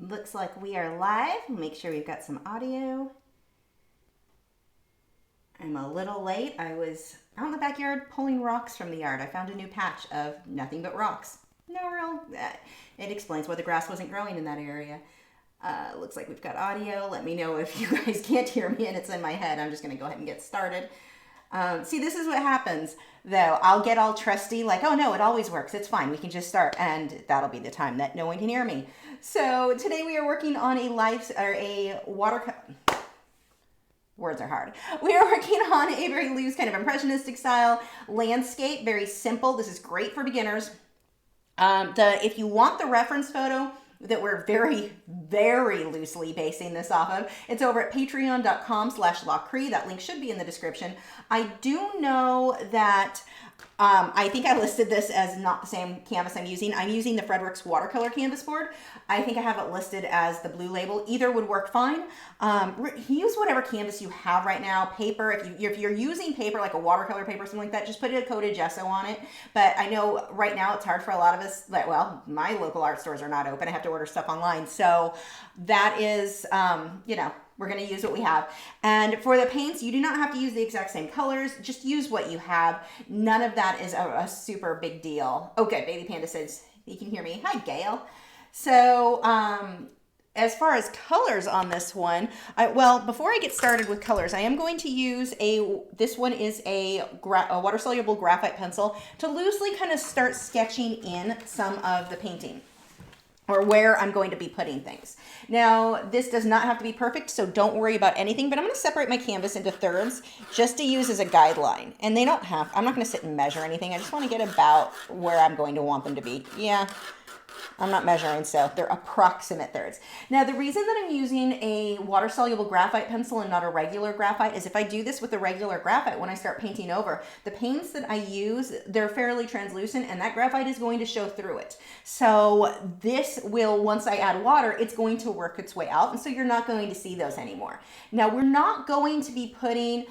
Looks like we are live. Make sure we've got some audio. I'm a little late. I was out in the backyard pulling rocks from the yard. I found a new patch of nothing but rocks. No real, it explains why the grass wasn't growing in that area. Looks like we've got audio. Let me know if you guys can't hear me and it's in my head. I'm just going to go ahead and get started. See, this is what happens, though. I'll get all trusty, like, oh no, it always works. It's fine. We can just start. And that'll be the time that no one can hear me. So today we are working on words are hard. We are working on a very loose kind of impressionistic style landscape. Very simple. This is great for beginners. If you want the reference photo that we're very, very loosely basing this off of, it's over at patreon.com/Lachri. That link should be in the description. I do know that I think I listed this as not the same canvas I'm using. I'm using the Frederick's watercolor canvas board. I think I have it listed as the blue label. Either would work fine. Use whatever canvas you have right now. Paper, if you're using paper like a watercolor paper, something like that, just put a coated gesso on it. But I know right now it's hard for a lot of us. Well, my local art stores are not open. I have to order stuff online. So that is, we're going to use what we have. And for the paints, you do not have to use the exact same colors. Just use what you have. None of that is a super big deal. Okay, Baby Panda says you can hear me. Hi, Gail. So as far as colors on this one, before I get started with colors, I am going to use this one is a water-soluble graphite pencil to loosely kind of start sketching in some of the painting, or where I'm going to be putting things. Now, this does not have to be perfect, so don't worry about anything, but I'm gonna separate my canvas into thirds just to use as a guideline. And I'm not gonna sit and measure anything. I just wanna get about where I'm going to want them to be. Yeah, I'm not measuring, so they're approximate thirds. Now, the reason that I'm using a water-soluble graphite pencil and not a regular graphite is if I do this with a regular graphite, when I start painting over, the paints that I use, they're fairly translucent, and that graphite is going to show through it. So this will, once I add water, it's going to work its way out, and so you're not going to see those anymore. Now, we're not going to be putting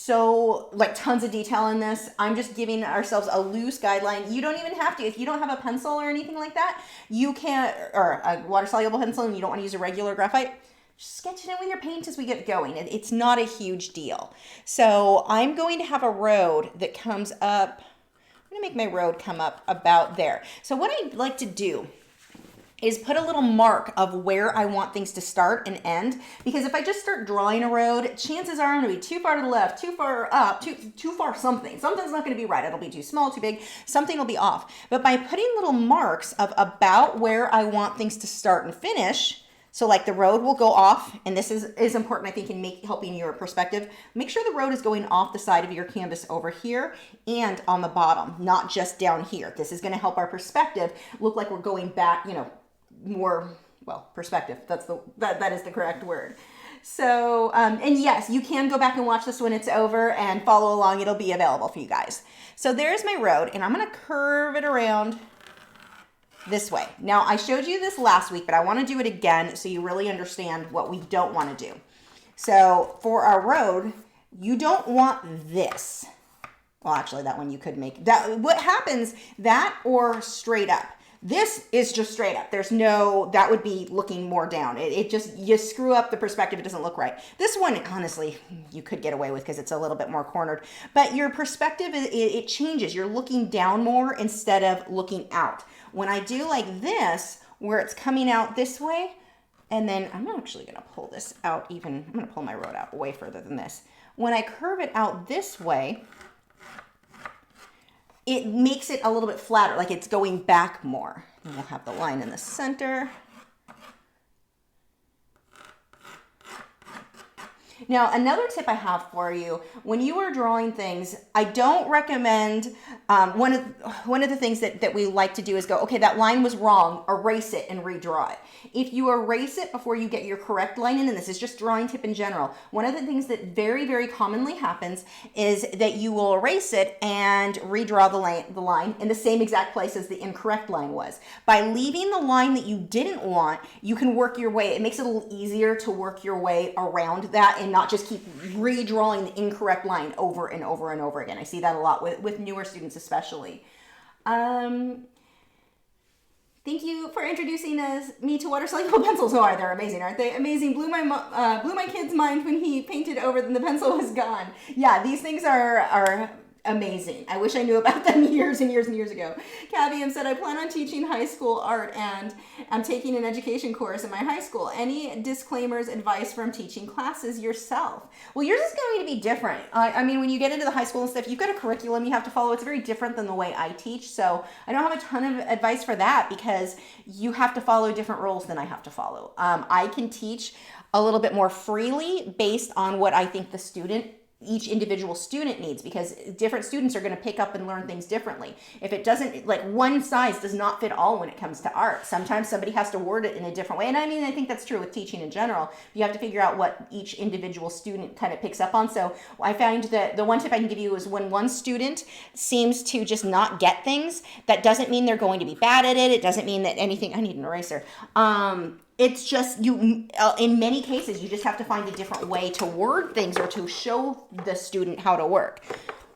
tons of detail in this. I'm just giving ourselves a loose guideline. You don't even have to, if you don't have a pencil or anything like that, you can't, or a water-soluble pencil and you don't want to use a regular graphite, just sketch it in with your paint as we get going. It's not a huge deal. So I'm going to have a road that comes up. I'm going to make my road come up about there. So what I'd like to do is put a little mark of where I want things to start and end. Because if I just start drawing a road, chances are I'm gonna be too far to the left, too far up, too far something. Something's not gonna be right. It'll be too small, too big, something will be off. But by putting little marks of about where I want things to start and finish, so like the road will go off, and this is important, I think, in helping your perspective. Make sure the road is going off the side of your canvas over here and on the bottom, not just down here. This is gonna help our perspective look like we're going back, more, perspective. That is the correct word. So, and yes, you can go back and watch this when it's over and follow along. It'll be available for you guys. So there's my road, and I'm going to curve it around this way. Now, I showed you this last week, but I want to do it again so you really understand what we don't want to do. So for our road, you don't want this. Well, actually, that one you could make. What happens, that or straight up. This is just straight up. That would be looking more down. You screw up the perspective, it doesn't look right. This one, honestly, you could get away with because it's a little bit more cornered. But your perspective, it changes. You're looking down more instead of looking out. When I do like this, where it's coming out this way, and then I'm actually gonna pull this out I'm gonna pull my road out way further than this. When I curve it out this way, it makes it a little bit flatter, like it's going back more. And we'll have the line in the center. Now, another tip I have for you, when you are drawing things, I don't recommend, one of the things that we like to do is go, okay, that line was wrong, erase it and redraw it. If you erase it before you get your correct line in, and this is just drawing tip in general, one of the things that very, very commonly happens is that you will erase it and redraw the line in the same exact place as the incorrect line was. By leaving the line that you didn't want, you can work your way, it makes it a little easier to work your way around that and not just keep redrawing the incorrect line over and over and over again. I see that a lot with newer students especially. Thank you for introducing me to water-soluble pencils. Oh, they're amazing, aren't they? Amazing. Blew my kid's mind when he painted over them. The pencil was gone. Yeah, these things are amazing. I wish I knew about them years and years and years ago. Cavium said, I plan on teaching high school art and I'm taking an education course in my high school. Any disclaimers, advice from teaching classes yourself? Well, yours is going to be different. I mean, when you get into the high school and stuff, you've got a curriculum you have to follow. It's very different than the way I teach. So I don't have a ton of advice for that because you have to follow different rules than I have to follow. I can teach a little bit more freely based on what I think each individual student needs, because different students are going to pick up and learn things differently. If it doesn't, like, one size does not fit all when it comes to art. Sometimes somebody has to word it in a different way. And I mean, I think that's true with teaching in general. You have to figure out what each individual student kind of picks up on. So I find that the one tip I can give you is when one student seems to just not get things, that doesn't mean they're going to be bad at it. It doesn't mean that anything, I need an eraser. It's just in many cases, you just have to find a different way to word things or to show the student how to work.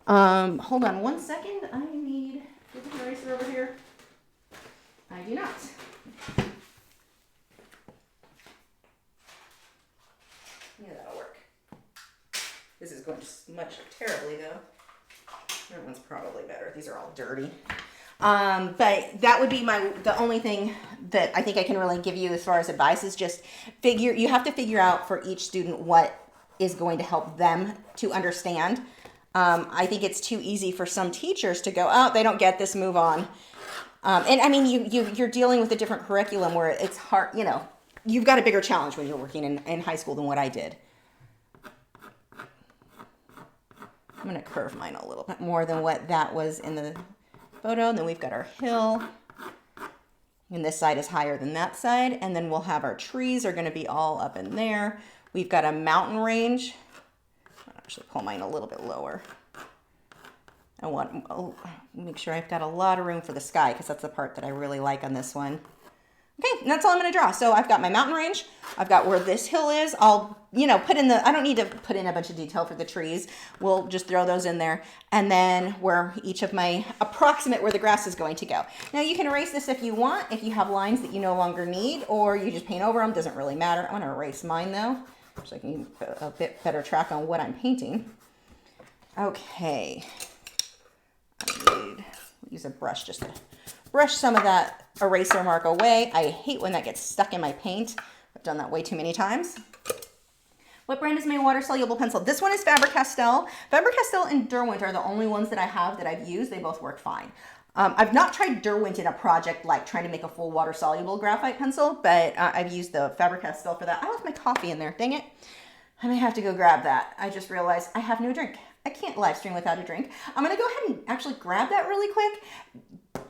Hold on one second. I need an eraser over here. I do not. Yeah, that'll work. This is going to smudge terribly though. That one's probably better. These are all dirty. But that would be the only thing that I think I can really give you as far as advice is just you have to figure out for each student what is going to help them to understand. I think it's too easy for some teachers to go, oh, they don't get this, move on. And I mean, you're dealing with a different curriculum where it's hard, you've got a bigger challenge when you're working in high school than what I did. I'm going to curve mine a little bit more than what that was in the photo. And then we've got our hill, and this side is higher than that side. And then we'll have our trees are going to be all up in there. We've got a mountain range. I'll actually pull mine a little bit lower. I want to make sure I've got a lot of room for the sky because that's the part that I really like on this one. Okay, and that's all I'm going to draw. So I've got my mountain range. I've got where this hill is. I'll, put in I don't need to put in a bunch of detail for the trees. We'll just throw those in there. And then where each of my approximate where the grass is going to go. Now you can erase this if you want, if you have lines that you no longer need, or you just paint over them. Doesn't really matter. I'm going to erase mine though, so I can get a bit better track on what I'm painting. Okay. I'll use a brush just to brush some of that eraser mark away. I hate when that gets stuck in my paint. I've done that way too many times. What brand is my water-soluble pencil? This one is Faber-Castell. Faber-Castell and Derwent are the only ones that I have that I've used. They both work fine. I've not tried Derwent in a project like trying to make a full water-soluble graphite pencil, but I've used the Faber-Castell for that. I left my coffee in there. Dang it. I may have to go grab that. I just realized I have no drink. I can't live stream without a drink. I'm going to go ahead and actually grab that really quick.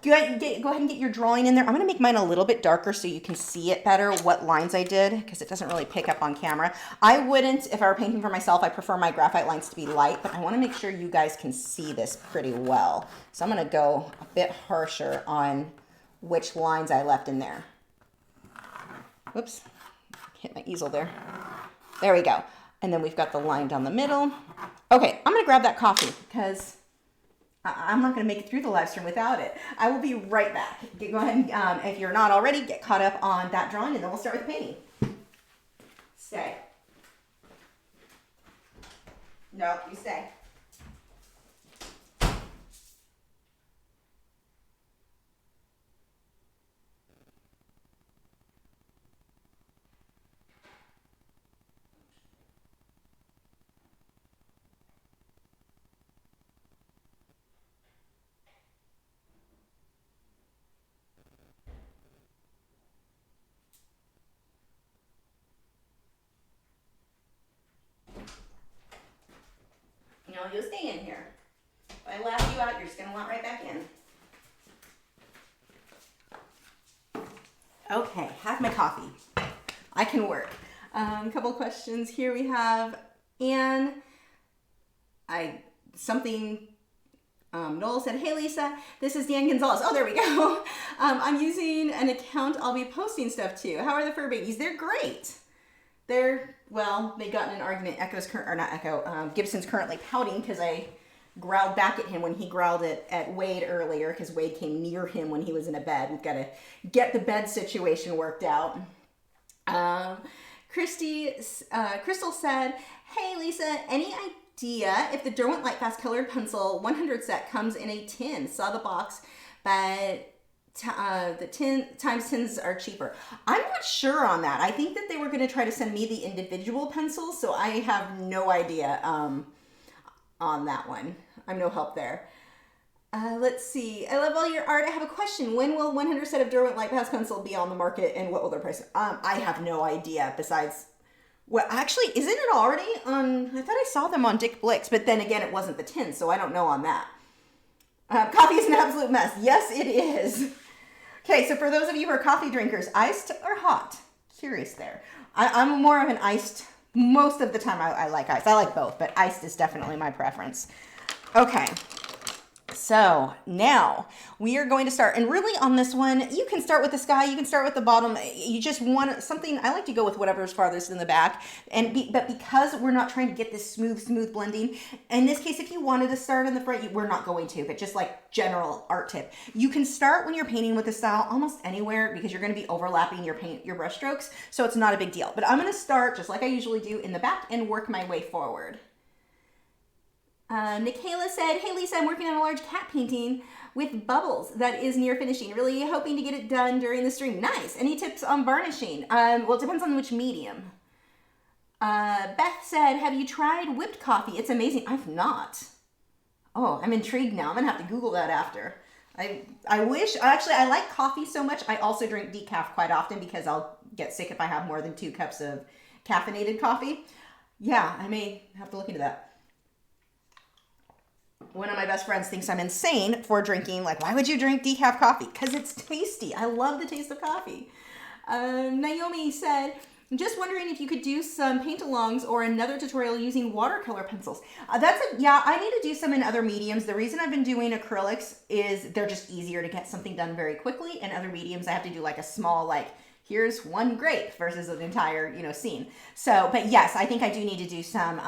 Go ahead and get your drawing in there. I'm going to make mine a little bit darker so you can see it better, what lines I did, because it doesn't really pick up on camera. I wouldn't, if I were painting for myself, I prefer my graphite lines to be light, but I want to make sure you guys can see this pretty well. So I'm going to go a bit harsher on which lines I left in there. Whoops, hit my easel there. There we go. And then we've got the line down the middle. Okay, I'm going to grab that coffee because I'm not going to make it through the live stream without it. I will be right back. Go ahead and, if you're not already, get caught up on that drawing, and then we'll start with painting. Stay. No, you stay. No, you'll stay in here. If I laugh you out, you're just going to want right back in. Okay, have my coffee. I can work. A couple questions here. We have Anne. Noel said, hey Lisa, this is Dan Gonzalez. Oh, there we go. I'm using an account I'll be posting stuff to. How are the fur babies? They're great. They got in an argument. Gibson's currently pouting because I growled back at him when he growled at Wade earlier, because Wade came near him when he was in a bed. We've got to get the bed situation worked out. Crystal said, hey Lisa, any idea if the Derwent Lightfast Colored Pencil 100 set comes in a tin? Saw the box, but the 10 times 10s are cheaper. I'm not sure on that. I think that they were going to try to send me the individual pencils, so I have no idea on that one. I'm no help there. Let's see. I love all your art. I have a question. When will 100 set of Derwent Lightfast pencil be on the market, and what will their price? I have no idea. Besides, well, actually, isn't it already on? I thought I saw them on Dick Blick's, but then again, it wasn't the tin, so I don't know on that. Coffee is an absolute mess. Yes, it is. Okay, so for those of you who are coffee drinkers, iced or hot? Curious there. I'm more of an iced. Most of the time, I like iced. I like both, but iced is definitely my preference. Okay. So now we are going to start, and really on this one, you can start with the sky, you can start with the bottom. You just want something. I like to go with whatever's farthest in the back, but because we're not trying to get this smooth blending, in this case, if you wanted to start in the front, we're not going to, but just like general art tip, you can start when you're painting with the style almost anywhere, because you're going to be overlapping your brush strokes, so it's not a big deal. But I'm going to start just like I usually do in the back and work my way forward. Nikayla said, hey Lisa, I'm working on a large cat painting with bubbles that is near finishing. Really hoping to get it done during the stream. Nice. Any tips on varnishing? Well, it depends on which medium. Beth said, have you tried whipped coffee? It's amazing. I've not. Oh, I'm intrigued now. I'm going to have to Google that after. I wish, actually, I like coffee so much. I also drink decaf quite often because I'll get sick if I have more than 2 cups of caffeinated coffee. Yeah, I may have to look into that. One of my best friends thinks I'm insane for drinking, like, why would you drink decaf coffee? Because it's tasty. I love the taste of coffee. Naomi said, just wondering if you could do some paint-alongs or another tutorial using watercolor pencils. Yeah, I need to do some in other mediums. The reason I've been doing acrylics is they're just easier to get something done very quickly. And other mediums, I have to do like a small, like, here's one grape versus an entire, scene. So, but yes, I think I do need to do some,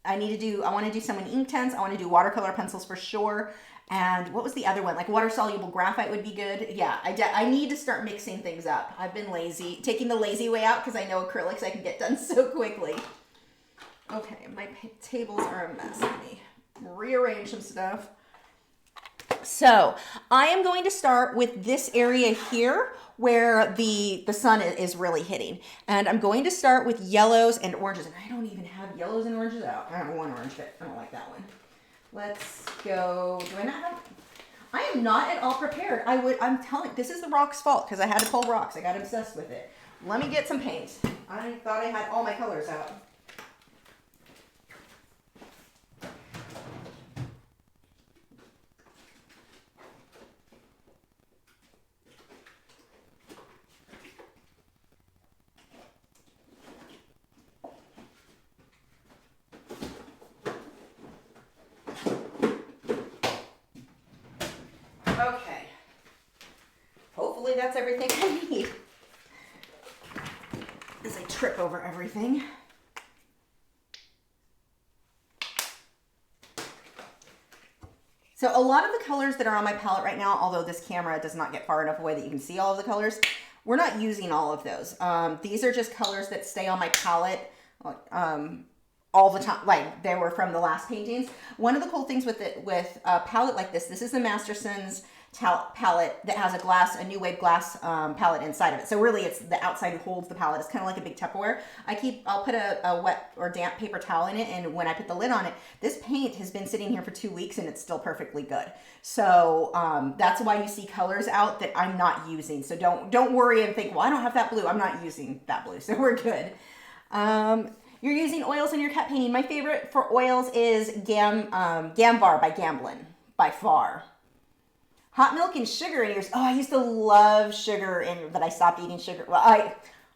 I want to do some in Inktense. I want to do watercolor pencils for sure. And what was the other one? Like water-soluble graphite would be good. Yeah, I need to start mixing things up. I've been lazy, taking the lazy way out because I know acrylics I can get done so quickly. Okay, my tables are a mess. Let me rearrange some stuff. So I am going to start with this area here where the sun is really hitting. And I'm going to start with yellows and oranges. And I don't even have yellows and oranges out. I have one orange, but I don't like that one. Let's go. Do I not have? I am not at all prepared. I'm telling, this is the rock's fault because I had to pull rocks. I got obsessed with it. Let me get some paint. I thought I had all my colors out. Okay, hopefully that's everything I need as I trip over everything. So a lot of the colors that are on my palette right now, although this camera does not get far enough away that you can see all of the colors, we're not using all of those. These are just colors that stay on my palette all the time, like they were from the last paintings. One of the cool things with a palette like this is the Masterson's palette that has a New Wave glass palette inside of it. So really it's the outside holds the palette. It's kind of like a big Tupperware. I'll put a wet or damp paper towel in it, and when I put the lid on it, this paint has been sitting here for 2 weeks and it's still perfectly good. So that's why you see colors out that I'm not using. So don't worry and think, well, I don't have that blue. I'm not using that blue, so we're good. You're using oils in your cut painting. My favorite for oils is Gamvar by Gamblin, by far. Hot milk and sugar in yours. Oh, I used to love sugar, but I stopped eating sugar. Well, I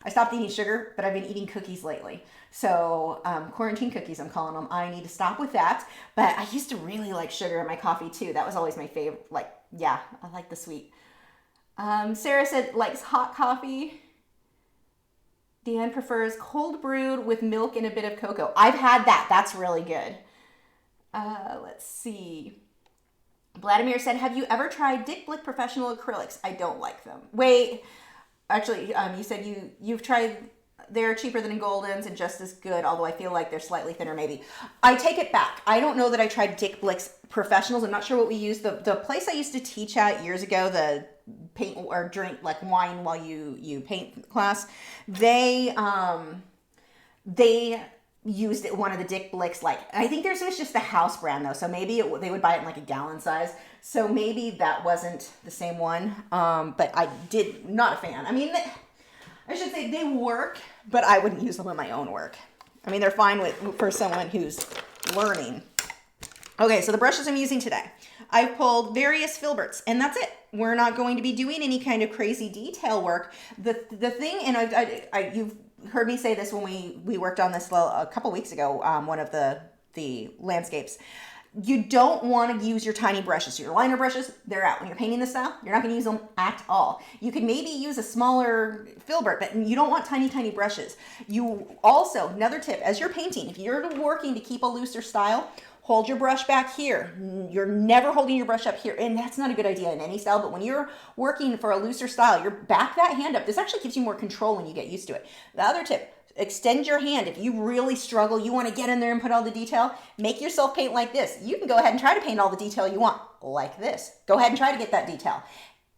stopped eating sugar, but I've been eating cookies lately. So quarantine cookies, I'm calling them. I need to stop with that. But I used to really like sugar in my coffee too. That was always my favorite. Like, yeah, I like the sweet. Sarah said likes hot coffee. Dan prefers cold brewed with milk and a bit of cocoa. I've had that. That's really good. Let's see. Vladimir said, have you ever tried Dick Blick Professional Acrylics? I don't like them. Wait, actually, you said you've tried, they're cheaper than Goldens and just as good, although I feel like they're slightly thinner maybe. I take it back. I don't know that I tried Dick Blick's Professionals. I'm not sure what we used. The place I used to teach at years ago, the paint or drink like wine while you paint class, they used one of the Dick Blicks, like, I think theirs was just the house brand though, so maybe they would buy it in like a gallon size, so maybe that wasn't the same one, but I did, not a fan. I mean, I should say they work, but I wouldn't use them in my own work. I mean, they're fine for someone who's learning. Okay, so the brushes I'm using today, I've pulled various filberts, and that's it. We're not going to be doing any kind of crazy detail work. The thing, and you've heard me say this when we worked on this a couple weeks ago, one of the landscapes. You don't want to use your tiny brushes. Your liner brushes, they're out. When you're painting this style, you're not going to use them at all. You could maybe use a smaller filbert, but you don't want tiny, tiny brushes. You also, another tip, as you're painting, if you're working to keep a looser style, hold your brush back here. You're never holding your brush up here, and that's not a good idea in any style, but when you're working for a looser style, you back that hand up. This actually gives you more control when you get used to it. The other tip, extend your hand. If you really struggle, you want to get in there and put all the detail, make yourself paint like this. You can go ahead and try to paint all the detail you want, like this. Go ahead and try to get that detail.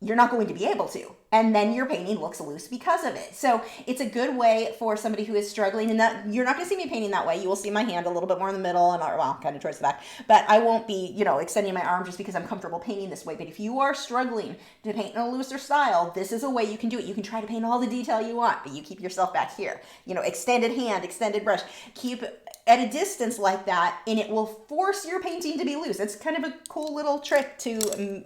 You're not going to be able to. And then your painting looks loose because of it. So it's a good way for somebody who is struggling, and that you're not going to see me painting that way. You will see my hand a little bit more in the middle and, well, kind of towards the back, but I won't be, extending my arm just because I'm comfortable painting this way. But if you are struggling to paint in a looser style, this is a way you can do it. You can try to paint all the detail you want, but you keep yourself back here. Extended hand, extended brush. Keep at a distance like that, and it will force your painting to be loose. It's kind of a cool little trick to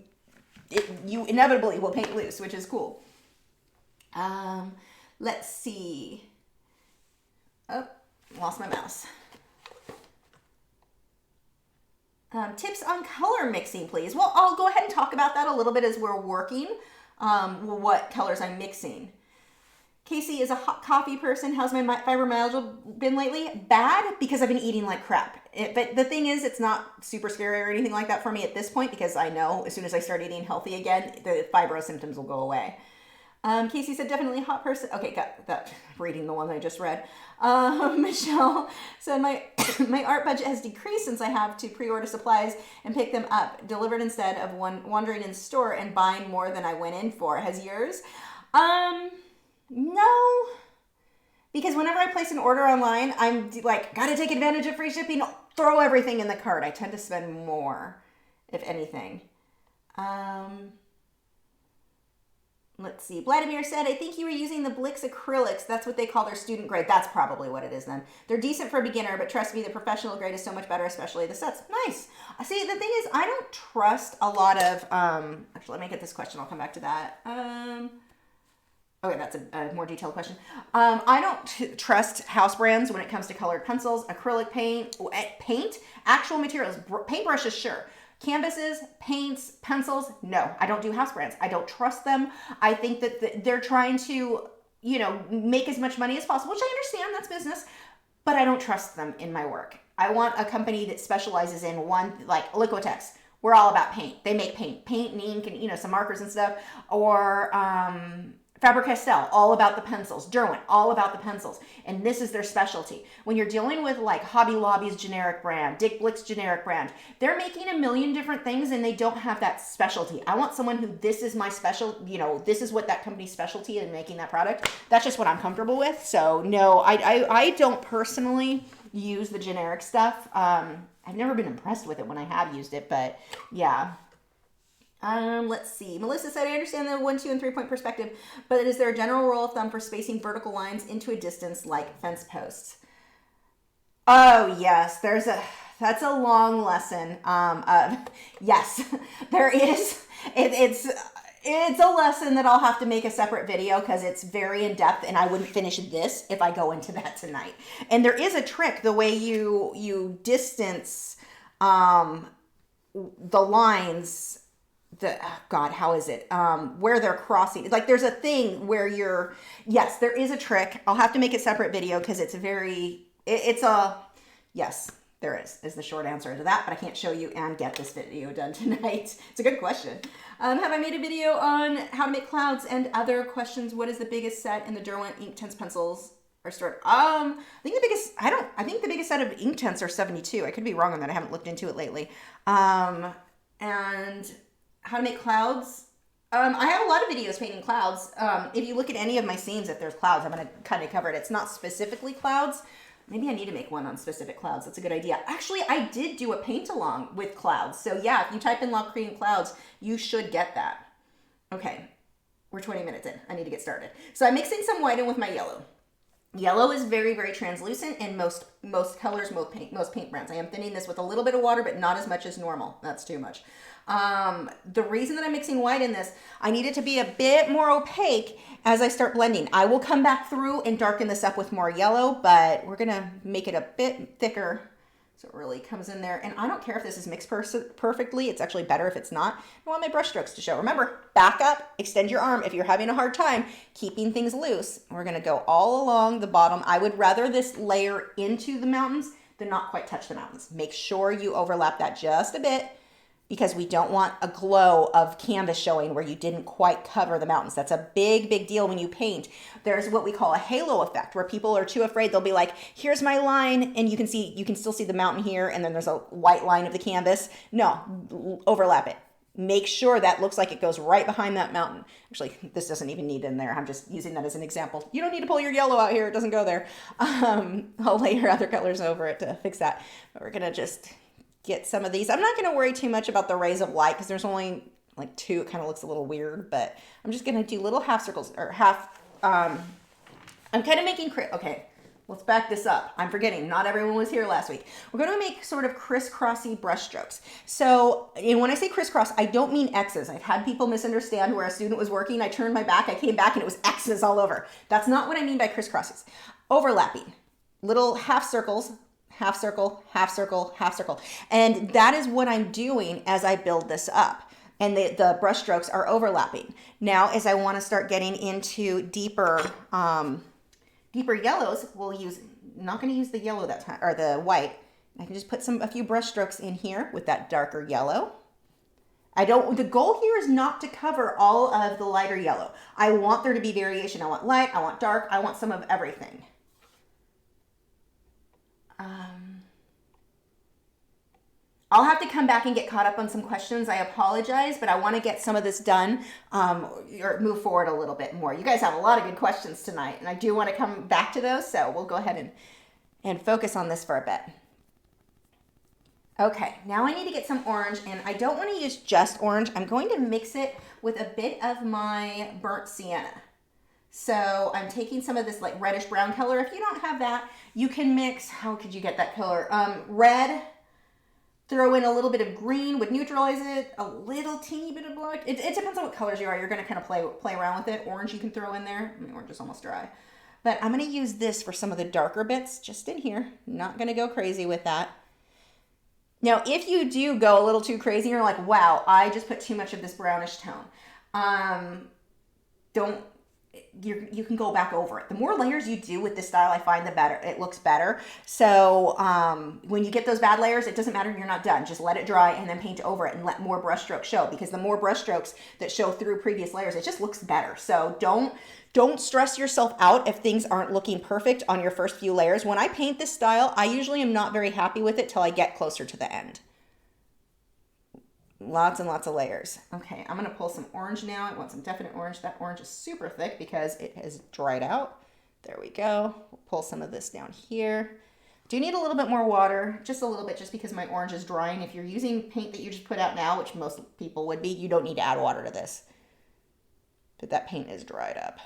you inevitably will paint loose, which is cool. Let's see. Oh, lost my mouse. Tips on color mixing, please. Well, I'll go ahead and talk about that a little bit as we're working, what colors I'm mixing. Casey is a hot coffee person. How's my fibromyalgia been lately? Bad, because I've been eating like crap. But the thing is, it's not super scary or anything like that for me at this point, because I know as soon as I start eating healthy again, the fibro symptoms will go away. Casey said, definitely a hot person. Okay, got that. Reading the one I just read. Michelle said, my art budget has decreased since I have to pre-order supplies and pick them up, delivered instead of wandering in store and buying more than I went in for. Has yours? No, because whenever I place an order online, I'm like, gotta take advantage of free shipping, throw everything in the cart. I tend to spend more, if anything. Let's see. Vladimir said, I think you were using the Blick's acrylics. That's what they call their student grade. That's probably what it is then. They're decent for a beginner, but trust me, the professional grade is so much better, especially the sets. Nice. See, the thing is, I don't trust a lot of, actually, let me get this question. I'll come back to that. Okay, that's a more detailed question. I don't trust house brands when it comes to colored pencils, acrylic paint, actual materials, paintbrushes, sure. Canvases, paints, pencils, no. I don't do house brands. I don't trust them. I think that they're trying to, make as much money as possible, which I understand, that's business, but I don't trust them in my work. I want a company that specializes in one, like Liquitex. We're all about paint. They make paint and ink and, some markers and stuff. Or Faber-Castell, all about the pencils. Derwent, all about the pencils. And this is their specialty. When you're dealing with like Hobby Lobby's generic brand, Dick Blick's generic brand, they're making a million different things and they don't have that specialty. I want someone who, this is my special, this is what that company's specialty in making that product. That's just what I'm comfortable with. So no, I don't personally use the generic stuff. I've never been impressed with it when I have used it, but yeah. Let's see. Melissa said, I understand the 1, 2, and 3 point perspective, but is there a general rule of thumb for spacing vertical lines into a distance like fence posts? Oh, yes. That's a long lesson. Yes, there is. It's a lesson that I'll have to make a separate video because it's very in depth and I wouldn't finish this if I go into that tonight. And there is a trick, the way you distance, the lines, how is it? Where they're crossing. Like there's a thing where yes, there is a trick. I'll have to make a separate video because yes. There is the short answer to that, but I can't show you and get this video done tonight. It's a good question. Have I made a video on how to make clouds and other questions? What is the biggest set in the Derwent Inktense pencils? Or start, I think the biggest set of Inktense are 72. I could be wrong on that. I haven't looked into it lately. And how to make clouds. I have a lot of videos painting clouds. If you look at any of my scenes, if there's clouds, I'm going to kind of cover it. It's not specifically clouds. Maybe I need to make one on specific clouds. That's a good idea. Actually, I did do a paint along with clouds. So yeah, if you type in Lachri and clouds, you should get that. Okay, we're 20 minutes in. I need to get started. So I'm mixing some white in with my yellow. Yellow is very, very translucent in most colors, most paint brands. I am thinning this with a little bit of water, but not as much as normal. That's too much. The reason that I'm mixing white in this, I need it to be a bit more opaque as I start blending. I will come back through and darken this up with more yellow, but we're gonna make it a bit thicker so it really comes in there. And I don't care if this is mixed perfectly. It's actually better if it's not. I want my brush strokes to show. Remember, back up, extend your arm if you're having a hard time keeping things loose. We're gonna go all along the bottom. I would rather this layer into the mountains than not quite touch the mountains. Make sure you overlap that just a bit, because we don't want a glow of canvas showing where you didn't quite cover the mountains. That's a big, big deal when you paint. There's what we call a halo effect, where people are too afraid. They'll be like, here's my line, and you can still see the mountain here, and then there's a white line of the canvas. No, overlap it. Make sure that looks like it goes right behind that mountain. Actually, this doesn't even need in there. I'm just using that as an example. You don't need to pull your yellow out here. It doesn't go there. I'll layer other colors over it to fix that. But we're gonna just get some of these. I'm not going to worry too much about the rays of light because there's only like 2. It kind of looks a little weird, but I'm just going to do little half circles or half. I'm kind of making, okay, let's back this up. I'm forgetting, not everyone was here last week. We're going to make sort of crisscrossy brush strokes. So, and when I say crisscross, I don't mean X's. I've had people misunderstand where a student was working. I turned my back, I came back, and it was X's all over. That's not what I mean by crisscrosses. Overlapping, little half circles, half circle, half circle, half circle. And that is what I'm doing as I build this up. And the brush strokes are overlapping. Now, as I want to start getting into deeper yellows, not going to use the yellow that time, or the white. I can just put a few brush strokes in here with that darker yellow. The goal here is not to cover all of the lighter yellow. I want there to be variation. I want light, I want dark, I want some of everything. I'll have to come back and get caught up on some questions. I apologize, but I want to get some of this done or move forward a little bit more. You guys have a lot of good questions tonight, and I do want to come back to those, so we'll go ahead and focus on this for a bit. Okay, now I need to get some orange, and I don't want to use just orange. I'm going to mix it with a bit of my burnt sienna. So I'm taking some of this like reddish brown color. If you don't have that, you can mix, how could you get that color? Red, throw in a little bit of green, would neutralize it, a little teeny bit of black. It depends on what colors you are. You're gonna kind of play around with it. Orange you can throw in there. I mean, orange is almost dry. But I'm gonna use this for some of the darker bits, just in here. Not gonna go crazy with that. Now, if you do go a little too crazy, you're like, wow, I just put too much of this brownish tone. You can go back over it. The more layers you do with this style, I find the better. It looks better. So when you get those bad layers, it doesn't matter, you're not done. Just let it dry and then paint over it and let more brush strokes show, because the more brush strokes that show through previous layers, it just looks better. So don't stress yourself out if things aren't looking perfect on your first few layers. When I paint this style, I usually am not very happy with it till I get closer to the end. Lots and lots of layers. Okay, I'm gonna pull some orange now. I want some definite orange. That orange is super thick because it has dried out. There we go. We'll pull some of this down here. Do need a little bit more water, just a little bit, just because my orange is drying. If you're using paint that you just put out now, which most people would be, you don't need to add water to this. But that paint is dried up.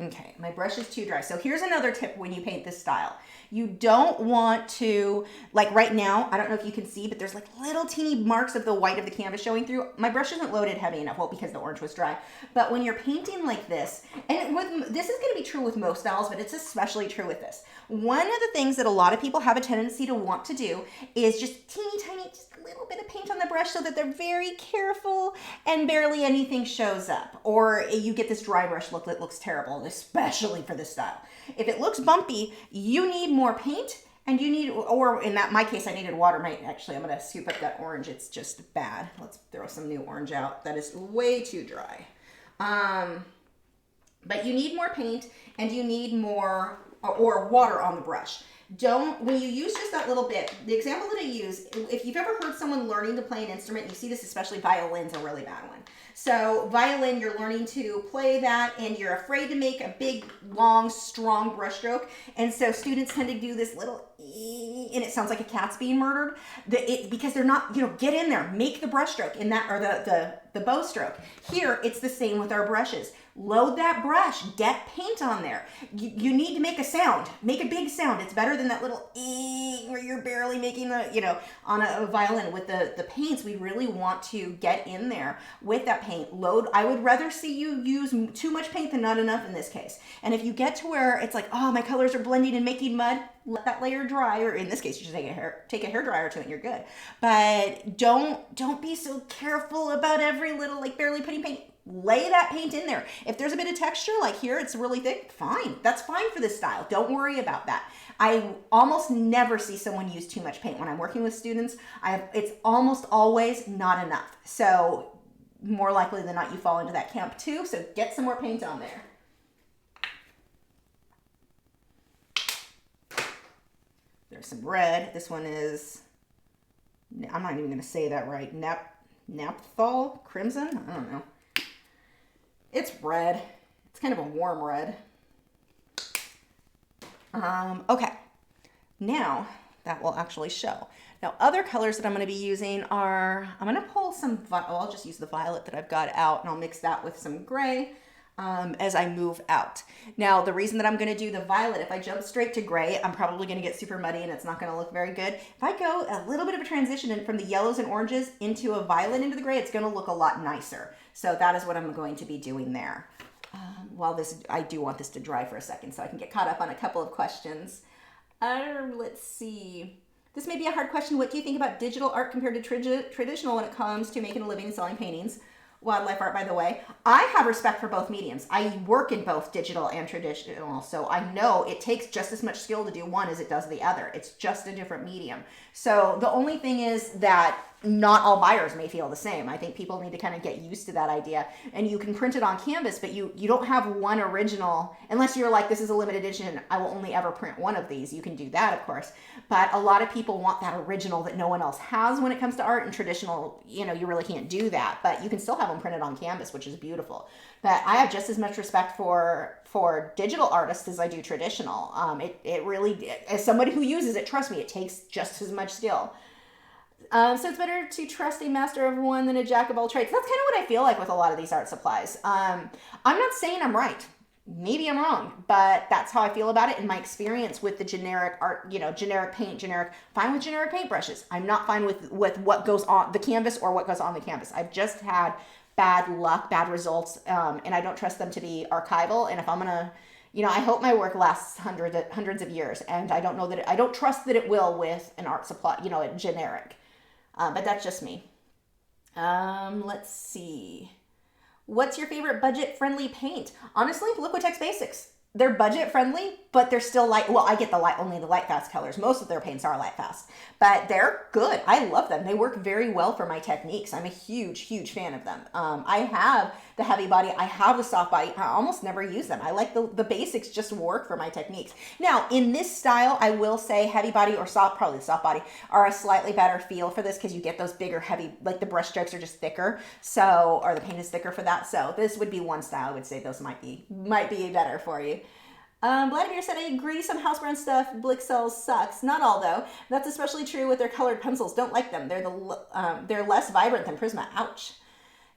Okay, my brush is too dry. So here's another tip when you paint this style. You don't want to, like right now, I don't know if you can see, but there's like little teeny marks of the white of the canvas showing through. My brush isn't loaded heavy enough, well, because the orange was dry. But when you're painting like this, and this is gonna be true with most styles, but it's especially true with this. One of the things that a lot of people have a tendency to want to do is just teeny tiny just a little bit of paint on the brush so that they're very careful and barely anything shows up. Or you get this dry brush look that looks terrible, especially for this style. If it looks bumpy, you need more paint, and you need, or in my case, I needed water. Actually, I'm gonna scoop up that orange. It's just bad. Let's throw some new orange out. That is way too dry. But you need more paint, and you need more, or water on the brush. When you use just that little bit, the example that I use, if you've ever heard someone learning to play an instrument, you see this, especially violin's a really bad one. So violin, you're learning to play that and you're afraid to make a big, long, strong brush stroke. And so students tend to do this little, and it sounds like a cat's being murdered, because they're not, get in there, make the brush stroke in that, or the bow stroke. Here, it's the same with our brushes. Load that brush, get paint on there. You need to make a sound, make a big sound. It's better than that little where you're barely making on a violin. With the paints, we really want to get in there with that paint. Load, I would rather see you use too much paint than not enough in this case. And if you get to where it's like, oh, my colors are blending and making mud, let that layer dry, or in this case, you should take a hair dryer to it and you're good. But don't be so careful about every little, barely putting paint. Lay that paint in there. If there's a bit of texture, like here, it's really thick, fine. That's fine for this style. Don't worry about that. I almost never see someone use too much paint when I'm working with students. It's almost always not enough. So more likely than not, you fall into that camp too. So get some more paint on there. There's some red. This one is, I'm not even going to say that right. Naphthol crimson? I don't know. It's red. It's kind of a warm red. Okay. Now that will actually show. Now other colors that I'm going to be using are, I'm going to pull some, I'll just use the violet that I've got out and I'll mix that with some gray as I move out. Now the reason that I'm going to do the violet, if I jump straight to gray, I'm probably going to get super muddy and it's not going to look very good. If I go a little bit of a transition from the yellows and oranges into a violet into the gray, it's going to look a lot nicer. So that is what I'm going to be doing there. I do want this to dry for a second so I can get caught up on a couple of questions. Let's see. This may be a hard question. What do you think about digital art compared to traditional when it comes to making a living and selling paintings? Wildlife art, by the way. I have respect for both mediums. I work in both digital and traditional, so I know it takes just as much skill to do one as it does the other. It's just a different medium. So the only thing is that not all buyers may feel the same. I think people need to kind of get used to that idea. And you can print it on canvas, but you don't have one original, unless you're like, this is a limited edition, I will only ever print one of these. You can do that, of course. But a lot of people want that original that no one else has when it comes to art, and traditional, you really can't do that. But you can still have them printed on canvas, which is beautiful. But I have just as much respect for digital artists as I do traditional. It really, as somebody who uses it, trust me, it takes just as much skill. So it's better to trust a master of one than a jack of all trades. That's kind of what I feel like with a lot of these art supplies. I'm not saying I'm right. Maybe I'm wrong, but that's how I feel about it in my experience with the generic art, generic paint, fine with generic paintbrushes. I'm not fine with what goes on the canvas or what goes on the canvas. I've just had bad luck, bad results, and I don't trust them to be archival. And if I'm gonna, I hope my work lasts hundreds of years, and I don't trust that it will with an art supply, a generic. But that's just me. Let's see. What's your favorite budget-friendly paint? Honestly, Liquitex Basics. They're budget-friendly, but they're still light. Well, I get only the light fast colors. Most of their paints are light fast, but they're good. I love them. They work very well for my techniques. I'm a huge, huge fan of them. I have the heavy body. I have the soft body. I almost never use them. I like the basics just work for my techniques. Now, in this style, I will say heavy body or probably the soft body are a slightly better feel for this because you get those bigger, heavy, like the brush strokes are just thicker. So, or the paint is thicker for that. So this would be one style. I would say those might be better for you. Vladimir said, I agree, some house brand stuff Blick sells sucks. Not all, though. That's especially true with their colored pencils. Don't like them. They're less vibrant than Prisma. Ouch.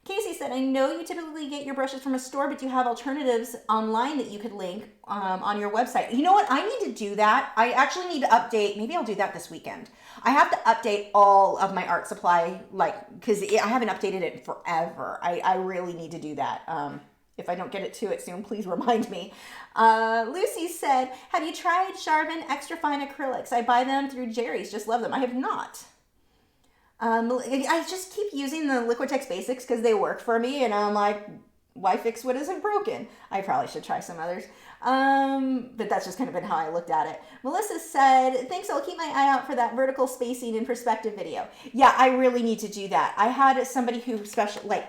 Casey said, I know you typically get your brushes from a store, but do you have alternatives online that you could link on your website? You know what? I need to do that. I actually need to update. Maybe I'll do that this weekend. I have to update all of my art supply, because I haven't updated it in forever. I really need to do that. If I don't get it to it soon, please remind me. Lucy said, have you tried Charvin Extra Fine Acrylics? I buy them through Jerry's. Just love them. I have not. I just keep using the Liquitex Basics because they work for me, and I'm like, why fix what isn't broken? I probably should try some others. But that's just kind of been how I looked at it. Melissa said, thanks, I'll keep my eye out for that vertical spacing in perspective video. Yeah, I really need to do that. I had somebody who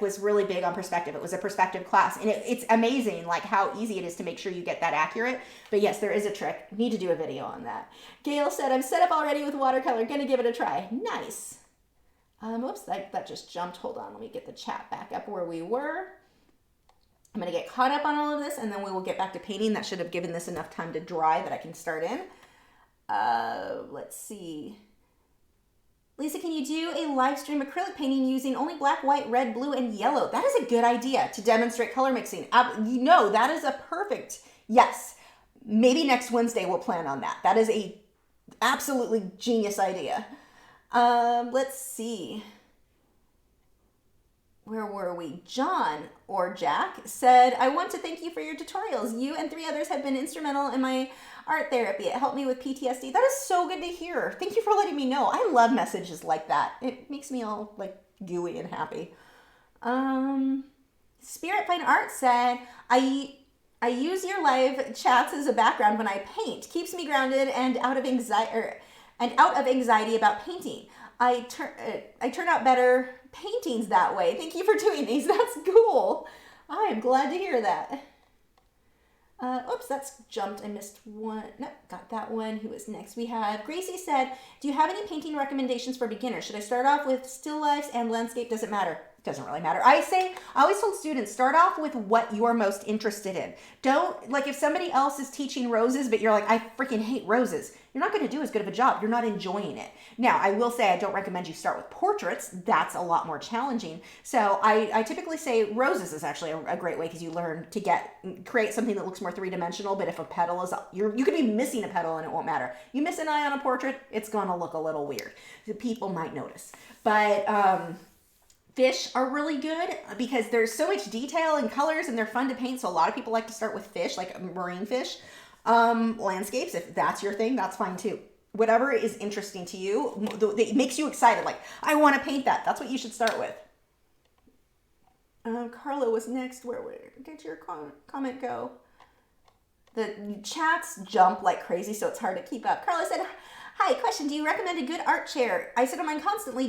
was really big on perspective. It was a perspective class, and it's amazing like how easy it is to make sure you get that accurate. But yes, there is a trick. Need to do a video on that. Gail said, I'm set up already with watercolor. Gonna give it a try. Nice. Oops, that just jumped. Hold on, let me get the chat back up where we were. I'm going to get caught up on all of this, and then we will get back to painting. That should have given this enough time to dry that I can start in. Let's see. Lisa, can you do a live stream acrylic painting using only black, white, red, blue, and yellow? That is a good idea to demonstrate color mixing. That is a perfect, yes. Maybe next Wednesday we'll plan on that. That is a absolutely genius idea. Let's see. Where were we? John, or Jack, said, I want to thank you for your tutorials. You and 3 others have been instrumental in my art therapy. It helped me with PTSD. That is so good to hear. Thank you for letting me know. I love messages like that. It makes me all like gooey and happy. Spirit Fine Art said, I use your live chats as a background when I paint. Keeps me grounded and out of anxiety about painting. I turn out better paintings that way. Thank you for doing these. That's cool. I am glad to hear that. Oops, that's jumped. I missed one. No, got that one. Who is next? We have Gracie said, do you have any painting recommendations for beginners? Should I start off with still lifes and landscape? Doesn't matter. Doesn't really matter. I always told students, start off with what you're most interested in. Don't, like if somebody else is teaching roses, but you're like, I freaking hate roses. You're not going to do as good of a job. You're not enjoying it. Now, I will say I don't recommend you start with portraits. That's a lot more challenging. So I typically say roses is actually a great way because you learn to create something that looks more three-dimensional, but if a petal is, you could be missing a petal and it won't matter. You miss an eye on a portrait, it's going to look a little weird. The people might notice. But, fish are really good because there's so much detail and colors and they're fun to paint. So a lot of people like to start with fish, like marine fish. Landscapes, if that's your thing, that's fine too. Whatever is interesting to you, that makes you excited, like, I want to paint that. That's what you should start with. Carla was next. Where did your comment go? The chats jump like crazy, so it's hard to keep up. Carla said, hi, question, do you recommend a good art chair? I sit on mine constantly.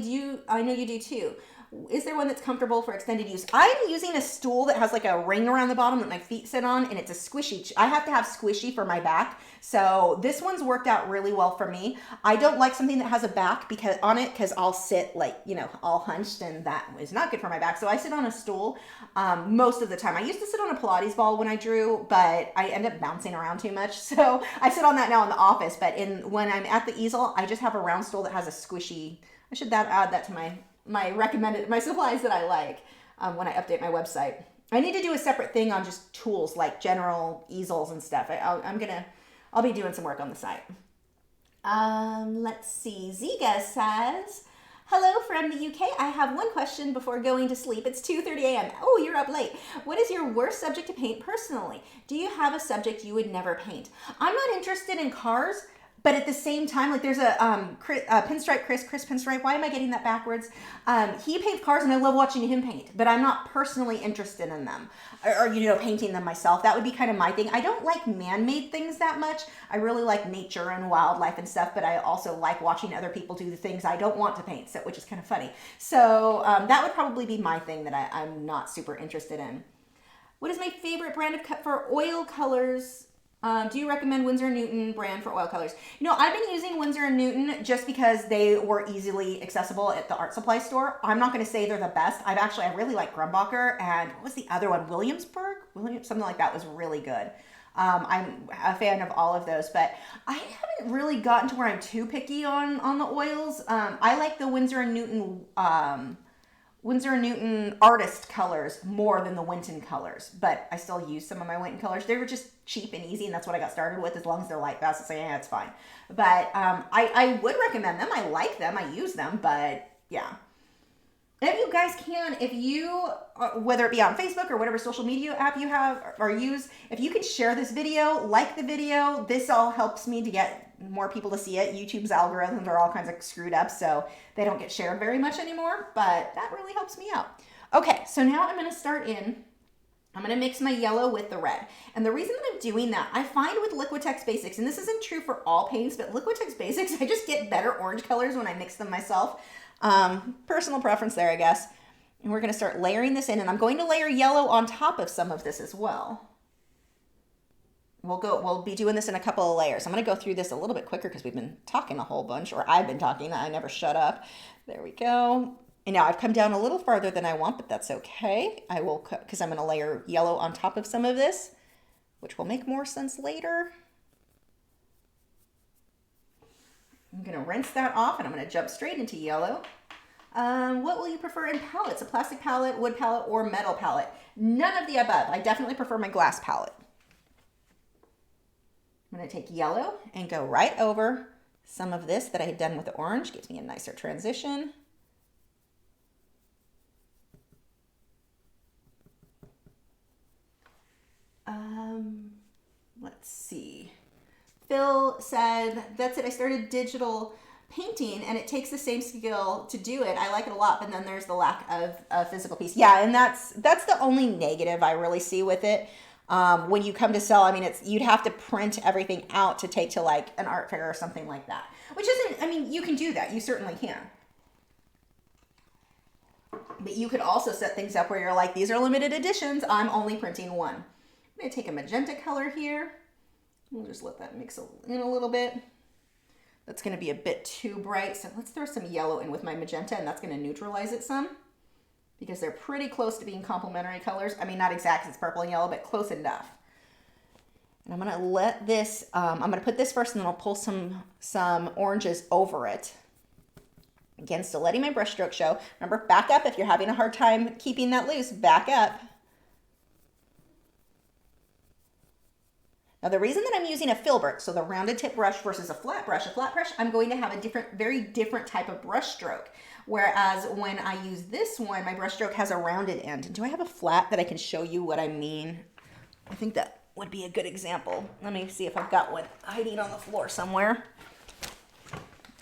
I know you do too. Is there one that's comfortable for extended use? I'm using a stool that has like a ring around the bottom that my feet sit on, and it's a squishy. I have to have squishy for my back. So this one's worked out really well for me. I don't like something that has a back because I'll sit like, all hunched, and that is not good for my back. So I sit on a stool most of the time. I used to sit on a Pilates ball when I drew, but I end up bouncing around too much. So I sit on that now in the office, but when I'm at the easel, I just have a round stool that has a squishy. I should add that to my supplies that I like when I update my website. I need to do a separate thing on just tools like general easels and stuff. I'll be doing some work on the site. Let's see. Ziga says, hello from the UK. I have one question before going to sleep. It's 2:30 a.m. Oh, you're up late. What is your worst subject to paint personally? Do you have a subject you would never paint? I'm not interested in cars. But at the same time, like there's a Pinstripe Chris Pinstripe. Why am I getting that backwards? He paints cars and I love watching him paint, but I'm not personally interested in them or painting them myself. That would be kind of my thing. I don't like man-made things that much. I really like nature and wildlife and stuff, but I also like watching other people do the things I don't want to paint, which is kind of funny. So that would probably be my thing that I'm not super interested in. What is my favorite brand for oil colors? Do you recommend Windsor & Newton brand for oil colors? I've been using Windsor & Newton just because they were easily accessible at the art supply store. I'm not going to say they're the best. I really like Grumbacher, and what was the other one? Williamsburg? Something like that was really good. I'm a fan of all of those, but I haven't really gotten to where I'm too picky on the oils. I like the Windsor & Newton artist colors more than the Winton colors, but I still use some of my Winton colors. They were just cheap and easy, and that's what I got started with. As long as they're light fast, I say, yeah, it's fine. But I would recommend them. I like them. I use them, but yeah. If you guys can, whether it be on Facebook or whatever social media app you have or use, if you can share this video, like the video, this all helps me to get more people to see it. YouTube's algorithms are all kinds of screwed up, so they don't get shared very much anymore, but that really helps me out. Okay, so now I'm going to start in. I'm going to mix my yellow with the red. And the reason that I'm doing that, I find with Liquitex Basics, and this isn't true for all paints, but Liquitex Basics, I just get better orange colors when I mix them myself. Personal preference there, I guess. And we're going to start layering this in, and I'm going to layer yellow on top of some of this as well. We'll be doing this in a couple of layers. I'm going to go through this a little bit quicker because we've been talking a whole bunch, or I've been talking. I never shut up. There we go. And now I've come down a little farther than I want, but that's okay. I will, because I'm going to layer yellow on top of some of this, which will make more sense later. I'm going to rinse that off, and I'm going to jump straight into yellow. What will you prefer in palettes? A plastic palette, wood palette, or metal palette? None of the above. I definitely prefer my glass palette. I'm going to take yellow and go right over some of this that I had done with the orange. Gives me a nicer transition. Let's see. Phil said, that's it. I started digital painting and it takes the same skill to do it. I like it a lot, but then there's the lack of a physical piece. Yeah, and that's the only negative I really see with it. When you come to sell, I mean, you'd have to print everything out to take to like an art fair or something like that, which isn't, I mean, you can do that. You certainly can. But you could also set things up where you're like, these are limited editions. I'm only printing one. I'm going to take a magenta color here. We'll just let that mix in a little bit. That's going to be a bit too bright. So let's throw some yellow in with my magenta, and that's going to neutralize it some because they're pretty close to being complementary colors. I mean, not exact, it's purple and yellow, but close enough. And I'm going to let this, I'm going to put this first, and then I'll pull some oranges over it. Again, still letting my brush stroke show. Remember, back up if you're having a hard time keeping that loose. Back up. Now, the reason that I'm using a filbert, so the rounded tip brush versus a flat brush, I'm going to have a very different type of brush stroke. Whereas when I use this one, my brush stroke has a rounded end. Do I have a flat that I can show you what I mean? I think that would be a good example. Let me see if I've got one hiding on the floor somewhere.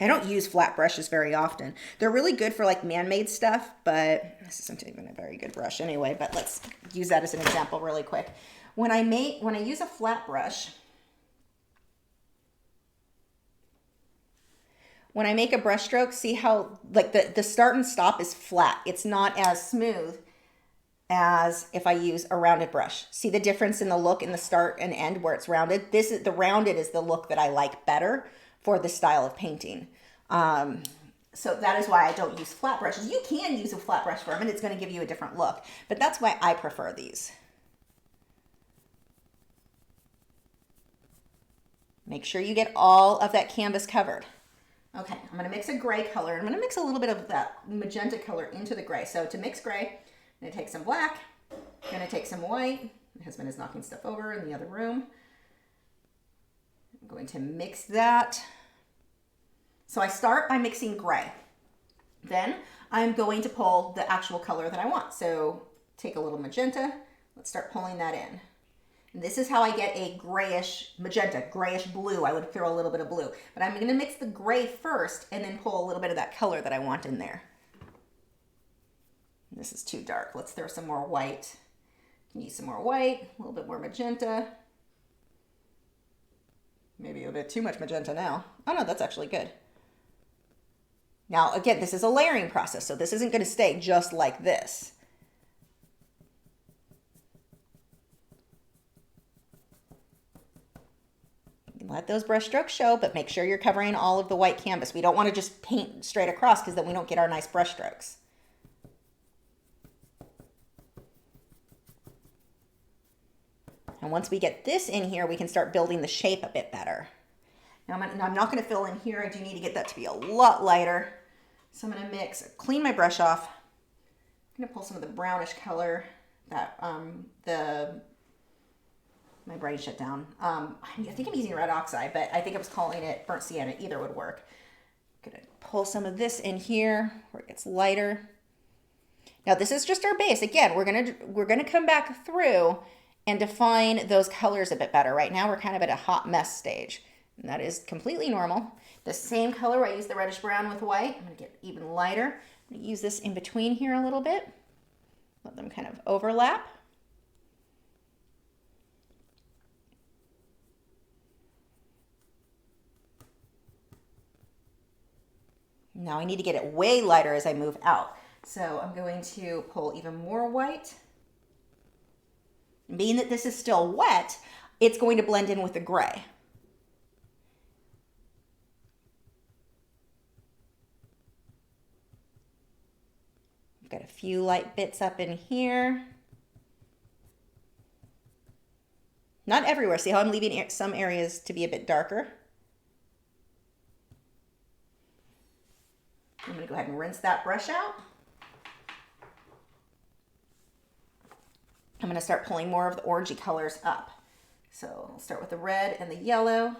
I don't use flat brushes very often. They're really good for like man-made stuff, but this isn't even a very good brush anyway, but let's use that as an example really quick. When I use a flat brush, when I make a brush stroke, see how like the start and stop is flat. It's not as smooth as if I use a rounded brush. See the difference in the look in the start and end where it's rounded? The rounded is the look that I like better for this style of painting. So that is why I don't use flat brushes. You can use a flat brush for them and it's going to give you a different look, but that's why I prefer these. Make sure you get all of that canvas covered. Okay, I'm going to mix a gray color. I'm going to mix a little bit of that magenta color into the gray. So to mix gray, I'm going to take some black, I'm going to take some white. My husband is knocking stuff over in the other room. I'm going to mix that. So I start by mixing gray. Then I'm going to pull the actual color that I want. So take a little magenta. Let's start pulling that in. And this is how I get a grayish magenta, grayish blue. I would throw a little bit of blue. But I'm going to mix the gray first and then pull a little bit of that color that I want in there. This is too dark. Let's throw some more white. Use some more white, a little bit more magenta. Maybe a bit too much magenta now. Oh no, that's actually good. Now, again, this is a layering process, so this isn't going to stay just like this. Let those brush strokes show, but make sure you're covering all of the white canvas. We don't want to just paint straight across because then we don't get our nice brush strokes. And once we get this in here, we can start building the shape a bit better. Now I'm not going to fill in here. I do need to get that to be a lot lighter. So I'm going to clean my brush off. I'm going to pull some of the brownish color that my brain shut down. I think I'm using red oxide, but I think I was calling it burnt sienna. Either would work. I'm going to pull some of this in here where it gets lighter. Now this is just our base. Again, we're going to come back through and define those colors a bit better. Right now we're kind of at a hot mess stage. And that is completely normal. The same color, I use the reddish brown with white. I'm gonna get even lighter. I'm gonna use this in between here a little bit. Let them kind of overlap. Now I need to get it way lighter as I move out. So I'm going to pull even more white. Being that this is still wet, it's going to blend in with the gray. I've got a few light bits up in here. Not everywhere. See how I'm leaving some areas to be a bit darker? I'm going to go ahead and rinse that brush out. I'm going to start pulling more of the orangey colors up. So I'll start with the red and the yellow.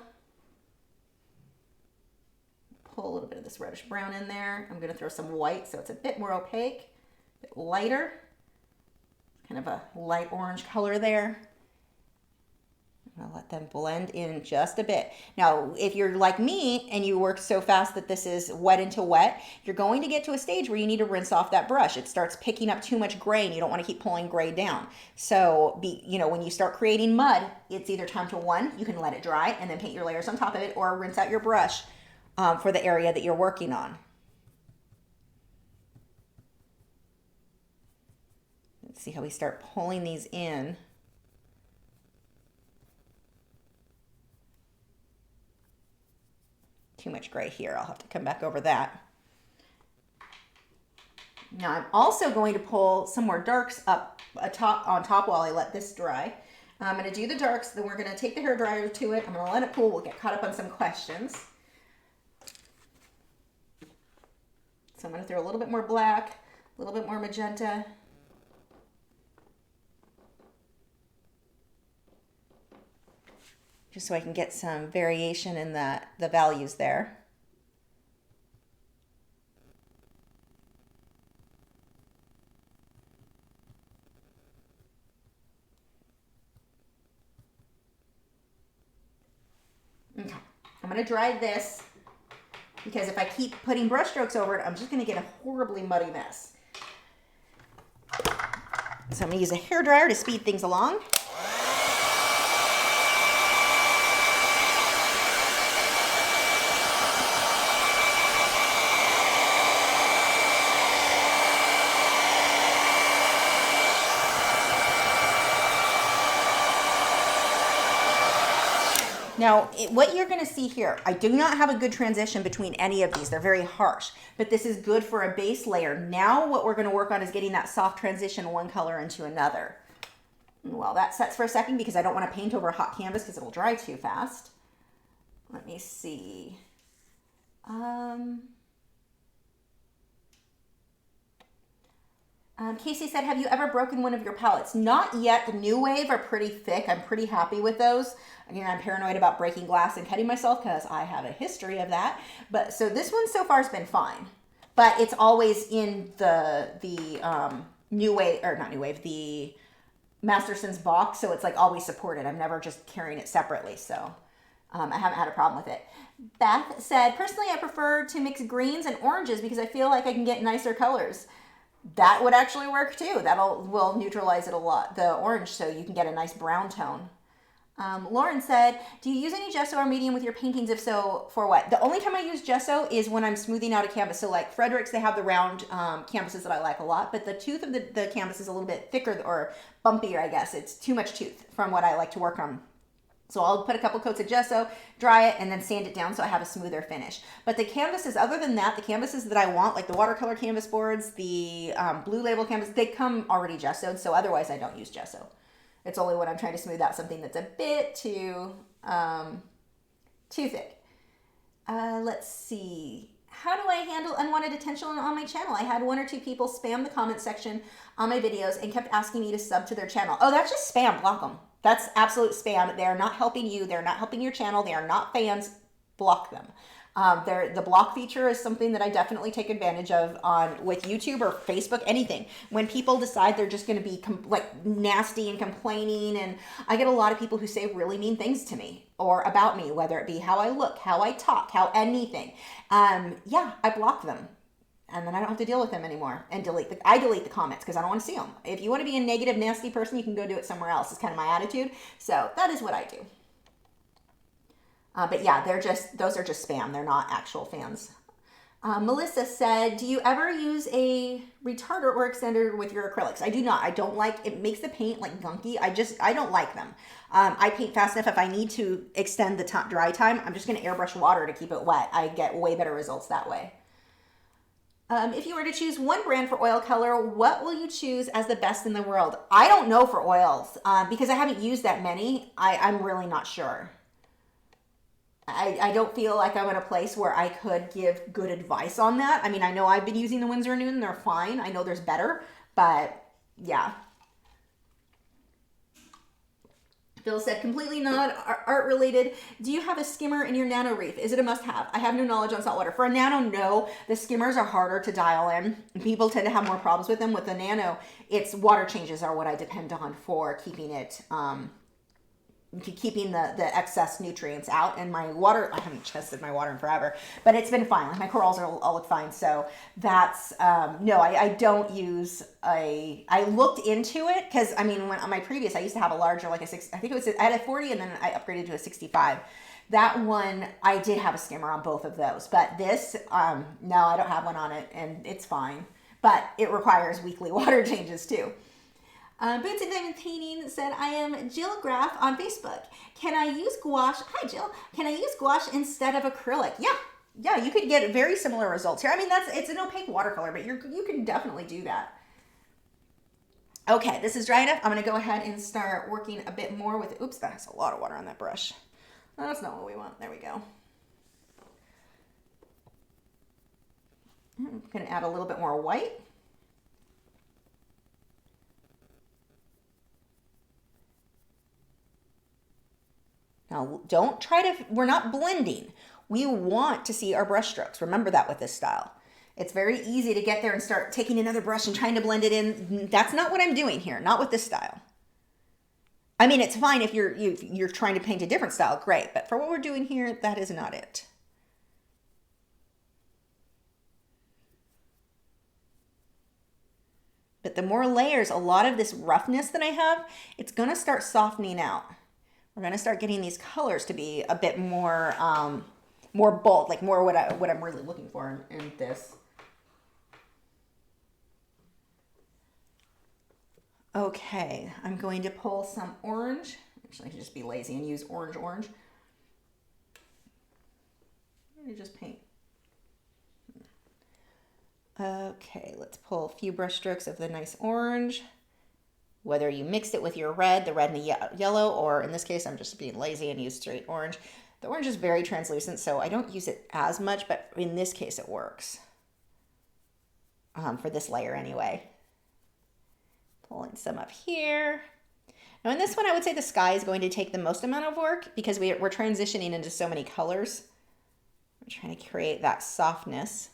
Pull a little bit of this reddish brown in there. I'm going to throw some white so it's a bit more opaque, a bit lighter. Kind of a light orange color there. I'm gonna let them blend in just a bit. Now, if you're like me and you work so fast that this is wet into wet, you're going to get to a stage where you need to rinse off that brush. It starts picking up too much gray and you don't want to keep pulling gray down. So, when you start creating mud, it's either time to, one, you can let it dry and then paint your layers on top of it, or rinse out your brush for the area that you're working on. Let's see how we start pulling these in. Too much gray here. I'll have to come back over that. Now I'm also going to pull some more darks up on top while I let this dry. I'm going to do the darks, then we're going to take the hairdryer to it. I'm going to let it cool. We'll get caught up on some questions. So I'm going to throw a little bit more black, a little bit more magenta. Just so I can get some variation in the values there. Okay, I'm going to dry this because if I keep putting brush strokes over it, I'm just going to get a horribly muddy mess. So I'm going to use a hairdryer to speed things along. Now, what you're going to see here, I do not have a good transition between any of these. They're very harsh, but this is good for a base layer. Now what we're going to work on is getting that soft transition one color into another. Well, that sets for a second because I don't want to paint over a hot canvas because it'll dry too fast. Let me see. Casey said, have you ever broken one of your palettes? Not yet. The New Wave are pretty thick. I'm pretty happy with those. Again, I'm paranoid about breaking glass and cutting myself because I have a history of that. But so this one so far has been fine. But it's always in the New Wave, or not New Wave, the Masterson's box. So it's like always supported. I'm never just carrying it separately. So I haven't had a problem with it. Beth said, personally, I prefer to mix greens and oranges because I feel like I can get nicer colors. That would actually work too. Will neutralize it a lot, the orange, so you can get a nice brown tone. Lauren said, do you use any gesso or medium with your paintings? If so, for what? The only time I use gesso is when I'm smoothing out a canvas. So like Frederick's, they have the round canvases that I like a lot, but the tooth of the canvas is a little bit thicker or bumpier, I guess. It's too much tooth from what I like to work on. So I'll put a couple coats of gesso, dry it, and then sand it down so I have a smoother finish. But the canvases, other than that, the canvases that I want, like the watercolor canvas boards, the Blue Label canvas, they come already gessoed, so otherwise I don't use gesso. It's only when I'm trying to smooth out something that's a bit too thick. Let's see. How do I handle unwanted attention on my channel? I had 1 or 2 people spam the comment section on my videos and kept asking me to sub to their channel. Oh, that's just spam. Block them. That's absolute spam. They're not helping you. They're not helping your channel. They are not fans. Block them. The block feature is something that I definitely take advantage of on with YouTube or Facebook, anything. When people decide they're just going to be like nasty and complaining, and I get a lot of people who say really mean things to me or about me, whether it be how I look, how I talk, how anything. Yeah, I block them. And then I don't have to deal with them anymore and I delete the comments because I don't want to see them. If you want to be a negative, nasty person, you can go do it somewhere else. It's kind of my attitude. So that is what I do. But yeah, those are just spam. They're not actual fans. Melissa said, do you ever use a retarder or extender with your acrylics? I do not. I don't like, it makes the paint like gunky. I don't like them. I paint fast enough. If I need to extend the dry time, I'm just going to airbrush water to keep it wet. I get way better results that way. If you were to choose one brand for oil color, what will you choose as the best in the world? I don't know for oils because I haven't used that many. I'm really not sure. I don't feel like I'm in a place where I could give good advice on that. I mean, I know I've been using the Windsor Noon. They're fine. I know there's better, but yeah. Phil said, completely not art related. Do you have a skimmer in your nano reef? Is it a must have? I have no knowledge on saltwater. For a nano, no. The skimmers are harder to dial in. People tend to have more problems with them. With the nano, it's water changes are what I depend on for keeping it, keeping the excess nutrients out. And my water, I haven't tested my water in forever, but it's been fine. Like my corals all look fine. So that's, no, I don't use I looked into it because I mean, when on my previous, I used to have a larger, like I think it was, I had a 40 and then I upgraded to a 65. That one, I did have a skimmer on both of those, but this, no, I don't have one on it and it's fine, but it requires weekly water changes too. Boots and Diamond Painting said, I am Jill Graff on Facebook. Can I use gouache? Hi, Jill. Can I use gouache instead of acrylic? Yeah, you could get very similar results here. I mean, it's an opaque watercolor, but you can definitely do that. Okay, this is dry enough. I'm going to go ahead and start working a bit more with, oops, that's a lot of water on that brush. That's not what we want. There we go. I'm going to add a little bit more white. Now, don't try to, we're not blending. We want to see our brush strokes. Remember that with this style. It's very easy to get there and start taking another brush and trying to blend it in. That's not what I'm doing here, not with this style. I mean, it's fine if you're trying to paint a different style, great. But for what we're doing here, that is not it. But the more layers, a lot of this roughness that I have, it's gonna start softening out. We're going to start getting these colors to be a bit more, more bold, like more what I'm really looking for in this. Okay, I'm going to pull some orange. Actually, I can just be lazy and use orange. Let me just paint. Okay, let's pull a few brush strokes of the nice orange. Whether you mixed it with your red, the red and the yellow, or in this case, I'm just being lazy and use straight orange. The orange is very translucent, so I don't use it as much, but in this case, it works. For this layer anyway. Pulling some up here. Now in this one, I would say the sky is going to take the most amount of work because we're transitioning into so many colors. I'm trying to create that softness.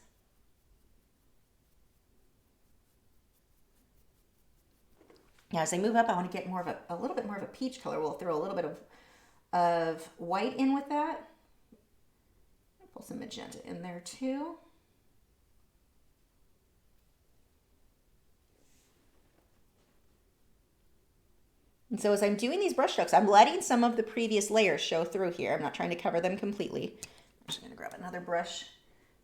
Now, as I move up, I want to get more of a little bit more of a peach color. We'll throw a little bit of white in with that. Pull some magenta in there too. And so as I'm doing these brush strokes, I'm letting some of the previous layers show through here. I'm not trying to cover them completely. I'm just going to grab another brush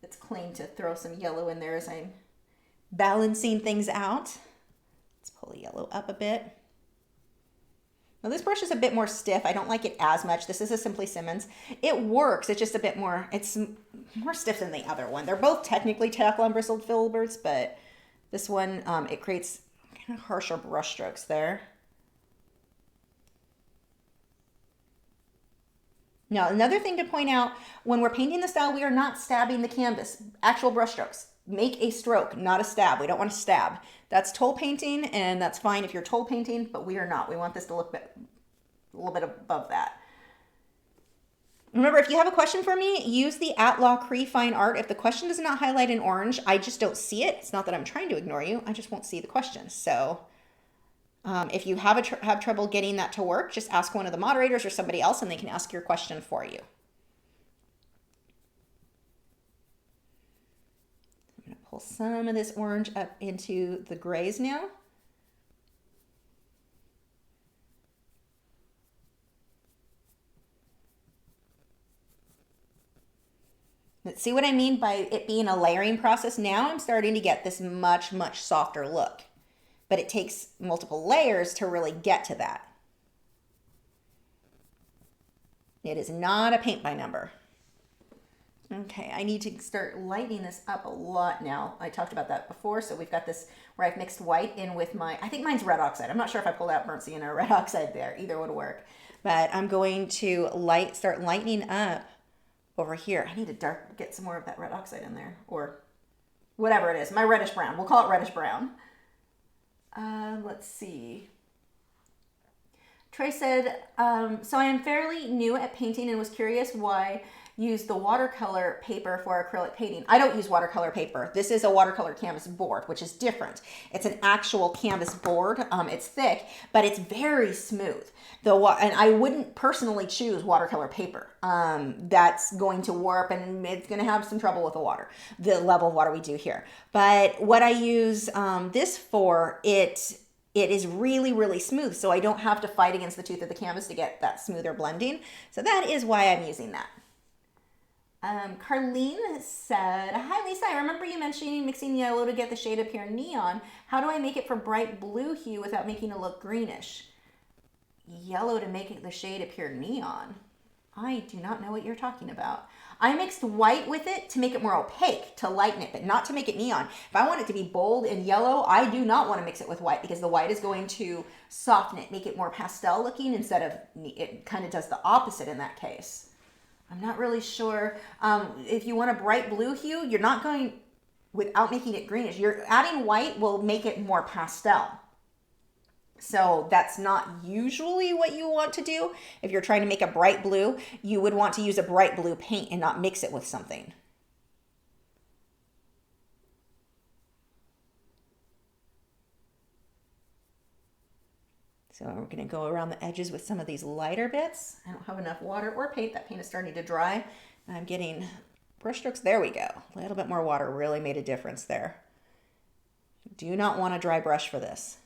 that's clean to throw some yellow in there as I'm balancing things out. Let's pull the yellow up a bit. Now this brush is a bit more stiff. I don't like it as much. This is a Simply Simmons. It works. It's just a bit more, it's more stiff than the other one. They're both technically tackle and bristled filberts, but this one, it creates kind of harsher brush strokes there. Now, another thing to point out, when we're painting the style, we are not stabbing the canvas. Actual brush strokes. Make a stroke, not a stab. We don't want to stab. That's toll painting, and that's fine if you're toll painting, but we are not. We want this to look a little bit above that. Remember, if you have a question for me, use the @Lachri fine art. If the question does not highlight in orange, I just don't see it. It's not that I'm trying to ignore you. I just won't see the question. So if you have trouble getting that to work, just ask one of the moderators or somebody else and they can ask your question for you. I'm going to pull some of this orange up into the grays now. But see what I mean by it being a layering process? Now I'm starting to get this much, much softer look. But it takes multiple layers to really get to that. It is not a paint by number. Okay, I need to start lighting this up a lot now. I talked about that before. So we've got this where I've mixed white in with my, I think mine's red oxide. I'm not sure if I pulled out burnt sienna or red oxide there. Either would work. But I'm going to start lightening up over here. I need to get some more of that red oxide in there, or whatever it is, my reddish brown. We'll call it reddish brown. Let's see. Trey said, so I am fairly new at painting and was curious why use the watercolor paper for acrylic painting. I don't use watercolor paper. This is a watercolor canvas board, which is different. It's an actual canvas board. It's thick, but it's very smooth. And I wouldn't personally choose watercolor paper. That's going to warp and it's going to have some trouble with the water, the level of water we do here. But what I use this for, it is really, really smooth. So I don't have to fight against the tooth of the canvas to get that smoother blending. So that is why I'm using that. Carlene said, hi Lisa, I remember you mentioning mixing yellow to get the shade appear neon. How do I make it for bright blue hue without making it look greenish? Yellow to make the shade appear neon? I do not know what you're talking about. I mixed white with it to make it more opaque, to lighten it, but not to make it neon. If I want it to be bold and yellow, I do not want to mix it with white because the white is going to soften it, make it more pastel looking instead of, it kind of does the opposite in that case. I'm not really sure. If you want a bright blue hue, you're not going, without making it greenish, you're adding white will make it more pastel. So that's not usually what you want to do. If you're trying to make a bright blue, you would want to use a bright blue paint and not mix it with something. So we're going to go around the edges with some of these lighter bits. I don't have enough water or paint. That paint is starting to dry. I'm getting brush strokes. There we go. A little bit more water really made a difference there. Do not want a dry brush for this.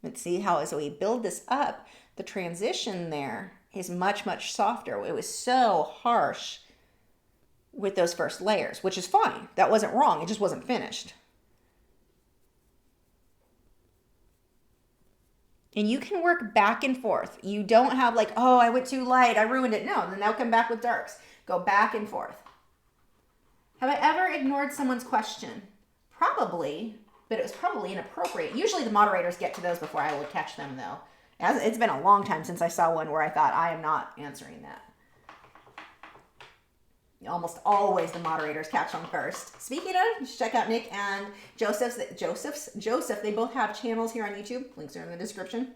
Let's see how as we build this up, the transition there is much, much softer. It was so harsh with those first layers, which is fine. That wasn't wrong. It just wasn't finished. And you can work back and forth. You don't have like, oh, I went too light, I ruined it. No, then now come back with darks. Go back and forth. Have I ever ignored someone's question? Probably, but it was probably inappropriate. Usually the moderators get to those before I would catch them though. It's been a long time since I saw one where I thought, I am not answering that. Almost always the moderators catch them first. Speaking of, you should check out Nick and Joseph. They both have channels here on YouTube. Links are in the description.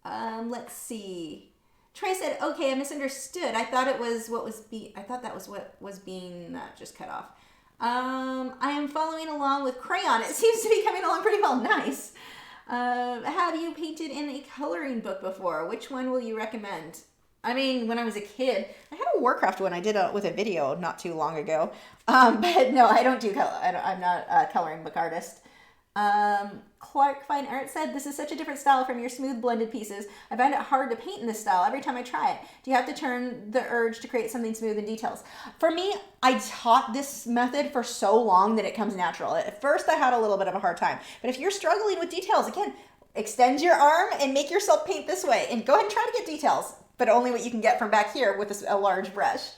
Let's see. Trey said, okay, I misunderstood. I thought that was what was being just cut off. I am following along with crayon. It seems to be coming along pretty well. Nice. Have you painted in a coloring book before? Which one will you recommend? I mean, when I was a kid, I had a Warcraft one I did with a video not too long ago. But no, I don't do color. I'm not a coloring book artist. Clark Fine Art said, this is such a different style from your smooth blended pieces. I find it hard to paint in this style every time I try it. Do you have to turn the urge to create something smooth in details? For me, I taught this method for so long that it comes natural. At first, I had a little bit of a hard time. But if you're struggling with details, again, extend your arm and make yourself paint this way. And go ahead and try to get details, but only what you can get from back here with a large brush.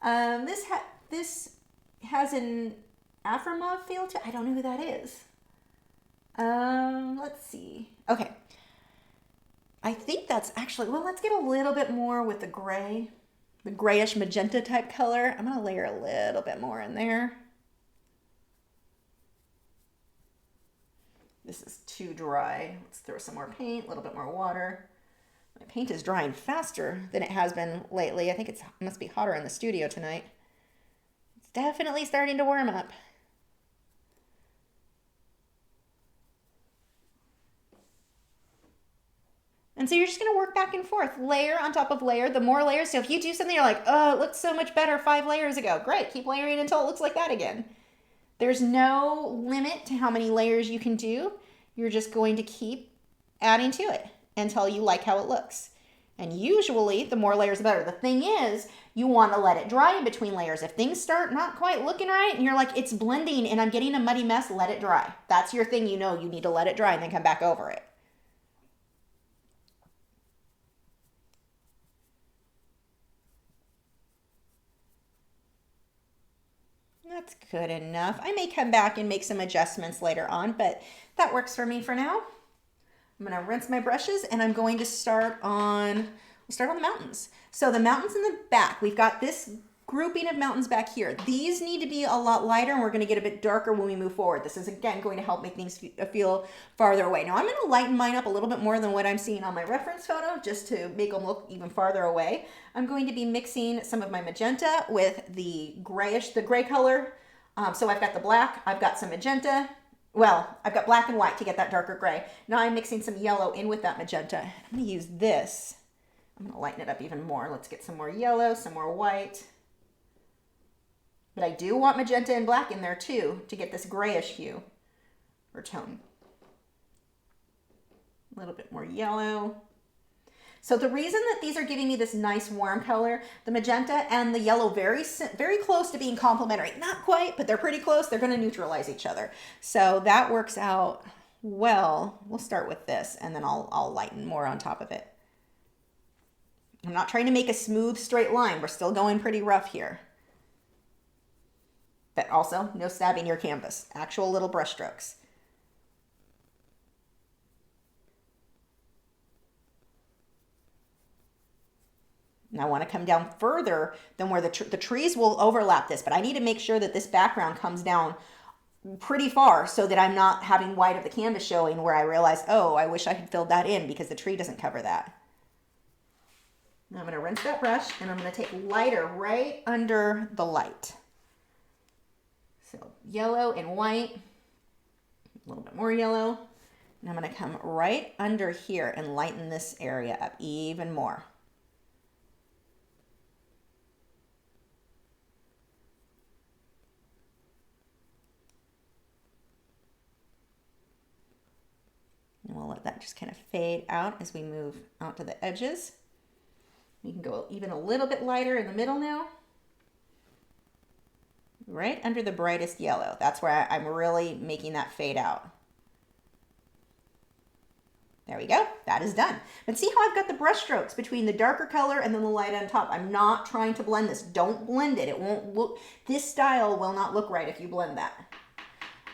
This has an Afromov feel to it. I don't know who that is. Let's see. Okay. I think that's actually, well, let's get a little bit more with the gray, the grayish magenta type color. I'm going to layer a little bit more in there. this is too dry. Let's throw some more paint, a little bit more water. My paint is drying faster than it has been lately. I think it must be hotter in the studio tonight. It's definitely starting to warm up. And so you're just going to work back and forth, layer on top of layer, the more layers. So if you do something, you're like, oh, it looked so much better 5 layers ago. Great, keep layering until it looks like that again. There's no limit to how many layers you can do. You're just going to keep adding to it until you like how it looks. And usually the more layers, the better. The thing is, you want to let it dry in between layers. If things start not quite looking right and you're like, it's blending and I'm getting a muddy mess, let it dry. That's your thing. You know, you need to let it dry and then come back over it. That's good enough. I may come back and make some adjustments later on, but that works for me for now. I'm going to rinse my brushes and I'm going to start on the mountains. So the mountains in the back, we've got this grouping of mountains back here. These need to be a lot lighter and we're going to get a bit darker when we move forward. This is again going to help make things feel farther away. Now I'm going to lighten mine up a little bit more than what I'm seeing on my reference photo just to make them look even farther away. I'm going to be mixing some of my magenta with the grayish, the gray color. So I've got the black, I've got some magenta. Well, I've got black and white to get that darker gray. Now I'm mixing some yellow in with that magenta. I'm going to use this. I'm going to lighten it up even more. Let's get some more yellow, some more white. But I do want magenta and black in there too to get this grayish hue or tone. A little bit more yellow. So the reason that these are giving me this nice warm color, the magenta and the yellow very close to being complementary. Not quite, but they're pretty close. They're going to neutralize each other. So that works out well. We'll start with this and then I'll lighten more on top of it. I'm not trying to make a smooth straight line. We're still going pretty rough here. But also no stabbing your canvas. Actual little brush strokes. And I want to come down further than where the trees will overlap this, but I need to make sure that this background comes down pretty far so that I'm not having white of the canvas showing where I realize, oh, I wish I had filled that in because the tree doesn't cover that. Now I'm going to rinse that brush and I'm going to take lighter right under the light. So yellow and white, a little bit more yellow. And I'm going to come right under here and lighten this area up even more. And we'll let that just kind of fade out as we move out to the edges. You can go even a little bit lighter in the middle now. Right under the brightest yellow. That's where I'm really making that fade out. There we go. That is done. But see how I've got the brush strokes between the darker color and then the light on top. I'm not trying to blend this. Don't blend it. It won't look, this style will not look right if you blend that.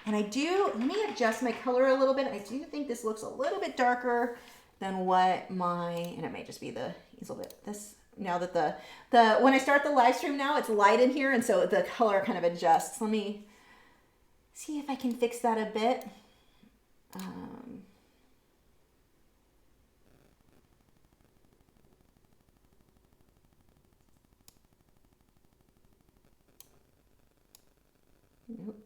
And let me adjust my color a little bit. I do think this looks a little bit darker than what and it may just be the easel bit. Now that when I start the live stream now, it's light in here, and so the color kind of adjusts. Let me see if I can fix that a bit. Nope.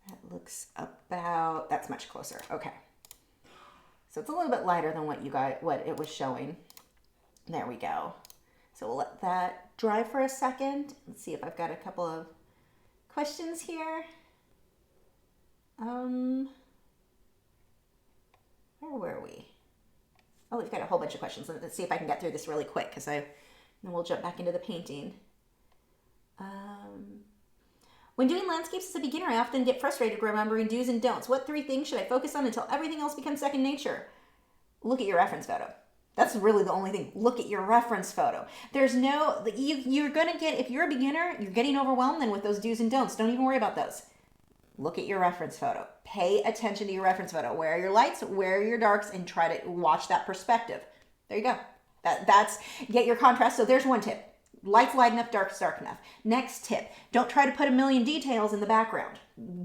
That looks about, that's much closer. Okay. So it's a little bit lighter than what it was showing. There we go. So we'll let that dry for a second. Let's see if I've got a couple of questions here. Where were we? Oh, we've got a whole bunch of questions. Let's see if I can get through this really quick then we'll jump back into the painting. When doing landscapes as a beginner, I often get frustrated remembering do's and don'ts. What 3 things should I focus on until everything else becomes second nature? Look at your reference photo. That's really the only thing. Look at your reference photo. There's no, you're going to get, if you're a beginner, you're getting overwhelmed then with those do's and don'ts. Don't even worry about those. Look at your reference photo. Pay attention to your reference photo. Where are your lights? Where are your darks? And try to watch that perspective. There you go. That's get your contrast. So there's one tip. Light's light enough, dark's dark enough. Next tip, don't try to put a million details in the background.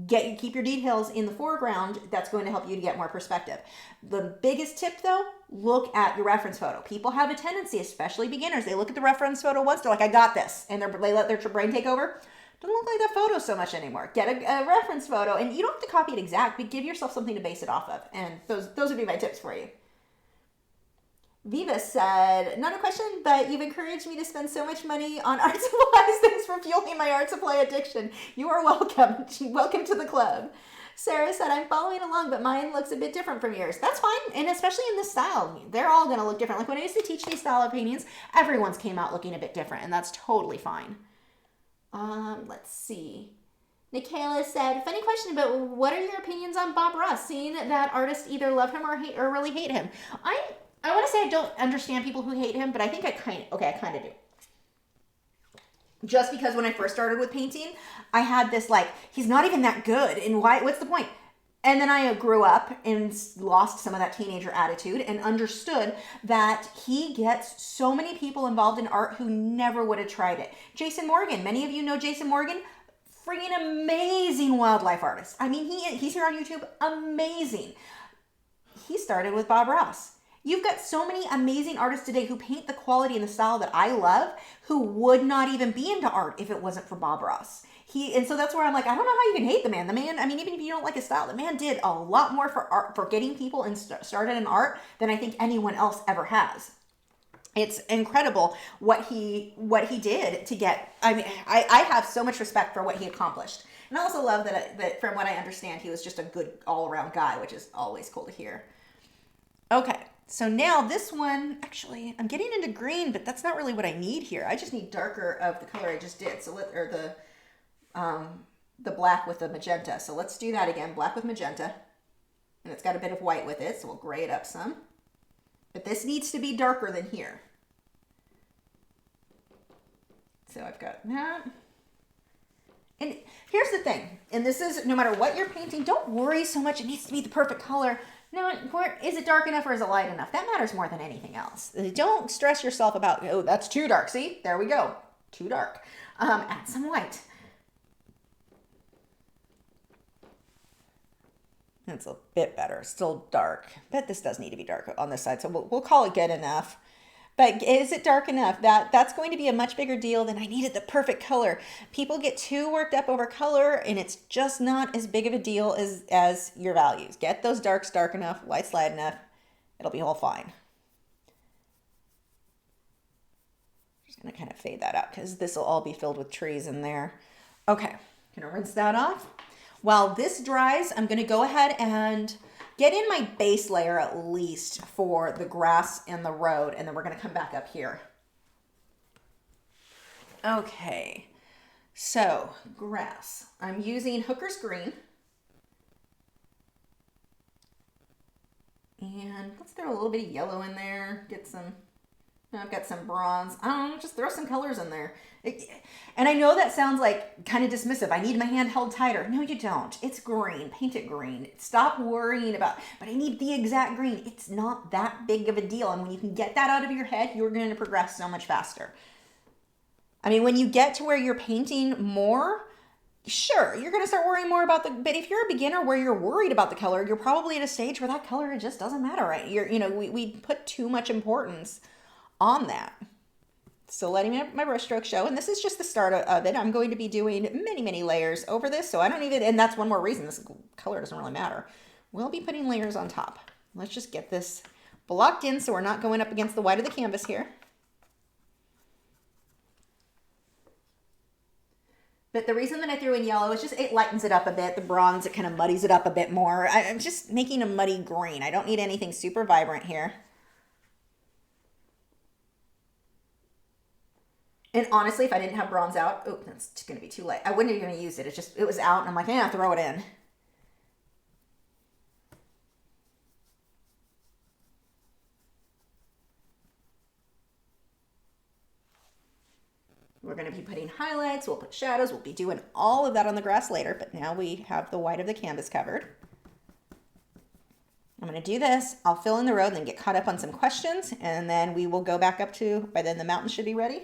Keep your details in the foreground. That's going to help you to get more perspective. The biggest tip though, look at your reference photo. People have a tendency, especially beginners, they look at the reference photo once, they're like, I got this, and they let their brain take over. Doesn't look like that photo so much anymore. Get a reference photo, and you don't have to copy it exact, but give yourself something to base it off of. And those would be my tips for you. Viva said, not a question, but you've encouraged me to spend so much money on art supplies. Thanks for fueling my art supply addiction. You are welcome. Welcome to the club. Sarah said, I'm following along, but mine looks a bit different from yours. That's fine, and especially in this style. They're all going to look different. Like when I used to teach these style of paintings, everyone's came out looking a bit different, and that's totally fine. Let's see. Nikayla said, funny question, but what are your opinions on Bob Ross, seeing that artists either love him or really hate him? I want to say I don't understand people who hate him, but I think I kind of do. Just because when I first started with painting, I had this like, he's not even that good, and what's the point? And then I grew up and lost some of that teenager attitude and understood that he gets so many people involved in art who never would have tried it. Jason Morgan, many of you know Jason Morgan, freaking amazing wildlife artist. I mean, he's here on YouTube, amazing. He started with Bob Ross. You've got so many amazing artists today who paint the quality and the style that I love, who would not even be into art if it wasn't for Bob Ross. And so that's where I'm like, I don't know how you can hate the man. The man, I mean, even if you don't like his style, the man did a lot more for art, for getting people started in art than I think anyone else ever has. It's incredible what he did to get, I mean, I have so much respect for what he accomplished. And I also love that from what I understand, he was just a good all-around guy, which is always cool to hear. Okay. So now this one, actually, I'm getting into green, but that's not really what I need here. I just need darker of the color I just did. So the black with the magenta. So let's do that again, black with magenta. And it's got a bit of white with it, so we'll gray it up some. But this needs to be darker than here. So I've got that. And here's the thing, and this is, no matter what you're painting, don't worry so much it needs to be the perfect color. No, is it dark enough or is it light enough? That matters more than anything else. Don't stress yourself about, oh, that's too dark. See, there we go. Too dark. Add some white. That's a bit better. Still dark. Bet this does need to be dark on this side, so we'll call it good enough. But is it dark enough? That's going to be a much bigger deal than I needed the perfect color. People get too worked up over color, and it's just not as big of a deal as your values. Get those darks dark enough, lights light enough. It'll be all fine. Just going to kind of fade that out because this will all be filled with trees in there. Okay, I'm going to rinse that off. While this dries, I'm going to go ahead and get in my base layer at least for the grass and the road, and then we're going to come back up here. Okay, so grass. I'm using Hooker's Green. And let's throw a little bit of yellow in there, get some, I've got some bronze. I don't know, just throw some colors in there. And I know that sounds like kind of dismissive. I need my hand held tighter. No, you don't. It's green. Paint it green. Stop worrying about, but I need the exact green. It's not that big of a deal. And when you can get that out of your head, you're going to progress so much faster. I mean, when you get to where you're painting more, sure, you're going to start worrying more about but if you're a beginner where you're worried about the color, you're probably at a stage where that color, it just doesn't matter, right? We put too much importance on that. Still letting my brush stroke show, and this is just the start of it. I'm going to be doing many, many layers over this, so I don't even, and that's one more reason this color doesn't really matter. We'll be putting layers on top. Let's just get this blocked in so we're not going up against the white of the canvas here. But the reason that I threw in yellow is just it lightens it up a bit. The bronze, it kind of muddies it up a bit more. I'm just making a muddy green. I don't need anything super vibrant here. And honestly, if I didn't have bronze out, oh, that's going to be too light. I wouldn't even use it. It was out, and I'm like, yeah, throw it in. We're going to be putting highlights. We'll put shadows. We'll be doing all of that on the grass later, but now we have the white of the canvas covered. I'm going to do this. I'll fill in the road and then get caught up on some questions, and then we will go back up to, by then the mountain should be ready.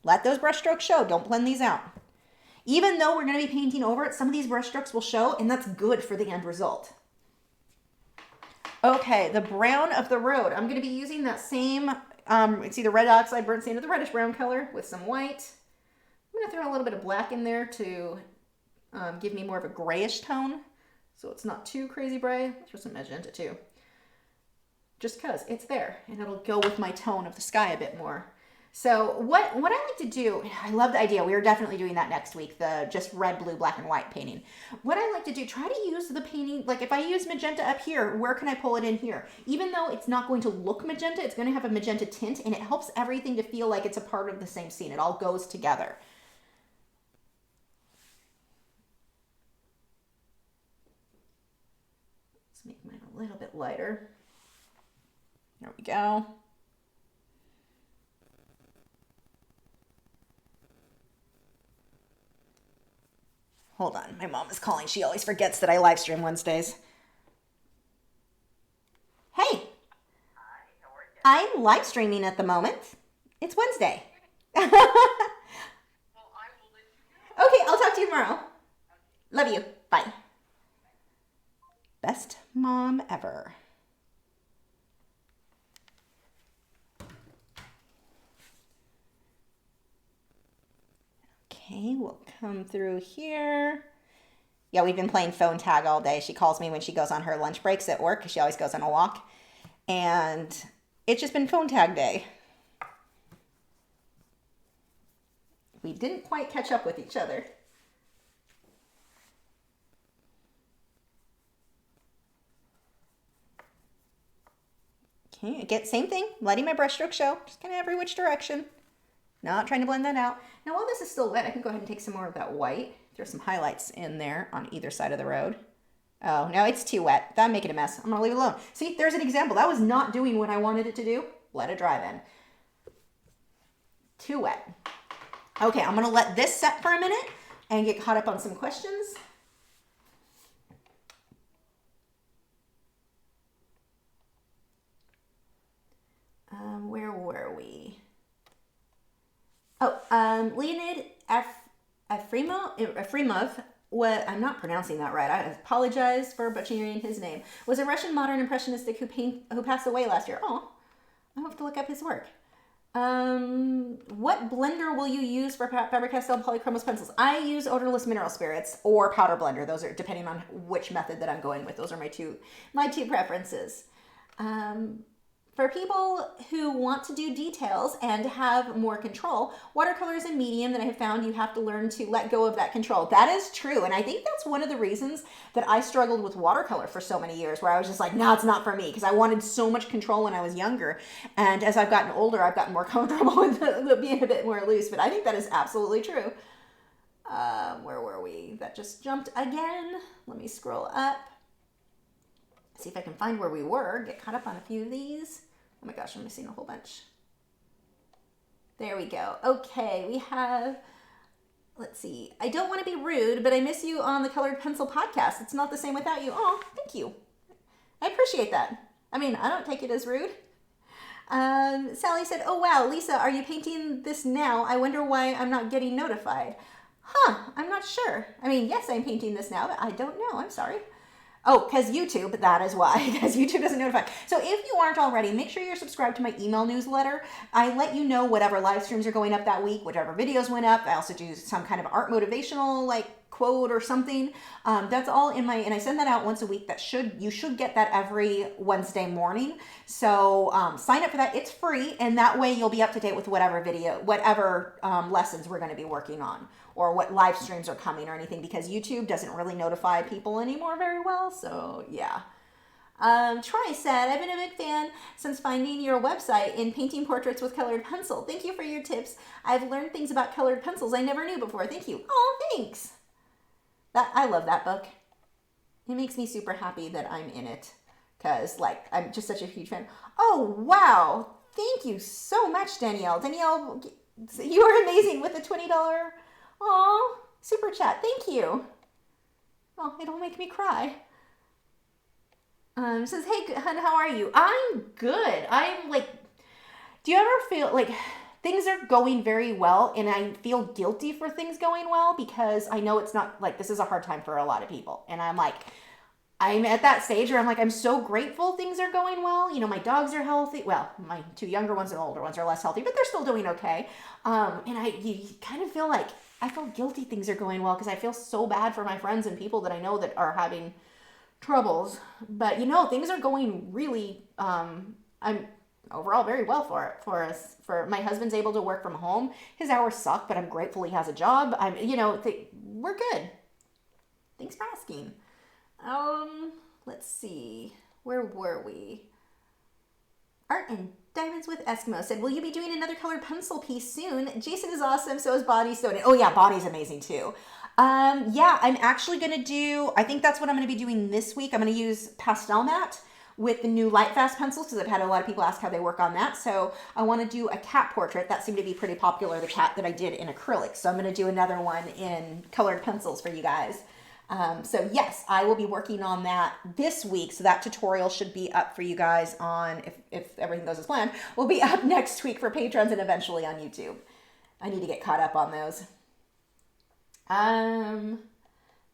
Let those brush strokes show. Don't blend these out. Even though we're going to be painting over it, some of these brush strokes will show, and that's good for the end result. Okay, the brown of the road. I'm going to be using that same, it's either red oxide burnt sand or the reddish brown color with some white. I'm going to throw a little bit of black in there to give me more of a grayish tone, so it's not too crazy bright. I'll throw some magenta too, just because it's there, and it'll go with my tone of the sky a bit more. So what I like to do, I love the idea. We are definitely doing that next week, the just red, blue, black, and white painting. What I like to do, try to use the painting, like if I use magenta up here, where can I pull it in here? Even though it's not going to look magenta, it's going to have a magenta tint, and it helps everything to feel like it's a part of the same scene. It all goes together. Let's make mine a little bit lighter. There we go. Hold on, my mom is calling. She always forgets that I live stream Wednesdays. Hey. Hi, how are you? I'm live streaming at the moment. It's Wednesday. Well, I will let you go. Okay, I'll talk to you tomorrow. Love you. Bye. Best mom ever. Okay, we'll come through here. Yeah, we've been playing phone tag all day. She calls me when she goes on her lunch breaks at work, because she always goes on a walk. And it's just been phone tag day. We didn't quite catch up with each other. Okay, again, same thing. Letting my brush stroke show. Just kind of every which direction. Not trying to blend that out. Now, while this is still wet, I can go ahead and take some more of that white. Throw some highlights in there on either side of the road. Oh, no, it's too wet. That'll make it a mess. I'm going to leave it alone. See, there's an example. That was not doing what I wanted it to do. Let it dry then. Too wet. Okay, I'm going to let this set for a minute and get caught up on some questions. Where were we? Oh, Leonid Efremov, I'm not pronouncing that right. I apologize for butchering his name. Was a Russian modern impressionistic who passed away last year. Oh, I'll have to look up his work. What blender will you use for Faber-Castell polychromos pencils? I use odorless mineral spirits or powder blender. Those are depending on which method that I'm going with. Those are my two preferences. For people who want to do details and have more control, watercolor is a medium that I have found you have to learn to let go of that control. That is true, and I think that's one of the reasons that I struggled with watercolor for so many years, where I was just like, no, it's not for me, because I wanted so much control when I was younger, and as I've gotten older, I've gotten more comfortable with being a bit more loose, but I think that is absolutely true. Where were we? That just jumped again. Let me scroll up. See if I can find where we were. Get caught up on a few of these. Oh my gosh, I'm missing a whole bunch. There we go. Okay, we have, let's see. I don't want to be rude, but I miss you on the Colored Pencil podcast. It's not the same without you. Oh, thank you. I appreciate that. I mean, I don't take it as rude. Sally said, oh wow, Lisa, are you painting this now? I wonder why I'm not getting notified. Huh, I'm not sure. I mean, yes, I'm painting this now, but I don't know. I'm sorry. Oh, because YouTube, that is why, because YouTube doesn't notify. So if you aren't already, make sure you're subscribed to my email newsletter. I let you know whatever live streams are going up that week, whatever videos went up. I also do some kind of art motivational quote or something. That's all in my, and I send that out once a week. You should get that every Wednesday morning. So sign up for that. It's free, and that way you'll be up to date with whatever lessons we're going to be working on, or what live streams are coming or anything, because YouTube doesn't really notify people anymore very well. So yeah. Troy said, I've been a big fan since finding your website in painting portraits with colored pencil. Thank you for your tips. I've learned things about colored pencils I never knew before. Thank you. Oh, thanks. I love that book. It makes me super happy that I'm in it, because I'm just such a huge fan. Oh, wow. Thank you so much, Danielle. Danielle, you are amazing with the $20. Aw, super chat. Thank you. Oh, it'll make me cry. Says, hey, hun, how are you? I'm good. Do you ever feel things are going very well, and I feel guilty for things going well because I know it's not like this is a hard time for a lot of people. And I'm like, I'm at that stage where I'm like, I'm so grateful things are going well. You know, my dogs are healthy. Well, my two younger ones and older ones are less healthy, but they're still doing okay. And you kind of feel like I feel guilty things are going well because I feel so bad for my friends and people that I know that are having troubles. But you know, things are going really, I'm overall very well for us. For my husband's able to work from home. His hours suck, but I'm grateful he has a job. We're good. Thanks for asking. Let's see. Where were we? Art and Diamonds with Eskimo said, will you be doing another colored pencil piece soon? Jason is awesome, so is Bonnie Stone. Oh yeah, Bonnie's amazing too. Yeah, I'm actually gonna do, I think that's what I'm gonna be doing this week. I'm gonna use Pastel Matte with the new Lightfast pencils because I've had a lot of people ask how they work on that. So I want to do a cat portrait. That seemed to be pretty popular, the cat that I did in acrylic. So I'm going to do another one in colored pencils for you guys. So yes, I will be working on that this week. So that tutorial should be up for you guys on, if everything goes as planned, will be up next week for patrons and eventually on YouTube. I need to get caught up on those.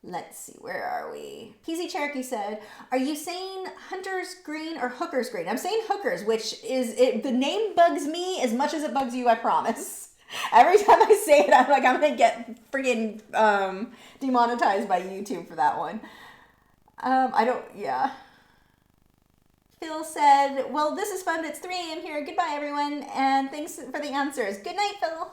Let's see, where are we? PZ Cherokee said, are you saying Hunter's Green or Hooker's Green? I'm saying Hookers, which is, the name bugs me as much as it bugs you, I promise. Every time I say it, I'm like, I'm going to get freaking demonetized by YouTube for that one. Yeah. Phil said, well, this is fun, but it's 3 a.m. here. Goodbye, everyone, and thanks for the answers. Good night, Phil.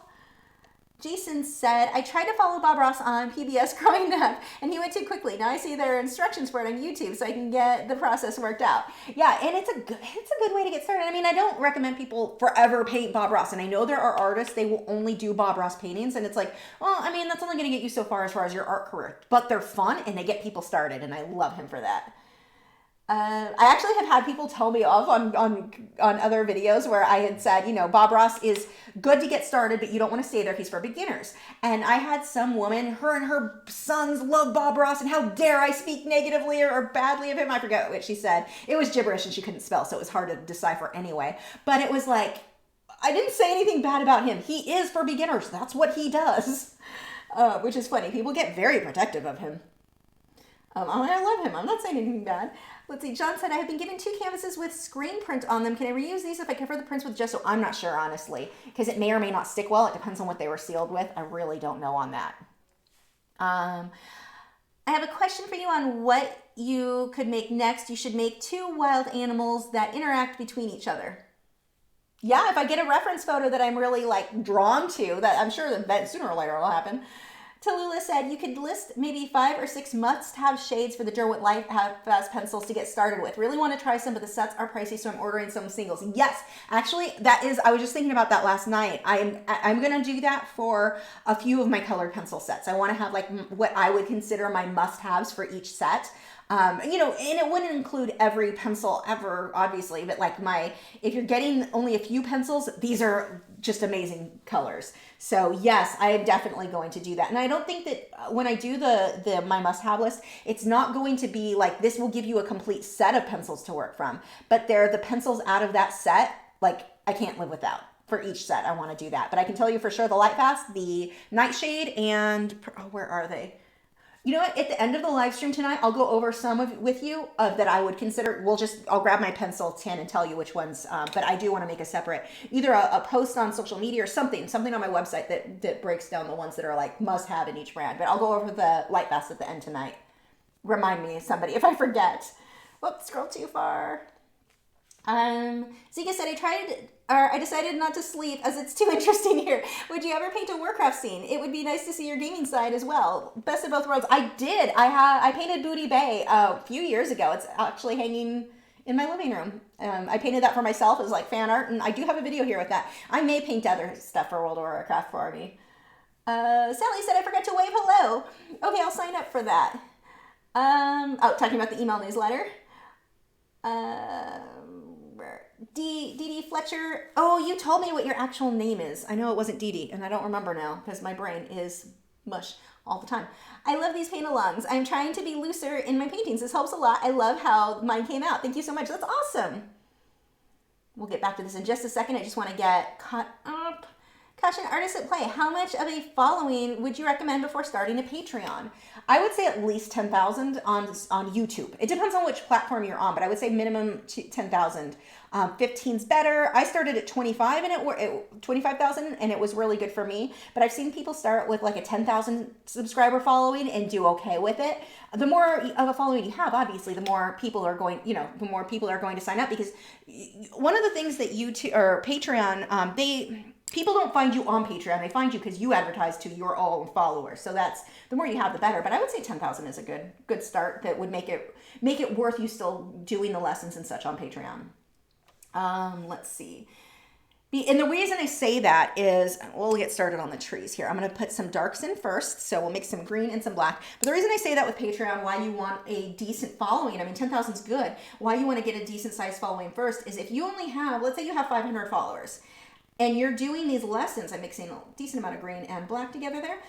Jason said, I tried to follow Bob Ross on PBS growing up, and he went too quickly. Now I see there are instructions for it on YouTube, so I can get the process worked out. Yeah, and it's a good way to get started. I mean, I don't recommend people forever paint Bob Ross, and I know there are artists, they will only do Bob Ross paintings, and it's like, well, I mean, that's only going to get you so far as your art career. But they're fun, and they get people started, and I love him for that. I actually have had people tell me off on other videos where I had said, you know, Bob Ross is good to get started, but you don't want to stay there. He's for beginners. And I had some woman, her and her sons love Bob Ross, and how dare I speak negatively or badly of him. I forget what she said. It was gibberish and she couldn't spell, so it was hard to decipher anyway. But it was like, I didn't say anything bad about him. He is for beginners. That's what he does, which is funny. People get very protective of him. I love him. I'm not saying anything bad. Let's see. John said, I have been given 2 canvases with screen print on them. Can I reuse these if I cover the prints with gesso? I'm not sure, honestly, because it may or may not stick well. It depends on what they were sealed with. I really don't know on that. I have a question for you on what you could make next. You should make 2 wild animals that interact between each other. Yeah, if I get a reference photo that I'm really like drawn to, that I'm sure that sooner or later will happen. Tallulah said, you could list maybe 5 or 6 must-have shades for the Derwent Lightfast pencils to get started with. Really want to try some, but the sets are pricey, so I'm ordering some singles. Yes, actually, I was just thinking about that last night. I'm going to do that for a few of my colored pencil sets. I want to have like what I would consider my must-haves for each set. You know, and it wouldn't include every pencil ever, obviously, but like if you're getting only a few pencils, these are just amazing colors. So yes, I am definitely going to do that. And I don't think that when I do my must-have list, it's not going to be like, this will give you a complete set of pencils to work from, but they're the pencils out of that set, like I can't live without. For each set, I want to do that. But I can tell you for sure the Lightfast, the Nightshade, and where are they? You know what? At the end of the live stream tonight, I'll go over some with you that I would consider. I'll grab my pencil tin and tell you which ones. But I do want to make a separate, either a post on social media or something on my website that breaks down the ones that are like must have in each brand. But I'll go over the Lightfast at the end tonight. Remind me, somebody, if I forget. Whoops, scroll too far. Zika said, I decided not to sleep as it's too interesting here. Would you ever paint a Warcraft scene? It would be nice to see your gaming side as well. Best of both worlds. I did. I painted Booty Bay a few years ago. It's actually hanging in my living room. I painted that for myself as like fan art, and I do have a video here with that. I may paint other stuff for World of Warcraft for me. Sally said, I forgot to wave hello. Okay, I'll sign up for that. Talking about the email newsletter. Dee Dee Fletcher. Oh, you told me what your actual name is. I know it wasn't Dee Dee, and I don't remember now because my brain is mush all the time. I love these paint-alongs. I'm trying to be looser in my paintings. This helps a lot. I love how mine came out. Thank you so much. That's awesome. We'll get back to this in just a second. I just want to get caught up. Passionate Artists at Play, how much of a following would you recommend before starting a Patreon? I would say at least 10,000 on YouTube. It depends on which platform you're on, but I would say minimum 10,000. 15's better. I started at 25 and 25,000 and it was really good for me. But I've seen people start with like a 10,000 subscriber following and do okay with it. The more of a following you have, obviously, the more people are going, the more people are going to sign up, because one of the things that YouTube or Patreon, people don't find you on Patreon. They find you because you advertise to your own followers. So that's, the more you have, the better. But I would say 10,000 is a good start that would make it worth you still doing the lessons and such on Patreon. Let's see. And the reason I say that is, we'll get started on the trees here. I'm going to put some darks in first. So we'll mix some green and some black. But the reason I say that with Patreon, why you want a decent following, I mean, 10,000 is good. Why you want to get a decent size following first is if you only have, let's say you have 500 followers and you're doing these lessons, I'm mixing a decent amount of green and black together there.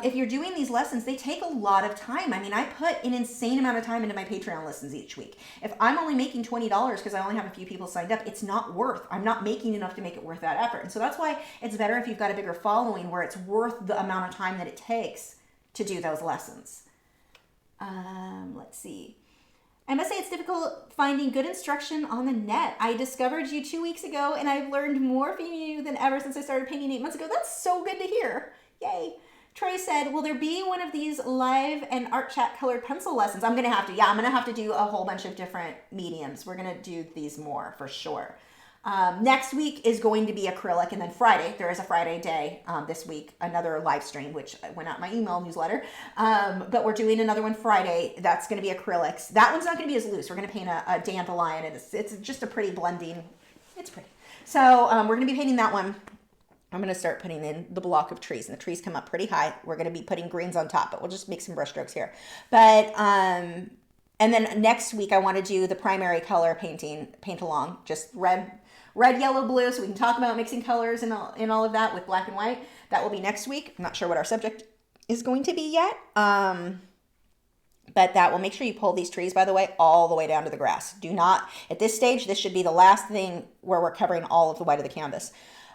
If you're doing these lessons, they take a lot of time. I mean, I put an insane amount of time into my Patreon lessons each week. If I'm only making $20 because I only have a few people signed up, it's not worth, I'm not making enough to make it worth that effort. And so that's why it's better if you've got a bigger following where it's worth the amount of time that it takes to do those lessons. Let's see. I must say it's difficult finding good instruction on the net. I discovered you 2 weeks ago and I've learned more from you than ever since I started painting 8 months ago. That's so good to hear. Yay. Troy said, will there be one of these live and art chat colored pencil lessons? I'm going to have to do a whole bunch of different mediums. We're going to do these more for sure. Next week is going to be acrylic, and then Friday, there is a Friday day this week, another live stream, which went out in my email newsletter. But we're doing another one Friday. That's going to be acrylics. That one's not going to be as loose. We're going to paint a dandelion, and it's just a pretty blending. It's pretty. So we're going to be painting that one. I'm going to start putting in the block of trees, and the trees come up pretty high. We're going to be putting greens on top, but we'll just make some brush strokes here. But and then next week I want to do the primary color paint along, just red, yellow, blue, so we can talk about mixing colors and all of that with black and white. That will be next week. I'm not sure what our subject is going to be yet. But that will, make sure you pull these trees, by the way, all the way down to the grass. Do not, at this stage, this should be the last thing where we're covering all of the white of the canvas.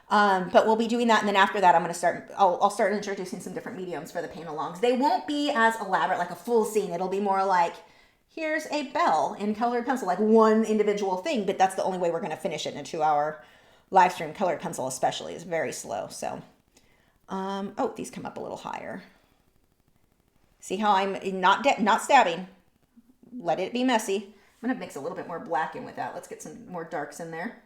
But we'll be doing that, and then after that, I'll start introducing some different mediums for the paint-alongs. They won't be as elaborate, like a full scene. It'll be more like, here's a bell in colored pencil, like one individual thing, but that's the only way we're going to finish it in a 2-hour live stream. Colored pencil especially is very slow. So, oh, these come up a little higher. See how I'm not stabbing. Let it be messy. I'm going to mix a little bit more black in with that. Let's get some more darks in there.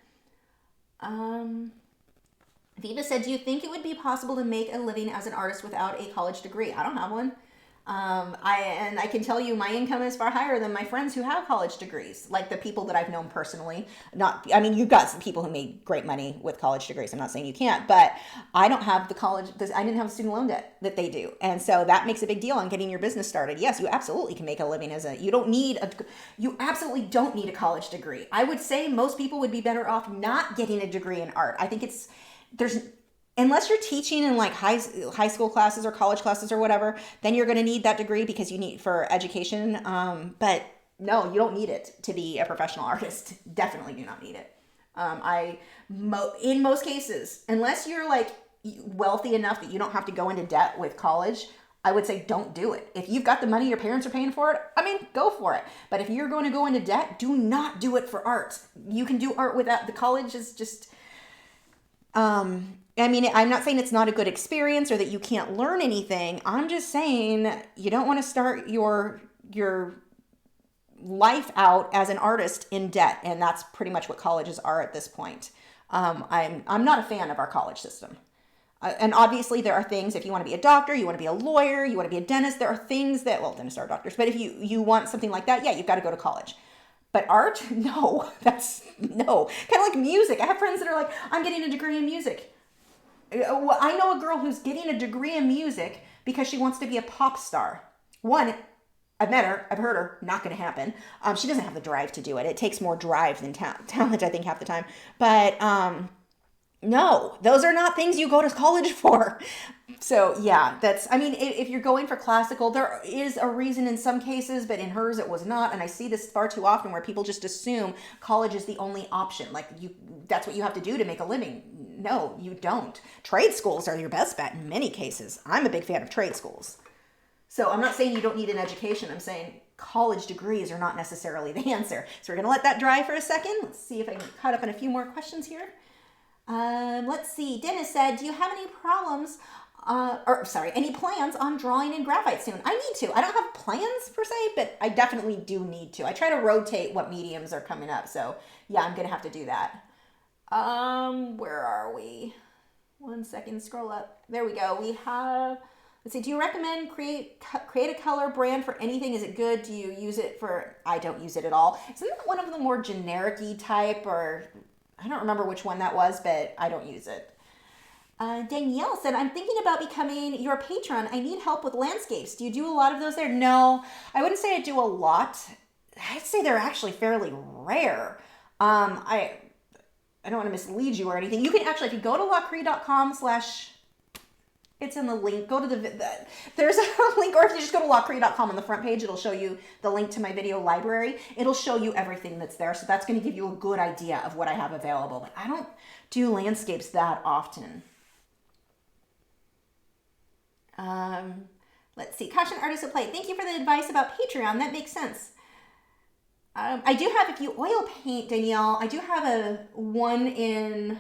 Viva said, do you think it would be possible to make a living as an artist without a college degree? I don't have one. I can tell you my income is far higher than my friends who have college degrees, like the people that I've known personally. You've got some people who made great money with college degrees. I'm not saying you can't, but I don't have I didn't have the student loan debt that they do. And so that makes a big deal on getting your business started. Yes, you absolutely can make a living you absolutely don't need a college degree. I would say most people would be better off not getting a degree in art. I think unless you're teaching in like high school classes or college classes or whatever, then you're going to need that degree because you need for education. But no, you don't need it to be a professional artist. Definitely do not need it. In most cases, unless you're like wealthy enough that you don't have to go into debt with college, I would say don't do it. If you've got the money, your parents are paying for it, go for it. But if you're going to go into debt, do not do it for art. You can do art without, the college is just, I'm not saying it's not a good experience or that you can't learn anything. I'm just saying you don't want to start your life out as an artist in debt, and that's pretty much what colleges are at this point. I'm not a fan of our college system. And obviously there are things, if you want to be a doctor, you want to be a lawyer, you want to be a dentist, there are things that, well, dentists are doctors, but if you want something like that, yeah, you've got to go to college. But art, no. Kind of like music. I have friends that are like, I'm getting a degree in music. I know a girl who's getting a degree in music because she wants to be a pop star. One, I've met her, I've heard her, not going to happen. She doesn't have the drive to do it. It takes more drive than talent, I think, half the time. But No, those are not things you go to college for. So yeah, I mean, if you're going for classical, there is a reason in some cases, but in hers it was not. And I see this far too often where people just assume college is the only option. Like that's what you have to do to make a living. No, you don't. Trade schools are your best bet in many cases. I'm a big fan of trade schools. So I'm not saying you don't need an education. I'm saying college degrees are not necessarily the answer. So we're going to let that dry for a second. Let's see if I can cut up on a few more questions here. Let's see. Dennis said, do you have any problems, any plans on drawing in graphite soon? I need to. I don't have plans per se, but I definitely do need to. I try to rotate what mediums are coming up. So yeah, I'm going to have to do that. Where are we? 1 second, scroll up. There we go. We have, let's see, do you recommend create a color brand for anything? Is it good? Do you use it for, I don't use it at all. Isn't that one of the more generic-y type, or I don't remember which one that was, but I don't use it. Danielle said, I'm thinking about becoming your patron. I need help with landscapes. Do you do a lot of those there? No, I wouldn't say I do a lot. I'd say they're actually fairly rare. I don't want to mislead you or anything. You can actually, if you go to lachri.com/ it's in the link. Go to there's a link, or if you just go to lachri.com on the front page, it'll show you the link to my video library. It'll show you everything that's there. So that's going to give you a good idea of what I have available. But I don't do landscapes that often. Let's see. Caution Artist of Play. Thank you for the advice about Patreon. That makes sense. I do have, if you oil paint, Danielle, I do have a one in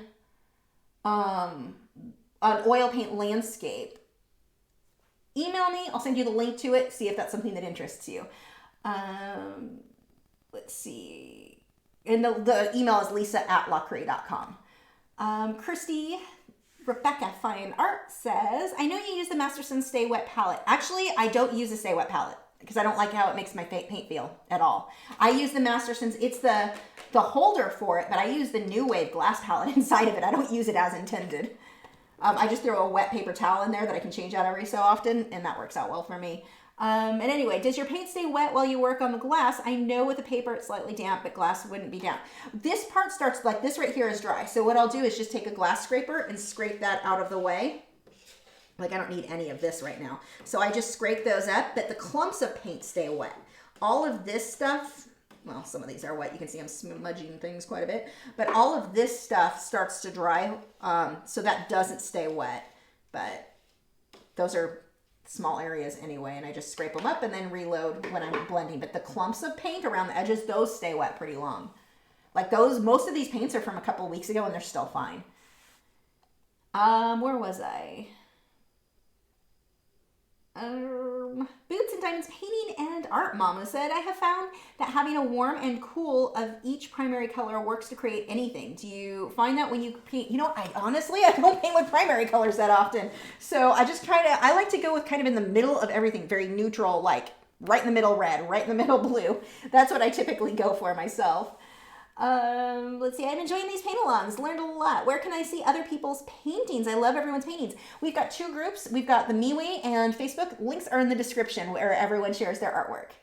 an oil paint landscape. Email me. I'll send you the link to it. See if that's something that interests you. Let's see. And the email is lisa@lachri.com. Christy Rebecca Fine Art says, I know you use the Masterson Stay Wet palette. Actually, I don't use the Stay Wet palette because I don't like how it makes my paint feel at all. I use the Masterson's, it's the holder for it, but I use the New Wave glass palette inside of it. I don't use it as intended. I just throw a wet paper towel in there that I can change out every so often, and that works out well for me. And anyway, does your paint stay wet while you work on the glass? I know with the paper it's slightly damp, but glass wouldn't be damp. This part starts, like this right here is dry. So what I'll do is just take a glass scraper and scrape that out of the way. Like I don't need any of this right now. So I just scrape those up, but the clumps of paint stay wet. All of this stuff, well, some of these are wet. You can see I'm smudging things quite a bit, but all of this stuff starts to dry. So that doesn't stay wet, but those are small areas anyway, and I just scrape them up and then reload when I'm blending. But the clumps of paint around the edges, those stay wet pretty long. Like those, most of these paints are from a couple of weeks ago and they're still fine. Where was I? Boots and Diamonds Painting and Art Mama said, I have found that having a warm and cool of each primary color works to create anything. Do you find that when you paint? You know, I don't paint with primary colors that often. So I just I like to go with kind of in the middle of everything, very neutral, like right in the middle red, right in the middle blue. That's what I typically go for myself. Let's see, I'm enjoying these paint-alongs, learned a lot. Where can I see other people's paintings? I love everyone's paintings. We've got 2 groups. We've got the MeWe and Facebook. Links are in the description where everyone shares their artwork.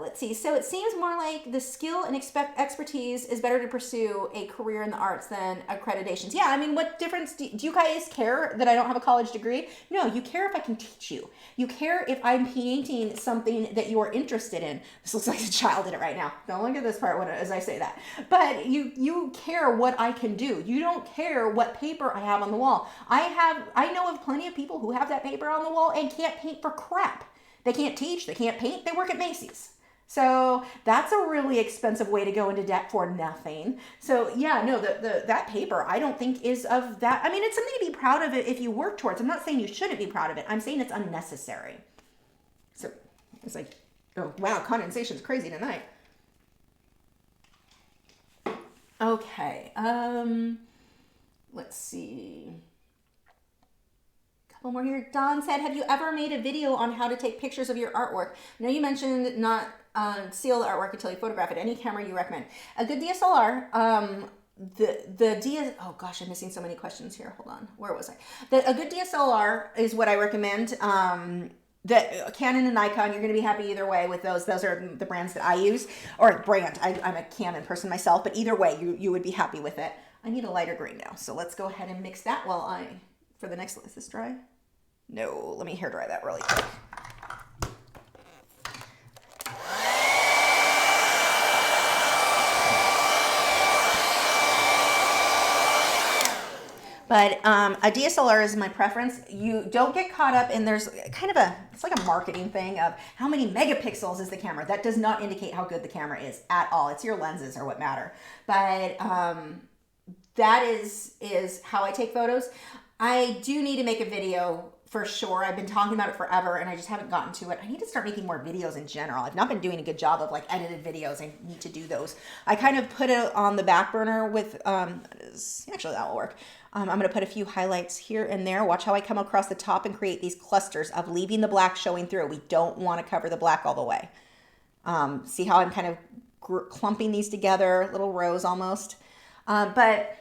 Let's see, so it seems more like the skill and expertise is better to pursue a career in the arts than accreditations. Yeah, I mean, what difference do you guys care that I don't have a college degree? No, you care if I can teach you. You care if I'm painting something that you're interested in. This looks like a child in it right now. Don't look at this part as I say that. But you care what I can do. You don't care what paper I have on the wall. I know of plenty of people who have that paper on the wall and can't paint for crap. They can't teach, they can't paint, they work at Macy's. So that's a really expensive way to go into debt for nothing. So yeah, no, that paper I don't think is of that. I mean, it's something to be proud of it if you work towards. I'm not saying you shouldn't be proud of it. I'm saying it's unnecessary. So it's like, oh wow, condensation is crazy tonight. Okay, let's see. Couple more here. Don said, have you ever made a video on how to take pictures of your artwork? I know you mentioned not seal the artwork until you photograph it. Any camera you recommend? A good DSLR. Oh gosh, I'm missing so many questions here. Hold on. Where was I? A good DSLR is what I recommend. The Canon and Nikon, you're going to be happy either way with those. Those are the brands that I use, or brand. I'm a Canon person myself, but either way, you would be happy with it. I need a lighter green now. So let's go ahead and mix that while for the next, is this dry? No, let me hair dry that really quick. But a DSLR is my preference. You don't get caught up in, there's kind of it's like a marketing thing of how many megapixels is the camera. That does not indicate how good the camera is at all. It's your lenses are what matter. But that is how I take photos. I do need to make a video for sure. I've been talking about it forever and I just haven't gotten to it. I need to start making more videos in general. I've not been doing a good job of like edited videos. I need to do those. I kind of put it on the back burner with, actually that will work. I'm going to put a few highlights here and there. Watch how I come across the top and create these clusters of leaving the black showing through. We don't want to cover the black all the way. See how I'm kind of clumping these together, little rows almost. But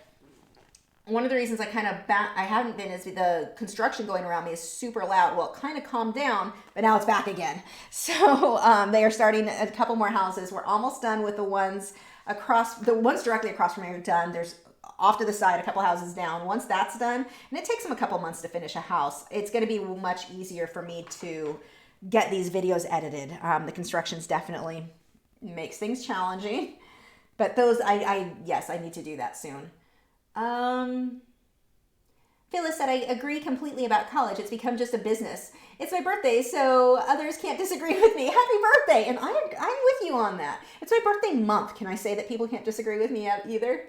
one of the reasons I haven't been is the construction going around me is super loud. Well, it kind of calmed down, but now it's back again. So they are starting a couple more houses. We're almost done with the ones directly across from me are done. There's off to the side, a couple houses down. Once that's done, and it takes them a couple months to finish a house, it's going to be much easier for me to get these videos edited. The constructions definitely makes things challenging, but those, yes, I need to do that soon. Phyllis said, I agree completely about college. It's become just a business. It's my birthday, so others can't disagree with me. Happy birthday! And I'm with you on that. It's my birthday month. Can I say that people can't disagree with me either?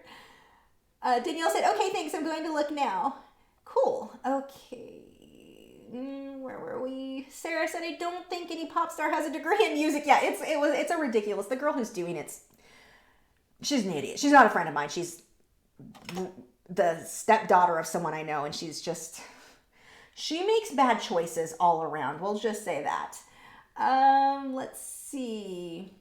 Danielle said, okay, thanks. I'm going to look now. Cool. Okay. Where were we? Sarah said, I don't think any pop star has a degree in music. Yeah, it's a ridiculous. The girl who's doing she's an idiot. She's not a friend of mine. She's the stepdaughter of someone I know, and she makes bad choices all around. We'll just say that. Let's see.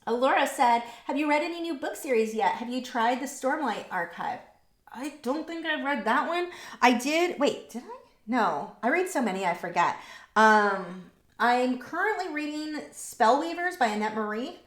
Laura said, have you read any new book series yet? Have you tried the Stormlight Archive? I don't think I've read that one. I did. Wait, did I? No. I read so many, I forget. I'm currently reading Spellweavers by Annette Marie.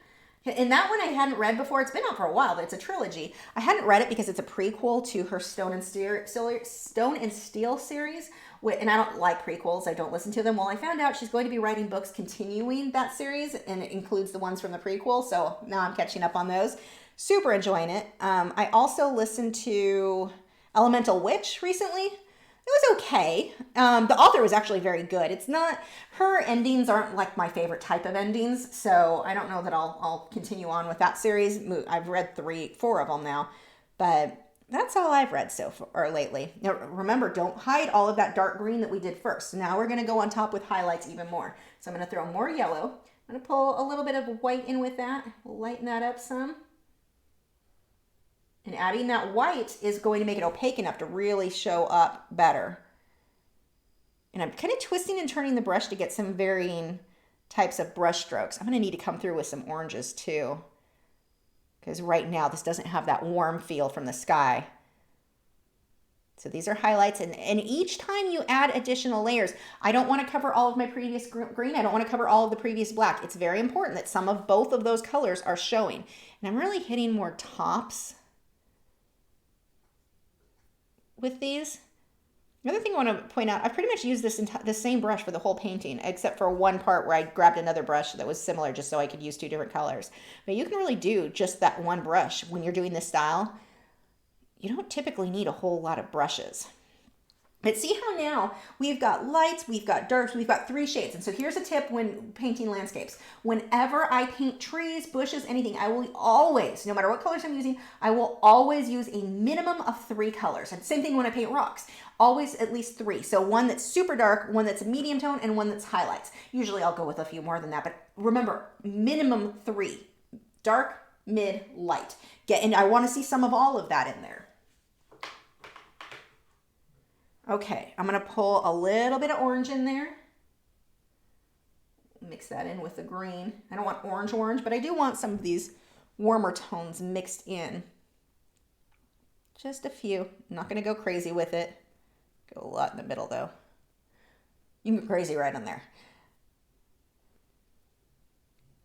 And that one I hadn't read before. It's been out for a while, but it's a trilogy. I hadn't read it because it's a prequel to her Stone and Steel series. And I don't like prequels. I don't listen to them. Well, I found out she's going to be writing books continuing that series, and it includes the ones from the prequel. So now I'm catching up on those. Super enjoying it. I also listened to Elemental Witch recently. It was okay. The author was actually very good. It's not, her endings aren't like my favorite type of endings, so I don't know that I'll continue on with that series. I've read 4 of them now, but that's all I've read so far, or lately. Now, remember, don't hide all of that dark green that we did first. So now we're going to go on top with highlights even more. So I'm going to throw more yellow. I'm going to pull a little bit of white in with that. We'll lighten that up some. And adding that white is going to make it opaque enough to really show up better. And I'm kind of twisting and turning the brush to get some varying types of brush strokes. I'm going to need to come through with some oranges too, because right now this doesn't have that warm feel from the sky. So these are highlights, and each time you add additional layers, I don't want to cover all of my previous green. I don't want to cover all of the previous black. It's very important that some of both of those colors are showing. And I'm really hitting more tops with these. Another thing I want to point out, I've pretty much used the same brush for the whole painting, except for one part where I grabbed another brush that was similar just so I could use 2 different colors. But you can really do just that one brush when you're doing this style. You don't typically need a whole lot of brushes. But see how now we've got lights, we've got darks, we've got 3 shades. And so here's a tip when painting landscapes. Whenever I paint trees, bushes, anything, I will always, no matter what colors I'm using, I will always use a minimum of 3 colors. And same thing when I paint rocks. Always at least 3. So one that's super dark, one that's a medium tone, and one that's highlights. Usually I'll go with a few more than that, but remember, minimum 3. Dark, mid, light. And I want to see some of all of that in there. Okay, I'm going to pull a little bit of orange in there. Mix that in with the green. I don't want orange, but I do want some of these warmer tones mixed in. Just a few. I'm not going to go crazy with it. Go a lot in the middle though. You can go crazy right in there.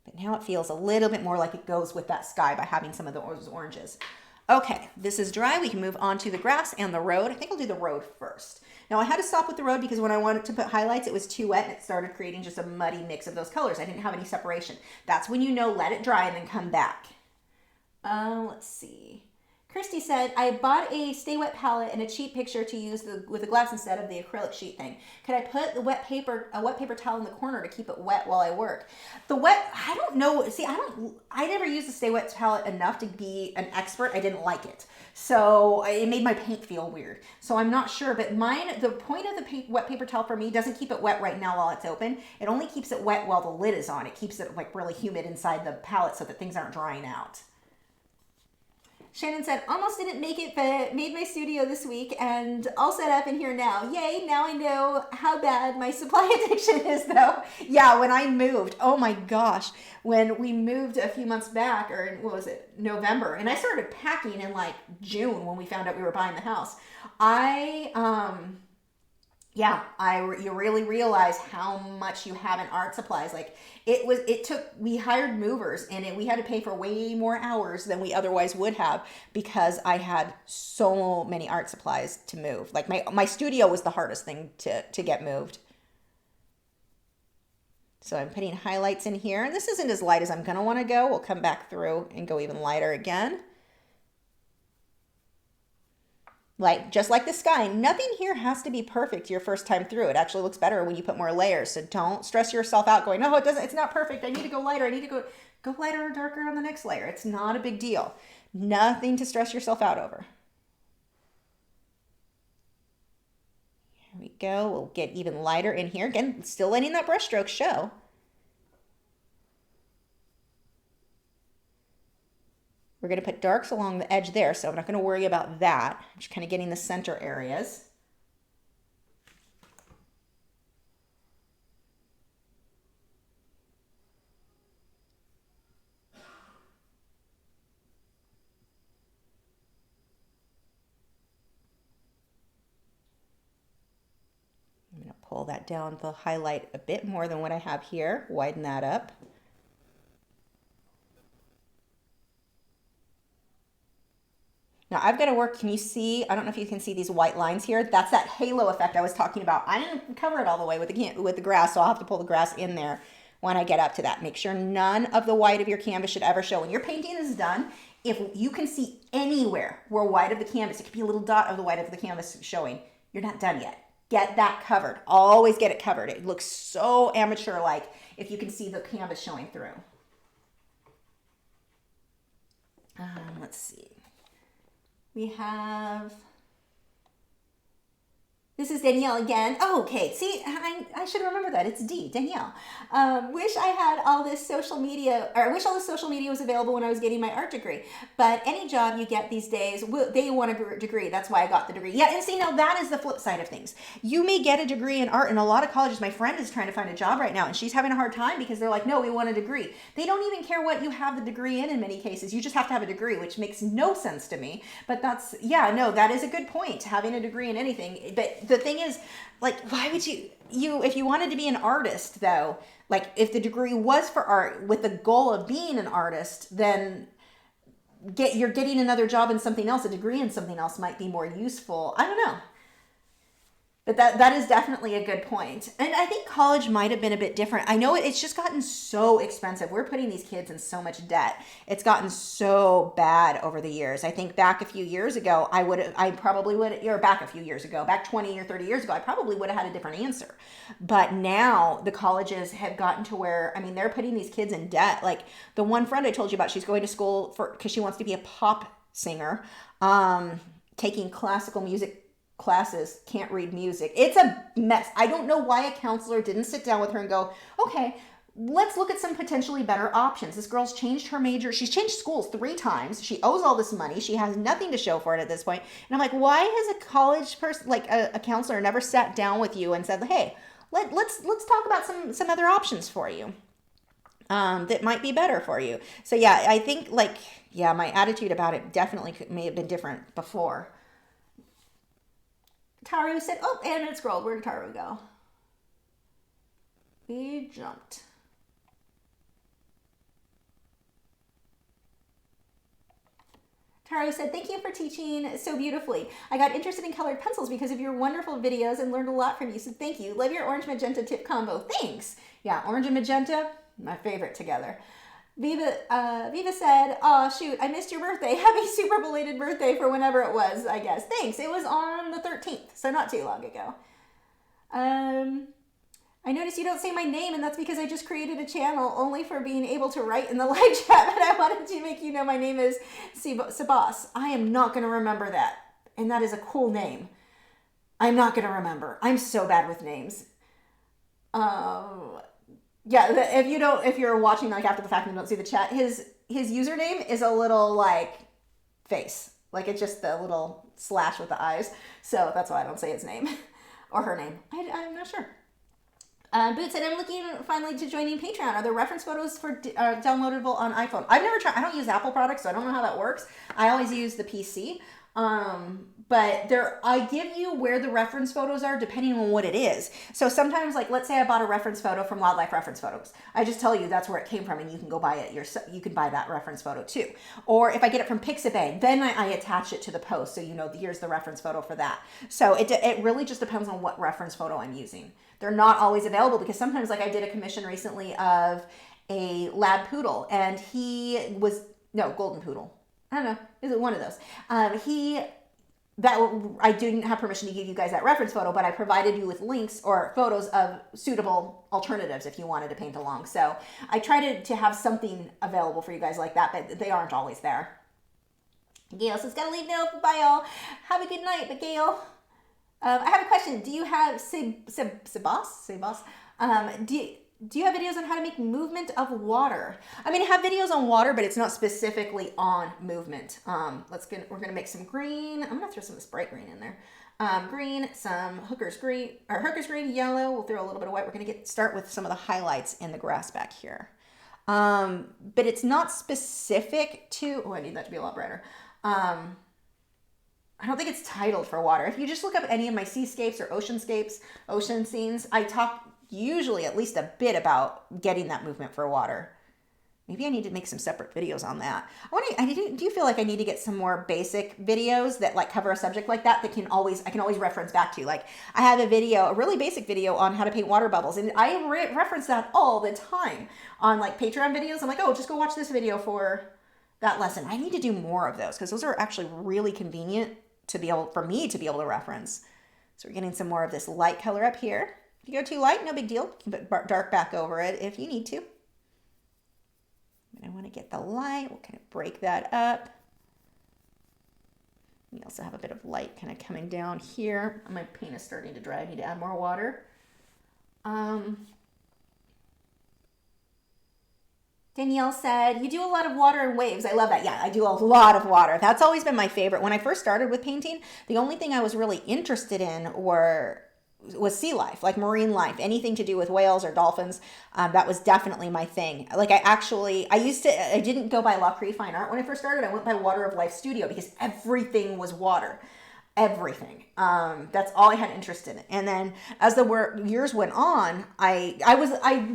But now it feels a little bit more like it goes with that sky by having some of those oranges. Okay, this is dry. We can move on to the grass and the road. I think I'll do the road first. Now I had to stop with the road because when I wanted to put highlights, it was too wet and it started creating just a muddy mix of those colors. I didn't have any separation. That's when you know, let it dry and then come back. Let's see. Christy said, I bought a Stay Wet palette and a cheap picture to use with the glass instead of the acrylic sheet thing. Could I put a wet paper towel in the corner to keep it wet while I work? The wet, I don't know. See, I never used the Stay Wet palette enough to be an expert. I didn't like it. So it made my paint feel weird. So I'm not sure, but the point of the wet paper towel for me doesn't keep it wet right now while it's open. It only keeps it wet while the lid is on. It keeps it like really humid inside the palette so that things aren't drying out. Shannon said, almost didn't make it, but made my studio this week and all set up in here now. Yay, now I know how bad my supply addiction is though. Yeah, when I moved, oh my gosh, when we moved a few months back, or what was it, November, and I started packing in like June when we found out we were buying the house. You really realize how much you have in art supplies. Like we hired movers and we had to pay for way more hours than we otherwise would have because I had so many art supplies to move. Like my studio was the hardest thing to get moved. So I'm putting highlights in here, and this isn't as light as I'm gonna wanna go. We'll come back through and go even lighter again. Just like the sky, nothing here has to be perfect your first time through. It actually looks better when you put more layers. So don't stress yourself out going, no, it's not perfect. I need to go lighter. I need to go lighter or darker on the next layer. It's not a big deal. Nothing to stress yourself out over. Here we go. We'll get even lighter in here. Again, still letting that brush stroke show. We're going to put darks along the edge there, so I'm not going to worry about that. I'm just kind of getting the center areas. I'm going to pull that down, the highlight a bit more than what I have here, widen that up. Now I've got to work, can you see, I don't know if you can see these white lines here. That's that halo effect I was talking about. I didn't cover it all the way with the grass, so I'll have to pull the grass in there when I get up to that. Make sure none of the white of your canvas should ever show. When your painting is done, if you can see anywhere where white of the canvas, it could be a little dot of the white of the canvas showing, you're not done yet. Get that covered. Always get it covered. It looks so amateur-like if you can see the canvas showing through. Let's see. We have, this is Danielle again. Oh, okay. See, I should remember that. It's Danielle. Wish I had all this social media, or I wish all this social media was available when I was getting my art degree. But any job you get these days, they want a degree. That's why I got the degree. Yeah, and see, now that is the flip side of things. You may get a degree in art in a lot of colleges. My friend is trying to find a job right now, and she's having a hard time because they're like, no, we want a degree. They don't even care what you have the degree in many cases. You just have to have a degree, which makes no sense to me. But that's, yeah, no, that is a good point, having a degree in anything. But the thing is, like, why would you if you wanted to be an artist though, like if the degree was for art with the goal of being an artist, then you're getting another job in something else. A degree in something else might be more useful. I don't know. But that is definitely a good point. And I think college might have been a bit different. I know it's just gotten so expensive. We're putting these kids in so much debt. It's gotten so bad over the years. I think back a few years ago, back 20 or 30 years ago, I probably would have had a different answer. But now the colleges have gotten to where, I mean, they're putting these kids in debt. Like the one friend I told you about, she's going to school because she wants to be a pop singer, taking classical music classes, can't read music. It's a mess. I don't know why a counselor didn't sit down with her and go, okay, let's look at some potentially better options. This girl's changed her major. She's changed schools 3 times. She owes all this money. She has nothing to show for it at this point. And I'm like, why has a college person, like a counselor, never sat down with you and said, hey, let's talk about some other options for you that might be better for you. So yeah, I think my attitude about it definitely may have been different before. Taru said, oh, and it scrolled. Where did Taru go? He jumped. Caro said, thank you for teaching so beautifully. I got interested in colored pencils because of your wonderful videos and learned a lot from you. So thank you. Love your orange magenta tip combo. Thanks. Yeah, orange and magenta, my favorite together. Viva said, oh shoot, I missed your birthday. Happy super belated birthday for whenever it was, I guess. Thanks. It was on the 13th, so not too long ago. I noticed you don't say my name, and that's because I just created a channel only for being able to write in the live chat, but I wanted to make you know my name is Sabas. I am not going to remember that, and that is a cool name. I'm not going to remember. I'm so bad with names. Yeah, if you're watching like after the fact and don't see the chat, his username is a little like face. Like it's just the little slash with the eyes. So that's why I don't say his name or her name. I'm not sure. Boots said, I'm looking finally to joining Patreon. Are there reference photos for downloadable on iPhone? I've never tried. I don't use Apple products, so I don't know how that works. I always use the PC. But I give you where the reference photos are depending on what it is. So sometimes, like, let's say I bought a reference photo from Wildlife Reference Photos. I just tell you that's where it came from, and you can go buy it yourself. You can buy that reference photo too. Or if I get it from Pixabay, then I attach it to the post, so you know here's the reference photo for that. So it really just depends on what reference photo I'm using. They're not always available because sometimes, like I did a commission recently of a lab poodle, and golden poodle. I don't know. Is it one of those? I didn't have permission to give you guys that reference photo, but I provided you with links or photos of suitable alternatives if you wanted to paint along. So I try to have something available for you guys like that, but they aren't always there. Gail says, gotta leave now. Bye, y'all. Have a good night. But Gail, I have a question. Do you have Sebas? Do you have videos on how to make movement of water? I mean, I have videos on water, but it's not specifically on movement. We're gonna make some green. I'm gonna throw some of this bright green in there. Green, some hooker's green, yellow. We'll throw a little bit of white. We're gonna start with some of the highlights in the grass back here. But it's not specific to. Oh, I need that to be a lot brighter. I don't think it's titled for water. If you just look up any of my seascapes or ocean scenes, I talk usually at least a bit about getting that movement for water. Maybe I need to make some separate videos on that. Do you feel like I need to get some more basic videos that like cover a subject like that I can always reference back to? Like I have a really basic video on how to paint water bubbles, and I reference that all the time on like Patreon videos. I'm like, oh, just go watch this video for that lesson. I need to do more of those because those are actually really convenient for me to be able to reference. So we're getting some more of this light color up here. If you go too light, no big deal. You can put dark back over it if you need to. And I want to get the light. We'll kind of break that up. We also have a bit of light kind of coming down here. My paint is starting to dry. I need to add more water. Danielle said, you do a lot of water and waves. I love that. Yeah, I do a lot of water. That's always been my favorite. When I first started with painting, the only thing I was really interested in was sea life, like marine life, anything to do with whales or dolphins. That was definitely my thing. Like I didn't go by Lachri Fine Art when I first started. I went by Water of Life Studio because everything was water. Everything. That's all I had interest in. And then as the years went on, I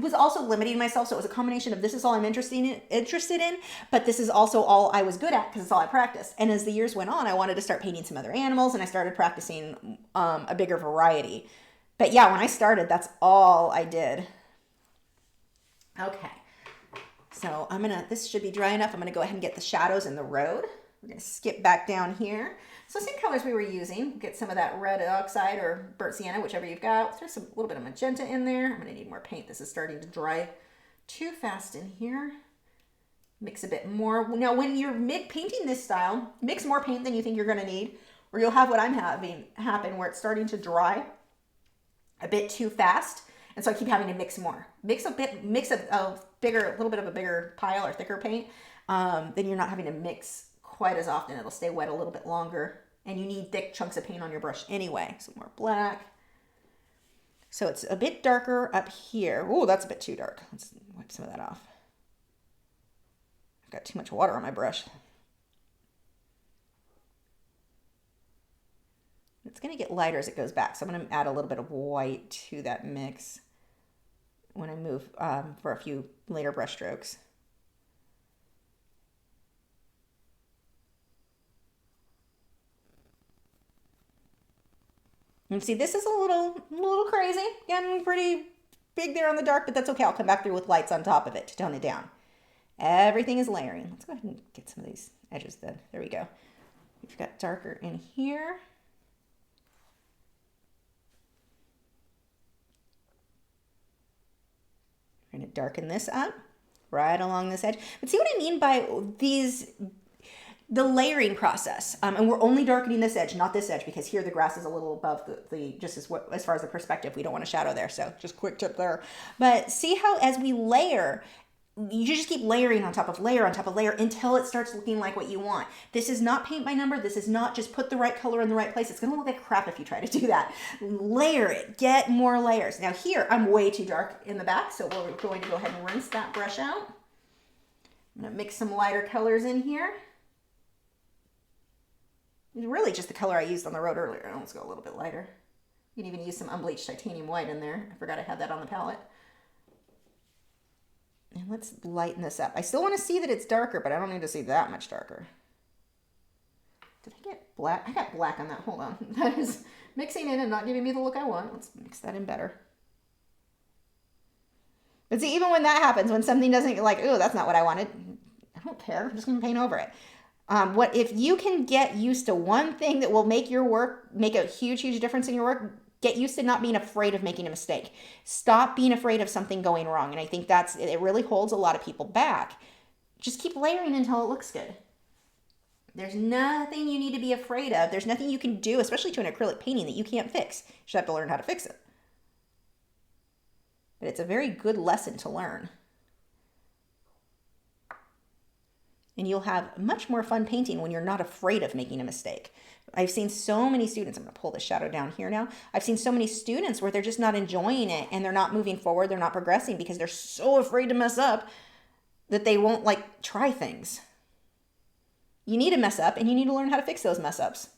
was also limiting myself. So it was a combination of this is all I'm interested in, but this is also all I was good at because it's all I practiced. And as the years went on, I wanted to start painting some other animals, and I started practicing a bigger variety. But yeah, when I started, that's all I did. Okay. So this should be dry enough. I'm going to go ahead and get the shadows in the road. We're going to skip back down here. So same colors we were using. Get some of that red oxide or burnt sienna, whichever you've got. Throw a little bit of magenta in there. I'm going to need more paint. This is starting to dry too fast in here. Mix a bit more. Now, when you're painting this style, mix more paint than you think you're going to need, or you'll have what I'm having happen where it's starting to dry a bit too fast. And so I keep having to mix more. Mix a little bit of a bigger pile or thicker paint. Then you're not having to mix quite as often. It'll stay wet a little bit longer, and you need thick chunks of paint on your brush anyway. So more black. So it's a bit darker up here. Oh, that's a bit too dark. Let's wipe some of that off. I've got too much water on my brush. It's going to get lighter as it goes back, so I'm going to add a little bit of white to that mix when I move for a few later brush strokes. And see, this is a little crazy, getting pretty big there on the dark, but that's okay. I'll come back through with lights on top of it to tone it down. Everything is layering. Let's go ahead and get some of these edges then. There we go. We've got darker in here. We're going to darken this up right along this edge. But see what I mean by the layering process. And we're only darkening this edge, not this edge, because here the grass is a little above just as far as the perspective. We don't want a shadow there, so just quick tip there. But see how as we layer, you just keep layering on top of layer on top of layer until it starts looking like what you want. This is not paint by number. This is not just put the right color in the right place. It's going to look like crap if you try to do that. Layer it. Get more layers. Now here, I'm way too dark in the back, so we're going to go ahead and rinse that brush out. I'm going to mix some lighter colors in here. It's really just the color I used on the road earlier. Let's go a little bit lighter. You can even use some unbleached titanium white in there. I forgot I had that on the palette. And let's lighten this up. I still want to see that it's darker, but I don't need to see that much darker. Did I get black? I got black on that. Hold on. That is mixing in and not giving me the look I want. Let's mix that in better. But see, even when that happens, when something doesn't, like, oh, that's not what I wanted, I don't care. I'm just going to paint over it. What if you can get used to one thing that will make your work, make a huge, huge difference in your work, get used to not being afraid of making a mistake. Stop being afraid of something going wrong. And I think it really holds a lot of people back. Just keep layering until it looks good. There's nothing you need to be afraid of. There's nothing you can do, especially to an acrylic painting, that you can't fix. You just have to learn how to fix it. But it's a very good lesson to learn. And you'll have much more fun painting when you're not afraid of making a mistake. I've seen so many students, I'm going to pull the shadow down here now. I've seen so many students where they're just not enjoying it and they're not moving forward, they're not progressing because they're so afraid to mess up that they won't try things. You need to mess up and you need to learn how to fix those mess ups.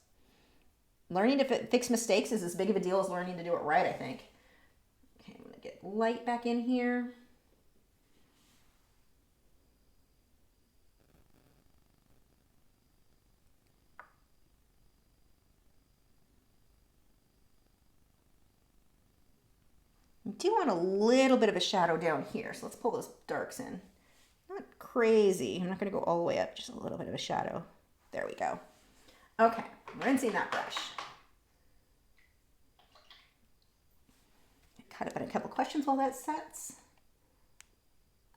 Learning to fix mistakes is as big of a deal as learning to do it right, I think. Okay, I'm going to get light back in here. I do want a little bit of a shadow down here, so let's pull those darks in. Not crazy. I'm not going to go all the way up, just a little bit of a shadow. There we go. Okay, rinsing that brush. Cut up in a couple questions while that sets.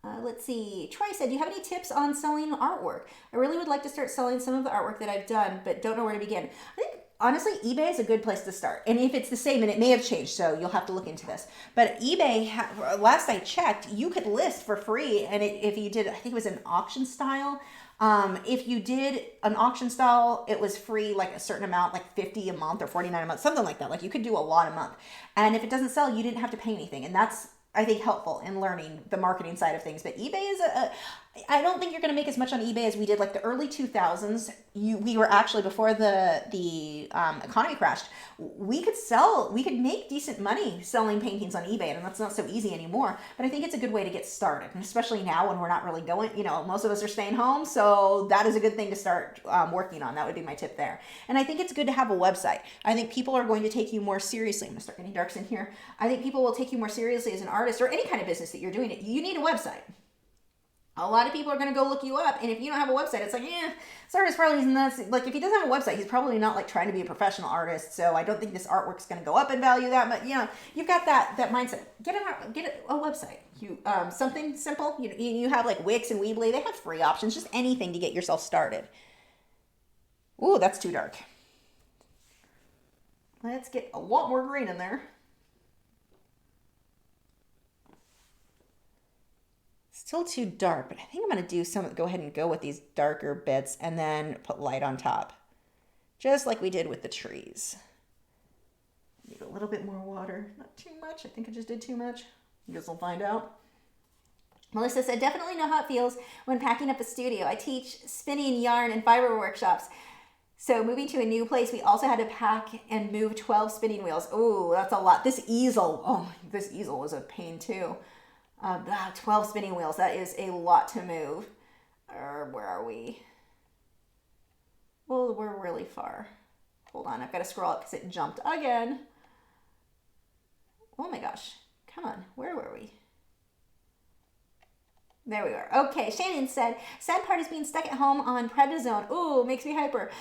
Let's see. Troy said, do you have any tips on selling artwork? I really would like to start selling some of the artwork that I've done, but don't know where to begin. I think honestly, eBay is a good place to start. And if it's the same, and it may have changed, so you'll have to look into this. But eBay, last I checked, you could list for free. And if you did, I think it was an auction style. If you did an auction style, it was free, like a certain amount, like $50 a month or $49 a month, something like that. Like you could do a lot a month. And if it doesn't sell, you didn't have to pay anything. And that's, I think, helpful in learning the marketing side of things. But eBay is I don't think you're going to make as much on eBay as we did like the early 2000s. We were actually, before the economy crashed, we could make decent money selling paintings on eBay, and that's not so easy anymore. But I think it's a good way to get started, and especially now when we're not really going, most of us are staying home, so that is a good thing to start working on. That would be my tip there. And I think it's good to have a website. I think people are going to take you more seriously. I'm going to start getting darks in here. I think people will take you more seriously as an artist or any kind of business that you're doing. You need a website. A lot of people are going to go look you up, and if you don't have a website, it's like, this artist probably isn't that, like, if he doesn't have a website, he's probably not, like, trying to be a professional artist, so I don't think this artwork's going to go up in value that much. You've got that mindset. Get a website. Something simple. You have, like, Wix and Weebly. They have free options, just anything to get yourself started. Ooh, that's too dark. Let's get a lot more green in there. Still too dark, but I think I'm going to go ahead and go with these darker bits and then put light on top. Just like we did with the trees. Need a little bit more water. Not too much. I think I just did too much. You guys will find out. Melissa said, definitely know how it feels when packing up a studio. I teach spinning, yarn, and fiber workshops. So moving to a new place, we also had to pack and move 12 spinning wheels. Oh, that's a lot. This easel was a pain too. 12 spinning wheels, that is a lot to move. Where are we? Well, we're really far. Hold on, I've got to scroll up because it jumped again. Oh my gosh. Come on. Where were we? There we are. Okay, Shannon said, sad part is being stuck at home on prednisone. Ooh, makes me hyper.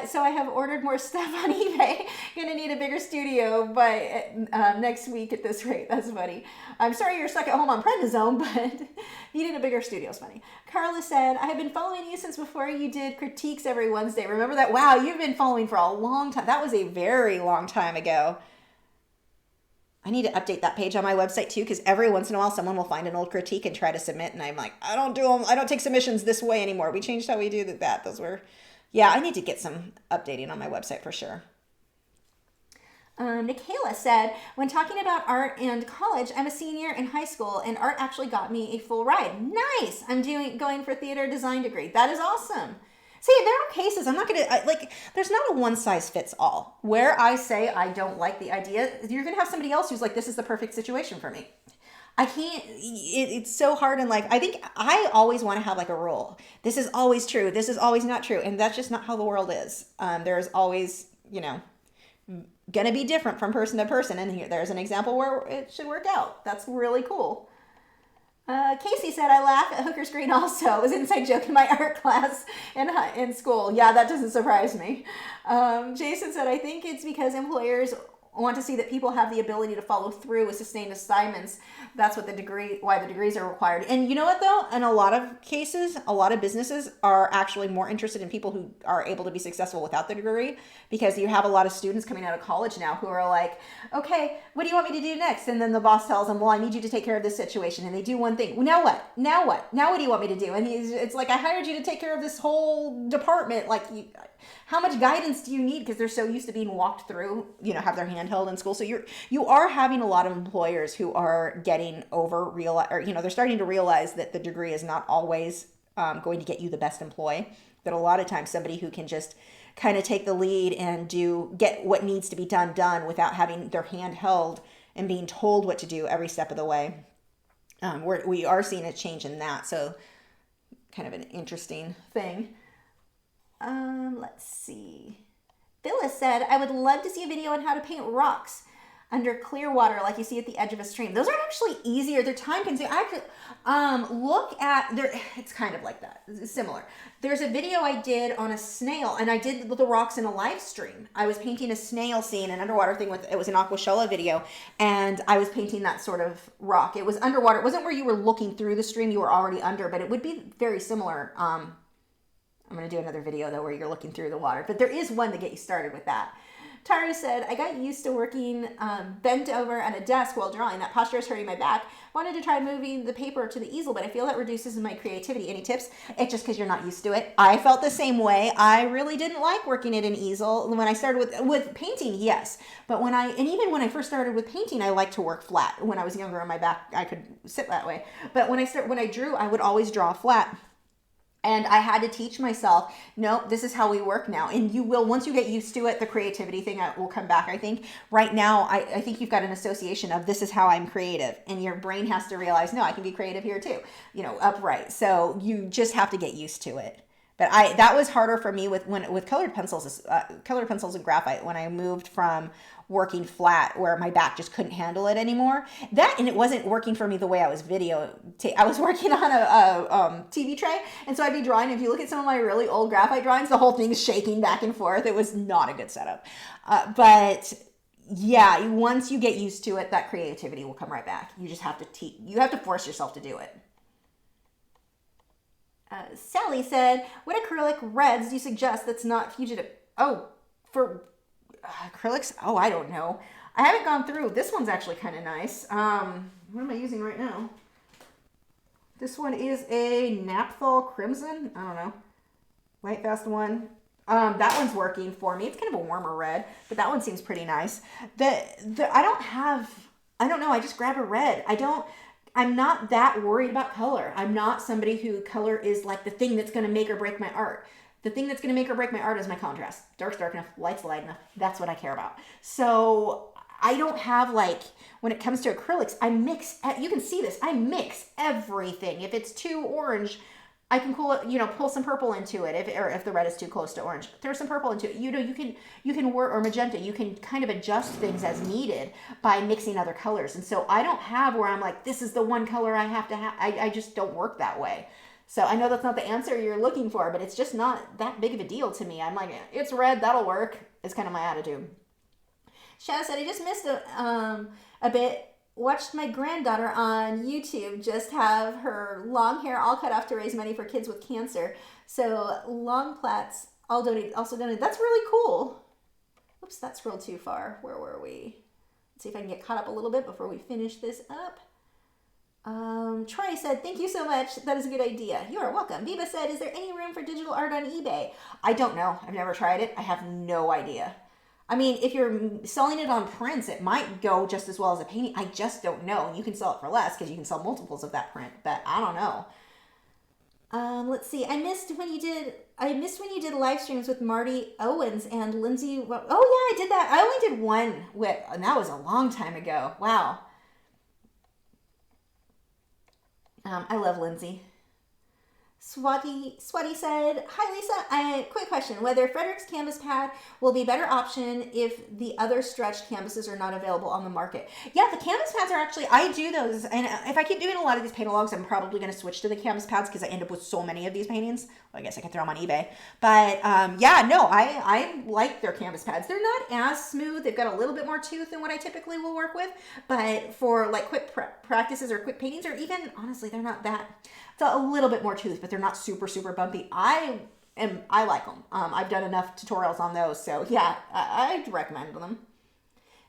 So I have ordered more stuff on eBay. Gonna need a bigger studio by next week at this rate. That's funny. I'm sorry you're stuck at home on prednisone, but you need a bigger studio. It's funny. Carla said, I have been following you since before you did critiques every Wednesday. Remember that? Wow, you've been following for a long time. That was a very long time ago. I need to update that page on my website too, because every once in a while someone will find an old critique and try to submit, and I'm like, I don't do them. I don't take submissions this way anymore. We changed how we do that. Those were, yeah, I need to get some updating on my website for sure. Nikayla said, when talking about art and college, I'm a senior in high school, and art actually got me a full ride. Nice. I'm going for theater design degree. That is awesome. See, there are cases, I'm not going to, like, there's not a one size fits all. Where I say I don't like the idea, you're going to have somebody else who's like, this is the perfect situation for me. I can't, it's so hard. And like, I think I always want to have like a rule. This is always true. This is always not true. And that's just not how the world is. There's always, going to be different from person to person. And here, there's an example where it should work out. That's really cool. Casey said, I laugh at Hooker's Green also. It was an inside joke in my art class in school. Yeah, that doesn't surprise me. Jason said, I think it's because employers want to see that people have the ability to follow through with sustained assignments. That's what why the degrees are required. And you know what though? In a lot of cases, a lot of businesses are actually more interested in people who are able to be successful without the degree, because you have a lot of students coming out of college now who are like, okay, what do you want me to do next? And then the boss tells them, well, I need you to take care of this situation. And they do one thing. Well, now what? Now what? Now what do you want me to do? And it's like, I hired you to take care of this whole department. Like, how much guidance do you need? Because they're so used to being walked through, have their hand held in school. So you are having a lot of employers who are getting they're starting to realize that the degree is not always going to get you the best employee. That a lot of times somebody who can just kind of take the lead and get what needs to be done without having their hand held and being told what to do every step of the way. We are seeing a change in that. So kind of an interesting thing. Let's see. Phyllis said, I would love to see a video on how to paint rocks under clear water like you see at the edge of a stream. Those are actually easier. They're time consuming. I could look at it's kind of like that. It's similar. There's a video I did on a snail, and I did the rocks in a live stream. I was painting a snail scene, an underwater thing it was an aquashola video, and I was painting that sort of rock. It was underwater. It wasn't where you were looking through the stream. You were already under, but it would be very similar. I'm going to do another video though where you're looking through the water, but there is one to get you started with that. Tara said, I got used to working bent over at a desk while drawing. That posture is hurting my back. Wanted to try moving the paper to the easel, but I feel that reduces my creativity. Any tips? It's just because you're not used to it. I felt the same way. I really didn't like working at an easel. When I started with painting, yes. But even when I first started with painting, I liked to work flat. When I was younger on my back, I could sit that way. But when I drew, I would always draw flat. And I had to teach myself, no, this is how we work now. And you will, once you get used to it, the creativity thing will come back. I think right now, I think you've got an association of this is how I'm creative. And your brain has to realize, no, I can be creative here too, upright. So you just have to get used to it. But that was harder for me with colored pencils and graphite when I moved from working flat where my back just couldn't handle it anymore. And it wasn't working for me the way I was I was working on a TV tray, and so I'd be drawing. If you look at some of my really old graphite drawings, the whole thing's shaking back and forth. It was not a good setup. But yeah, once you get used to it, that creativity will come right back. You just have to you have to force yourself to do it. Sally said, what acrylic reds do you suggest that's not fugitive? Oh, for acrylics? Oh, I don't know. I haven't gone through. This one's actually kind of nice. What am I using right now? This one is a Naphthol Crimson. I don't know. Light fast one. That one's working for me. It's kind of a warmer red, but that one seems pretty nice. I don't know. I just grab a red. I'm not that worried about color. I'm not somebody who color is like the thing that's going to make or break my art. The thing that's going to make or break my art is my contrast. Dark's dark enough, light's light enough. That's what I care about. So I don't have when it comes to acrylics, you can see this, I mix everything. If it's too orange, I can pull some purple into it if the red is too close to orange. Throw some purple into it. You can work, or magenta. You can kind of adjust things as needed by mixing other colors. And so I don't have where I'm like, this is the one color I have to have. I just don't work that way. So I know that's not the answer you're looking for, but it's just not that big of a deal to me. I'm like, it's red, that'll work. It's kind of my attitude. Shadow said, I just missed a bit. Watched my granddaughter on YouTube just have her long hair all cut off to raise money for kids with cancer. So long plaits also donated. That's really cool. Oops, that scrolled too far. Where were we? Let's see if I can get caught up a little bit before we finish this up. Troy said, thank you so much. That is a good idea. You are welcome. Viva said, is there any room for digital art on eBay? I don't know. I've never tried it. I have no idea. I mean, if you're selling it on prints, it might go just as well as a painting. I just don't know. You can sell it for less because you can sell multiples of that print, but I don't know. Let's see. I missed when you did live streams with Marty Owens and Lindsay. Oh yeah, I did that. I only did one and that was a long time ago. Wow. I love Lindsay. Swati said, hi Lisa, quick question. Whether Frederick's canvas pad will be a better option if the other stretched canvases are not available on the market. Yeah, the canvas pads are actually, I do those. And if I keep doing a lot of these paint-alongs, I'm probably going to switch to the canvas pads because I end up with so many of these paintings. Well, I guess I could throw them on eBay. But yeah, no, I like their canvas pads. They're not as smooth. They've got a little bit more tooth than what I typically will work with. But for like quick practices or quick paintings, or even, honestly, they're not that... It's a little bit more tooth, but they're not super, super bumpy. I like them. I've done enough tutorials on those, so yeah, I'd recommend them.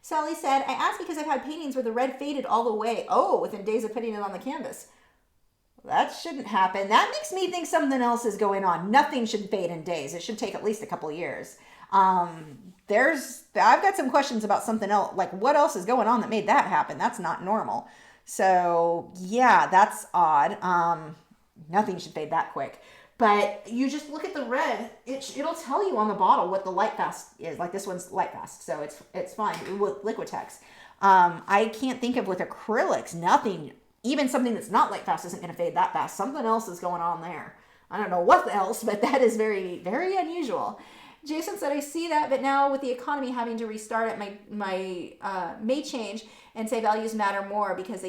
Sally said, I asked because I've had paintings where the red faded all the way. Oh, within days of putting it on the canvas. That shouldn't happen. That makes me think something else is going on. Nothing should fade in days. It should take at least a couple of years. I've got some questions about something else. Like, what else is going on that made that happen? That's not normal. So yeah, that's odd. Nothing should fade that quick. But you just look at the red. It'll tell you on the bottle what the light fast is. Like this one's light fast, so it's fine with Liquitex. I can't think of with acrylics. Nothing, even something that's not light fast, isn't going to fade that fast. Something else is going on there. I don't know what else, but that is very, very unusual. Jason said, I see that, but now with the economy having to restart it, my may change and say values matter more because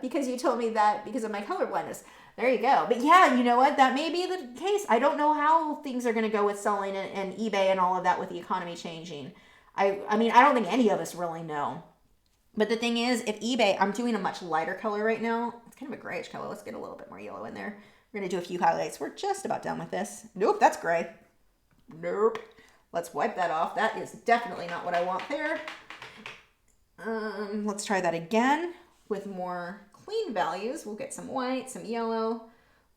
because you told me that because of my color blindness. There you go. But yeah, you know what? That may be the case. I don't know how things are going to go with selling and eBay and all of that with the economy changing. I mean, I don't think any of us really know. But the thing is, if eBay, I'm doing a much lighter color right now. It's kind of a grayish color. Let's get a little bit more yellow in there. We're going to do a few highlights. We're just about done with this. Nope, that's gray. Nope. Let's wipe that off. That is definitely not what I want there. Let's try that again with more clean values. We'll get some white, some yellow,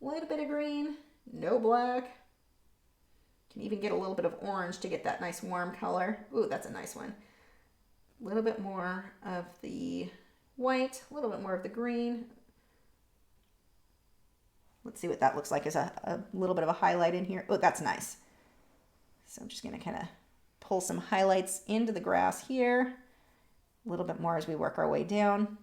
a little bit of green, no black. Can even get a little bit of orange to get that nice warm color. Ooh, that's a nice one. A little bit more of the white, a little bit more of the green. Let's see what that looks like as a little bit of a highlight in here. Oh, that's nice. So I'm just going to kind of pull some highlights into the grass here. A little bit more as we work our way down.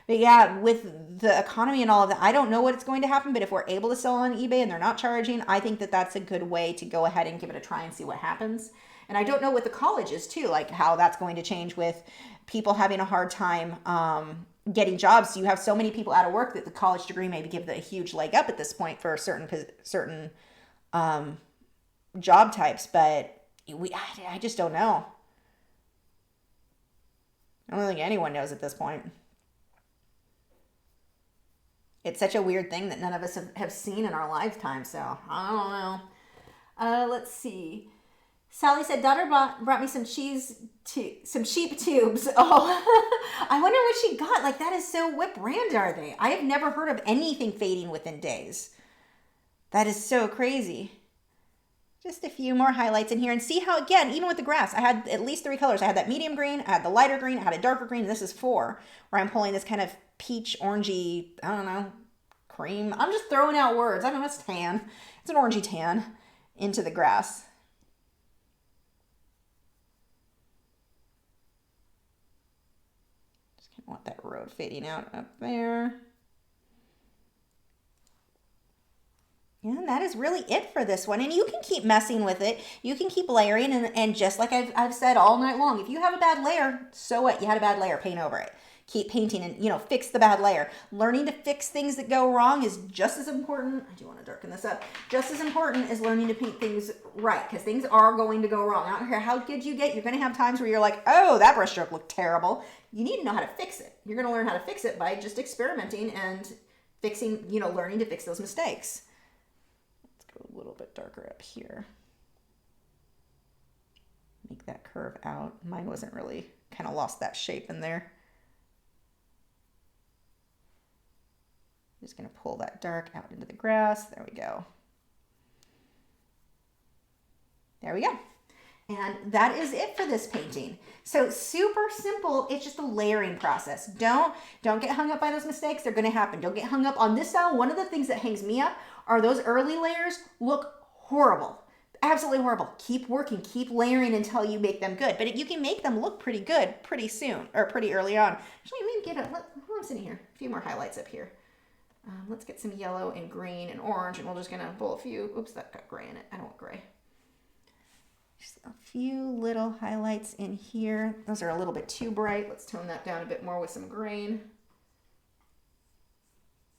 But yeah, with the economy and all of that, I don't know what's going to happen, but if we're able to sell on eBay and they're not charging, I think that that's a good way to go ahead and give it a try and see what happens. And I don't know with the colleges too, like how that's going to change with people having a hard time getting jobs. So you have so many people out of work that the college degree maybe give a huge leg up at this point for certain job types, but I just don't know. I don't think anyone knows at this point. It's such a weird thing that none of us have seen in our lifetime, so I don't know. Let's see. Sally said, daughter brought me some sheep tubes. Oh, I wonder what she got. Like, that is so, what brand are they? I have never heard of anything fading within days. That is so crazy. Just a few more highlights in here and see how, again, even with the grass, I had at least 3 colors. I had that medium green, I had the lighter green, I had a darker green, and this is 4, where I'm pulling this kind of peach, orangey, I don't know, cream. I'm just throwing out words. I don't know, it's tan. It's an orangey tan into the grass. Just kind of want that road fading out up there. And that is really it for this one. And you can keep messing with it. You can keep layering. And just like I've said all night long, if you have a bad layer, so what? You had a bad layer, paint over it. Keep painting and, you know, fix the bad layer. Learning to fix things that go wrong is just as important. I do want to darken this up. Just as important as learning to paint things right, because things are going to go wrong. I don't care how good you get. You're going to have times where you're like, oh, that brushstroke looked terrible. You need to know how to fix it. You're going to learn how to fix it by just experimenting and fixing, you know, learning to fix those mistakes. A little bit darker up here. Make that curve out. Mine wasn't really, kind of lost that shape in there. Just going to pull that dark out into the grass. There we go. There we go. And that is it for this painting. So super simple. It's just a layering process. Don't get hung up by those mistakes. They're going to happen. Don't get hung up on this style. One of the things that hangs me up are those early layers look horrible. Absolutely horrible. Keep working, keep layering until you make them good. But you can make them look pretty good pretty soon, or pretty early on. Actually, maybe get I'm sitting here. A few more highlights up here. Let's get some yellow and green and orange, and we're just gonna pull a few. Oops, that got gray in it. I don't want gray. Just a few little highlights in here. Those are a little bit too bright. Let's tone that down a bit more with some green.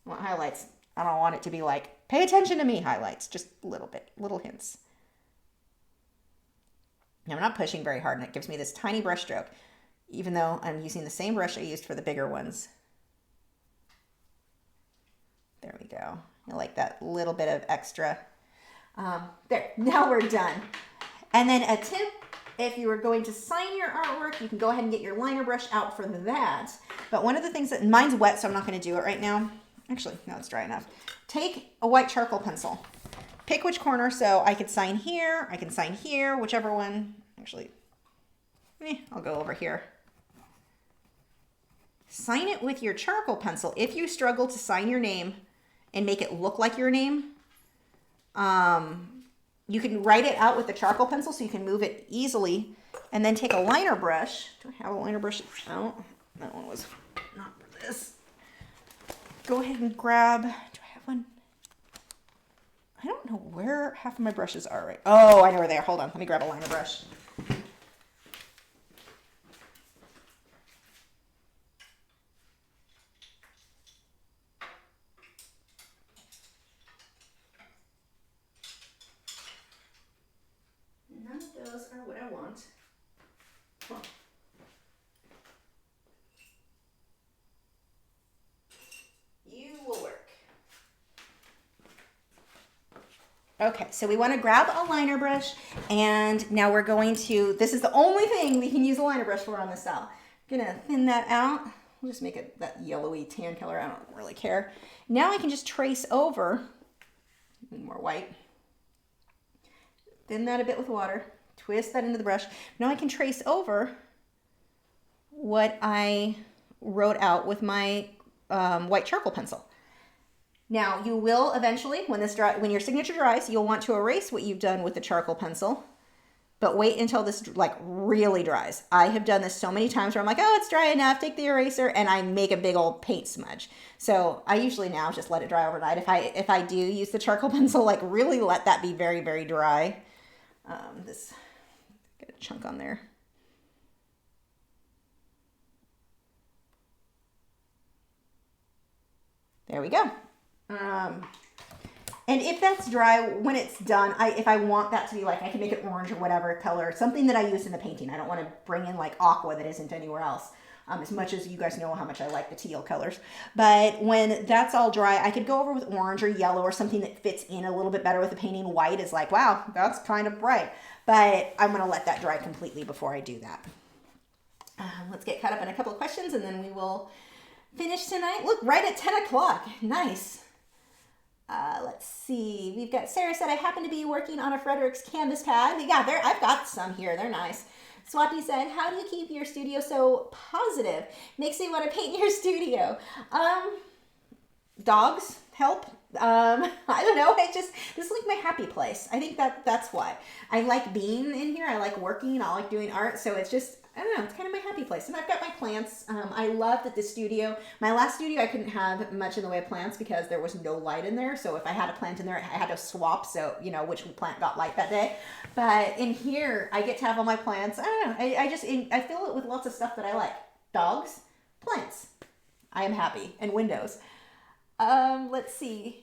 I want highlights. I don't want it to be like, pay attention to me highlights. Just a little bit, little hints. Now I'm not pushing very hard, and it gives me this tiny brush stroke, even though I'm using the same brush I used for the bigger ones. There we go. I like that little bit of extra. There, now we're done. And then a tip, if you were going to sign your artwork, you can go ahead and get your liner brush out for that. But one of the things mine's wet, so I'm not going to do it right now. Actually, no, it's dry enough. Take a white charcoal pencil. Pick which corner, so I could sign here, I can sign here, whichever one. Actually, I'll go over here. Sign it with your charcoal pencil. If you struggle to sign your name and make it look like your name, you can write it out with the charcoal pencil so you can move it easily, and then take a liner brush. Do I have a liner brush? No, that one was not for this. Go ahead and grab, do I have one? I don't know where half of my brushes are right. Oh, I know where they are. Hold on, let me grab a liner brush. None of those are what I want. Come on. You will work. Okay, so we want to grab a liner brush, and now we're going to, this is the only thing we can use a liner brush for on this style. I'm gonna thin that out. We'll just make it that yellowy tan color. I don't really care. Now I can just trace over, more white. Thin that a bit with water, twist that into the brush. Now I can trace over what I wrote out with my white charcoal pencil. Now you will eventually, when your signature dries, you'll want to erase what you've done with the charcoal pencil, but wait until this like really dries. I have done this so many times where I'm like, oh, it's dry enough, take the eraser, and I make a big old paint smudge. So I usually now just let it dry overnight. If I do use the charcoal pencil, like really let that be very, very dry. Get a chunk on there. There we go. And if that's dry, when it's done, if I want that to be like, I can make it orange or whatever color, something that I use in the painting. I don't want to bring in like aqua that isn't anywhere else. As much as you guys know how much I like the teal colors. But when that's all dry, I could go over with orange or yellow or something that fits in a little bit better with the painting. White is like, wow, that's kind of bright. But I'm going to let that dry completely before I do that. Let's get caught up in a couple of questions, and then we will finish tonight. Look, right at 10 o'clock. Nice. Let's see. We've got Sarah said, I happen to be working on a Frederick's canvas pad. Yeah, I've got some here. They're nice. Swati said, how do you keep your studio so positive? Makes me want to paint your studio. Dogs help. I don't know. This is like my happy place. I think that's why. I like being in here. I like working. I like doing art. So it's just, I don't know, it's kind of my happy place. And I've got my plants. I love that the studio, my last studio, I couldn't have much in the way of plants because there was no light in there. So if I had a plant in there, I had to swap. So, you know, which plant got light that day. But in here, I get to have all my plants. I don't know. I fill it with lots of stuff that I like. Dogs, plants. I am happy. And windows. Let's see.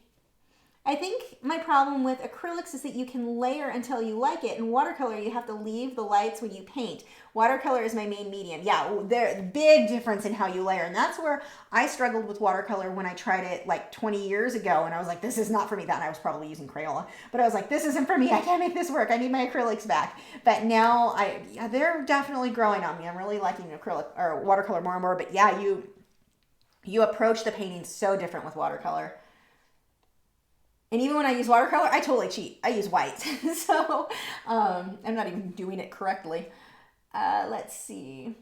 I think my problem with acrylics is that you can layer until you like it. In watercolor, you have to leave the lights when you paint. Watercolor is my main medium. Yeah, there's a big difference in how you layer. And that's where I struggled with watercolor when I tried it like 20 years ago. And I was like, this is not for me. Then I was probably using Crayola. But I was like, this isn't for me. I can't make this work. I need my acrylics back. But now they're definitely growing on me. I'm really liking acrylic or watercolor more and more. But yeah, you approach the painting so different with watercolor. And even when I use watercolor, I totally cheat. I use white. So I'm not even doing it correctly. Let's see.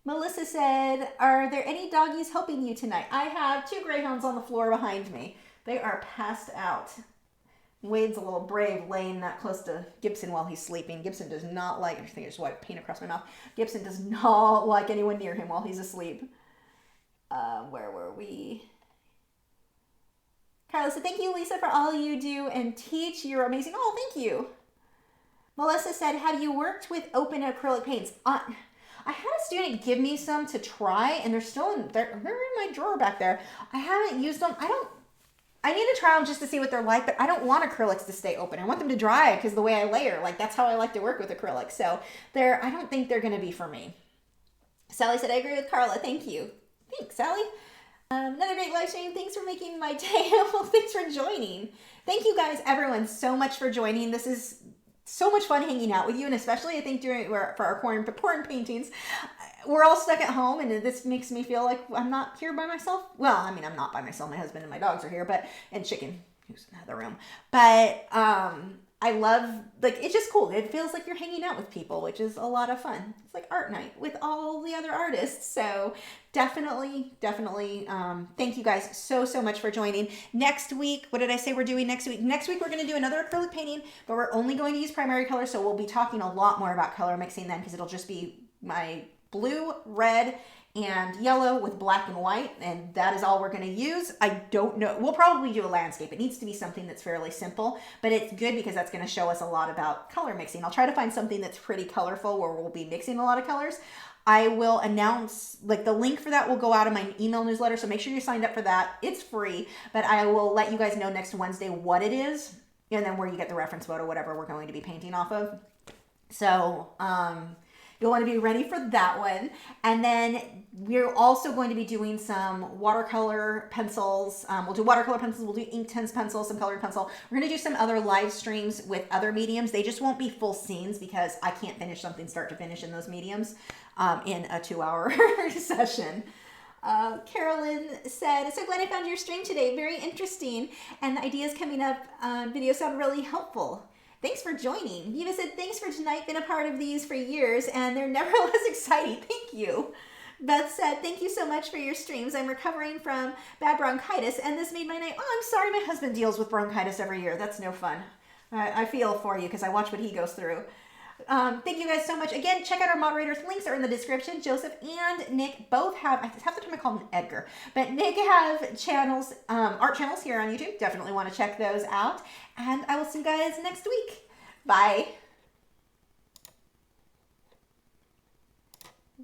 Melissa said, are there any doggies helping you tonight? I have 2 greyhounds on the floor behind me. They are passed out. Wade's a little brave laying that close to Gibson while he's sleeping. Gibson does not like, I think I just wiped paint across my mouth. Gibson does not like anyone near him while he's asleep. Where were we? Carla said, thank you, Lisa, for all you do and teach. You're amazing. Oh, thank you. Melissa said, have you worked with open acrylic paints? I had a student give me some to try, and they're in my drawer back there. I haven't used them. I need to try them just to see what they're like, but I don't want acrylics to stay open. I want them to dry because the way I layer, like that's how I like to work with acrylics. So I don't think they're going to be for me. Sally said, I agree with Carla. Thank you. Thanks, Sally. Another great live stream. Thanks for making my day. Well, thanks for joining. Thank you guys, everyone, so much for joining. This is so much fun hanging out with you, and especially I think for our corn paintings, we're all stuck at home, and this makes me feel like I'm not here by myself. Well, I mean, I'm not by myself. My husband and my dogs are here, and Chicken, who's in the other room. But I love, like, it's just cool. It feels like you're hanging out with people, which is a lot of fun. It's like art night with all the other artists. So definitely, thank you guys so much for joining. Next week, what did I say we're doing next week? Next week, we're going to do another acrylic painting, but we're only going to use primary color. So we'll be talking a lot more about color mixing then, because it'll just be my blue, red, and yellow with black and white, and that is all we're going to use. I don't know. We'll probably do a landscape. It needs to be something that's fairly simple, but it's good because that's going to show us a lot about color mixing. I'll try to find something that's pretty colorful where we'll be mixing a lot of colors. I will announce, like, the link for that will go out in my email newsletter, so make sure you're signed up for that. It's free, but I will let you guys know next Wednesday what it is, and then where you get the reference photo, whatever we're going to be painting off of. So, you'll want to be ready for that one. And then we're also going to be doing some watercolor pencils. We'll do watercolor pencils. We'll do Inktense pencils, some colored pencil. We're going to do some other live streams with other mediums. They just won't be full scenes because I can't finish something start to finish in those mediums in a 2-hour session. Carolyn said, so glad I found your stream today. Very interesting. And the ideas coming up video sound really helpful. Thanks for joining. Eva said, thanks for tonight. Been a part of these for years, and they're never less exciting. Thank you. Beth said, thank you so much for your streams. I'm recovering from bad bronchitis, and this made my night. Oh, I'm sorry my husband deals with bronchitis every year. That's no fun. I feel for you because I watch what he goes through. Thank you guys so much. Again, check out our moderators. Links are in the description. Joseph and Nick both have, half the time I call him Edgar, but Nick have channels, art channels here on YouTube. Definitely want to check those out. And I will see you guys next week. Bye.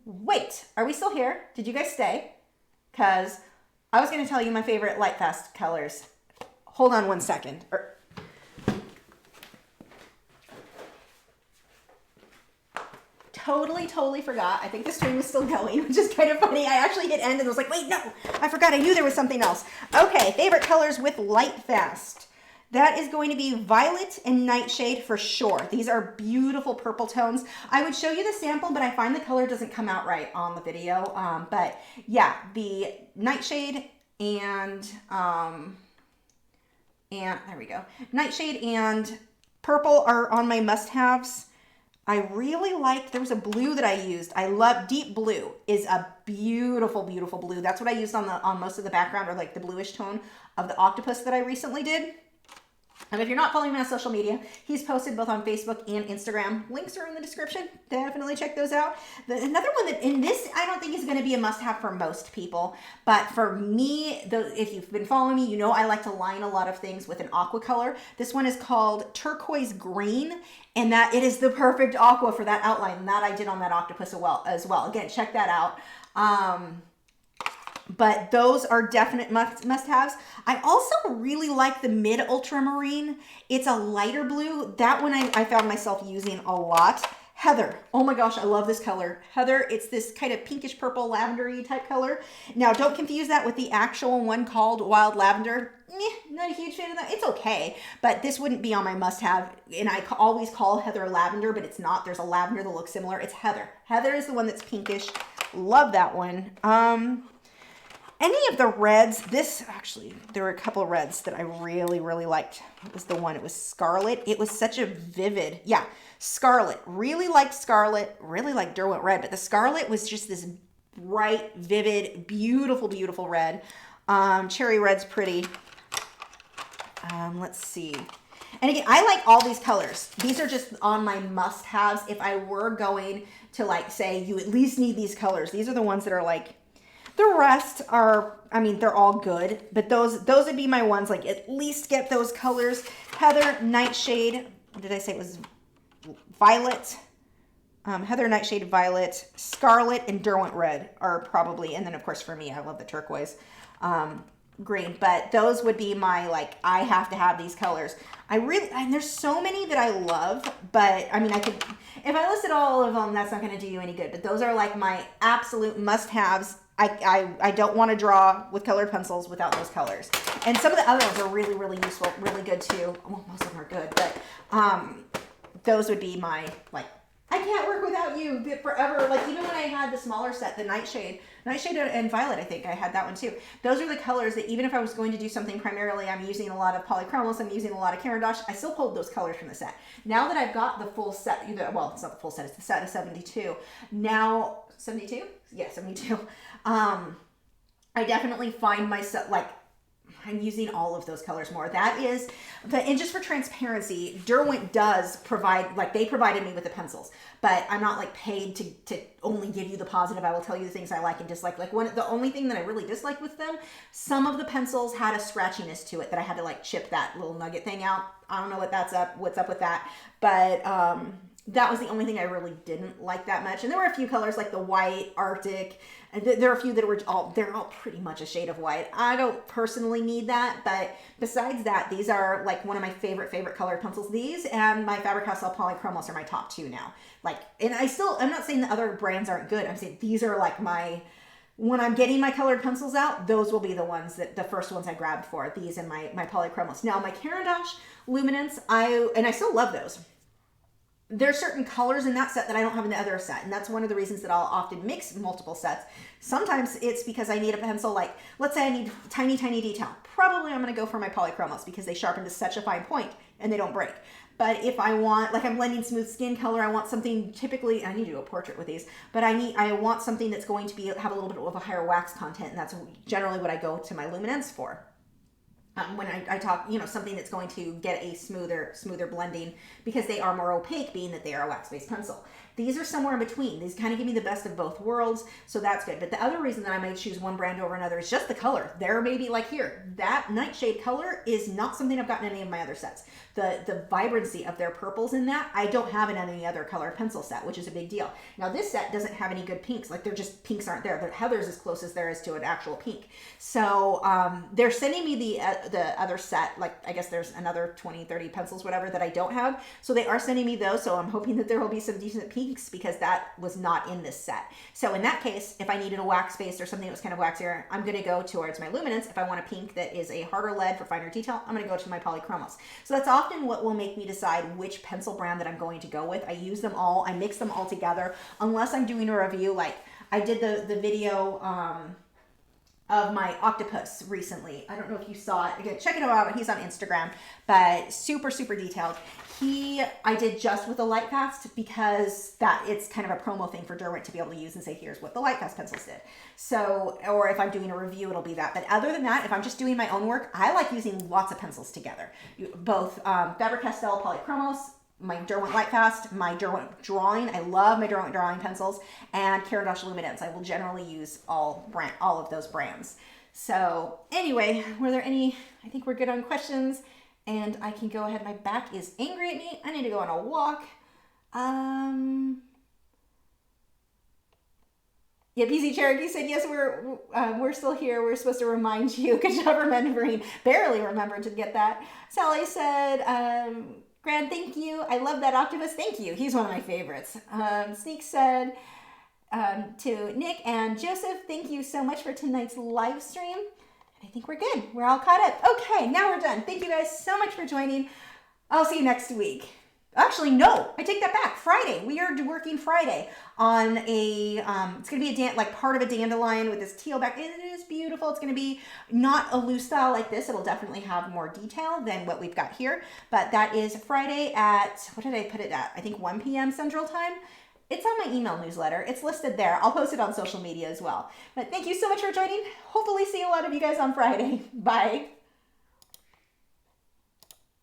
Wait, are we still here? Did you guys stay? Because I was going to tell you my favorite light fast colors. Hold on one second. Totally forgot. I think the stream was still going, which is kind of funny. I actually hit end and was like, wait, no, I forgot. I knew there was something else. Okay, favorite colors with light fast. That is going to be violet and nightshade for sure. These are beautiful purple tones. I would show you the sample, but I find the color doesn't come out right on the video. But yeah, the nightshade and there we go. Nightshade and purple are on my must-haves. I really liked, there was a blue that I used. I love deep blue is a beautiful, beautiful blue. That's what I used on most of the background, or like the bluish tone of the octopus that I recently did. And if you're not following me on social media, he's posted both on Facebook and Instagram. Links are in the description. Definitely check those out. Another one that in this, I don't think is going to be a must-have for most people. But for me, if you've been following me, you know I like to line a lot of things with an aqua color. This one is called Turquoise Green. And that it is the perfect aqua for that outline. And that I did on that octopus as well. Again, check that out. But those are definite must-haves. I also really like the mid ultramarine. It's a lighter blue. That one I found myself using a lot. Heather. Oh my gosh, I love this color. Heather, it's this kind of pinkish purple lavendery type color. Now, don't confuse that with the actual one called Wild Lavender. Not a huge fan of that. It's okay, but this wouldn't be on my must-have. And I always call Heather lavender, but it's not. There's a lavender that looks similar. It's Heather. Heather is the one that's pinkish. Love that one. Any of the reds, there were a couple of reds that I really, really liked. What was the one? It was Scarlet. It was such a vivid, Scarlet. Really liked Scarlet, really liked Derwent red, but the Scarlet was just this bright, vivid, beautiful, beautiful red. Cherry red's pretty. Let's see. And again, I like all these colors. These are just on my must-haves. If I were going to like say you at least need these colors, these are the ones that are like, the rest are, I mean, they're all good, but those would be my ones, like at least get those colors. Heather, Nightshade, what did I say it was? Violet. Heather, Nightshade, Violet, Scarlet, and Derwent Red are probably, and then of course for me, I love the turquoise green, but those would be my, like, I have to have these colors. And there's so many that I love, but I mean, if I listed all of them, that's not going to do you any good, but those are like my absolute must-haves. I don't want to draw with colored pencils without those colors. And some of the other ones are really, really useful, really good too. Well, most of them are good, but those would be my, like, I can't work without you forever. Like, even when I had the smaller set, the Nightshade and Violet, I think I had that one too. Those are the colors that even if I was going to do something primarily, I'm using a lot of polychromos, I'm using a lot of Caran d'Ache, I still pulled those colors from the set. Now that I've got the full set, well, it's not the full set, it's the set of 72. Now, 72? Yeah, 72. I definitely find myself, like, I'm using all of those colors more. That is, and just for transparency, Derwent does provide, like, they provided me with the pencils, but I'm not like paid to only give you the positive. I will tell you the things I like and dislike. Like the only thing that I really disliked with them, some of the pencils had a scratchiness to it that I had to like chip that little nugget thing out. I don't know what's up with that, but that was the only thing I really didn't like that much. And there were a few colors like the white, Arctic, and there are a few that were they're all pretty much a shade of white. I don't personally need that, but besides that, these are like one of my favorite colored pencils. These and my Faber-Castell Polychromos are my top two now. Like, and I'm not saying the other brands aren't good. I'm saying these are like when I'm getting my colored pencils out, those will be the ones the first ones I grabbed for, these and my Polychromos. Now my Caran d'Ache Luminance, I still love those. There's certain colors in that set that I don't have in the other set, and that's one of the reasons that I'll often mix multiple sets. Sometimes it's because I need a pencil, like, let's say I need tiny, tiny detail. Probably I'm going to go for my Polychromos because they sharpen to such a fine point and they don't break. But if I want, like I'm blending smooth skin color, I want something typically, I need to do a portrait with these, but I want something that's going to have a little bit of a higher wax content, and that's generally what I go to my Luminance for. When I talk, something that's going to get a smoother blending because they are more opaque, being that they are a wax-based pencil. These are somewhere in between. These kind of give me the best of both worlds, so that's good. But the other reason that I might choose one brand over another is just the color. There may be like here, that Nightshade color is not something I've gotten in any of my other sets. The vibrancy of their purples in that, I don't have in any other color pencil set, which is a big deal. Now this set doesn't have any good pinks. Like pinks aren't there. Heather's as close as there is to an actual pink. So they're sending me the other set, like I guess there's another 20, 30 pencils, whatever, that I don't have. So they are sending me those. So I'm hoping that there will be some decent pinks because that was not in this set. So in that case, if I needed a wax base or something that was kind of waxier, I'm going to go towards my Luminance. If I want a pink that is a harder lead for finer detail, I'm going to go to my Polychromos. So that's often what will make me decide which pencil brand that I'm going to go with. I use them all. I mix them all together unless I'm doing a review. Like I did the video, of my octopus recently. I don't know if you saw it. Again, check it out. He's on Instagram, but super, super detailed. I did just with the light fast because it's kind of a promo thing for Derwent to be able to use and say, here's what the light fast pencils did. So, or if I'm doing a review, it'll be that. But other than that, if I'm just doing my own work, I like using lots of pencils together. Both Faber-Castell Polychromos, my Derwent Lightfast, my Derwent Drawing. I love my Derwent Drawing pencils, and Caran d'Ache Luminance. I will generally use all of those brands. So anyway, were there any? I think we're good on questions, and I can go ahead. My back is angry at me. I need to go on a walk. Yeah, BZ Cherokee said, yes, we're still here. We're supposed to remind you. Good job remembering. Barely remembered to get that. Sally said, Grand, thank you. I love that octopus. Thank you. He's one of my favorites. Sneak said to Nick and Joseph, thank you so much for tonight's live stream. And I think we're good. We're all caught up. Okay, now we're done. Thank you guys so much for joining. I'll see you next week. Actually, no, I take that back. Friday. We are working Friday on it's going to be part of a dandelion with this teal back. It is beautiful. It's going to be not a loose style like this. It'll definitely have more detail than what we've got here. But that is Friday at, what did I put it at? I think 1 p.m. Central Time. It's on my email newsletter. It's listed there. I'll post it on social media as well. But thank you so much for joining. Hopefully see a lot of you guys on Friday. Bye.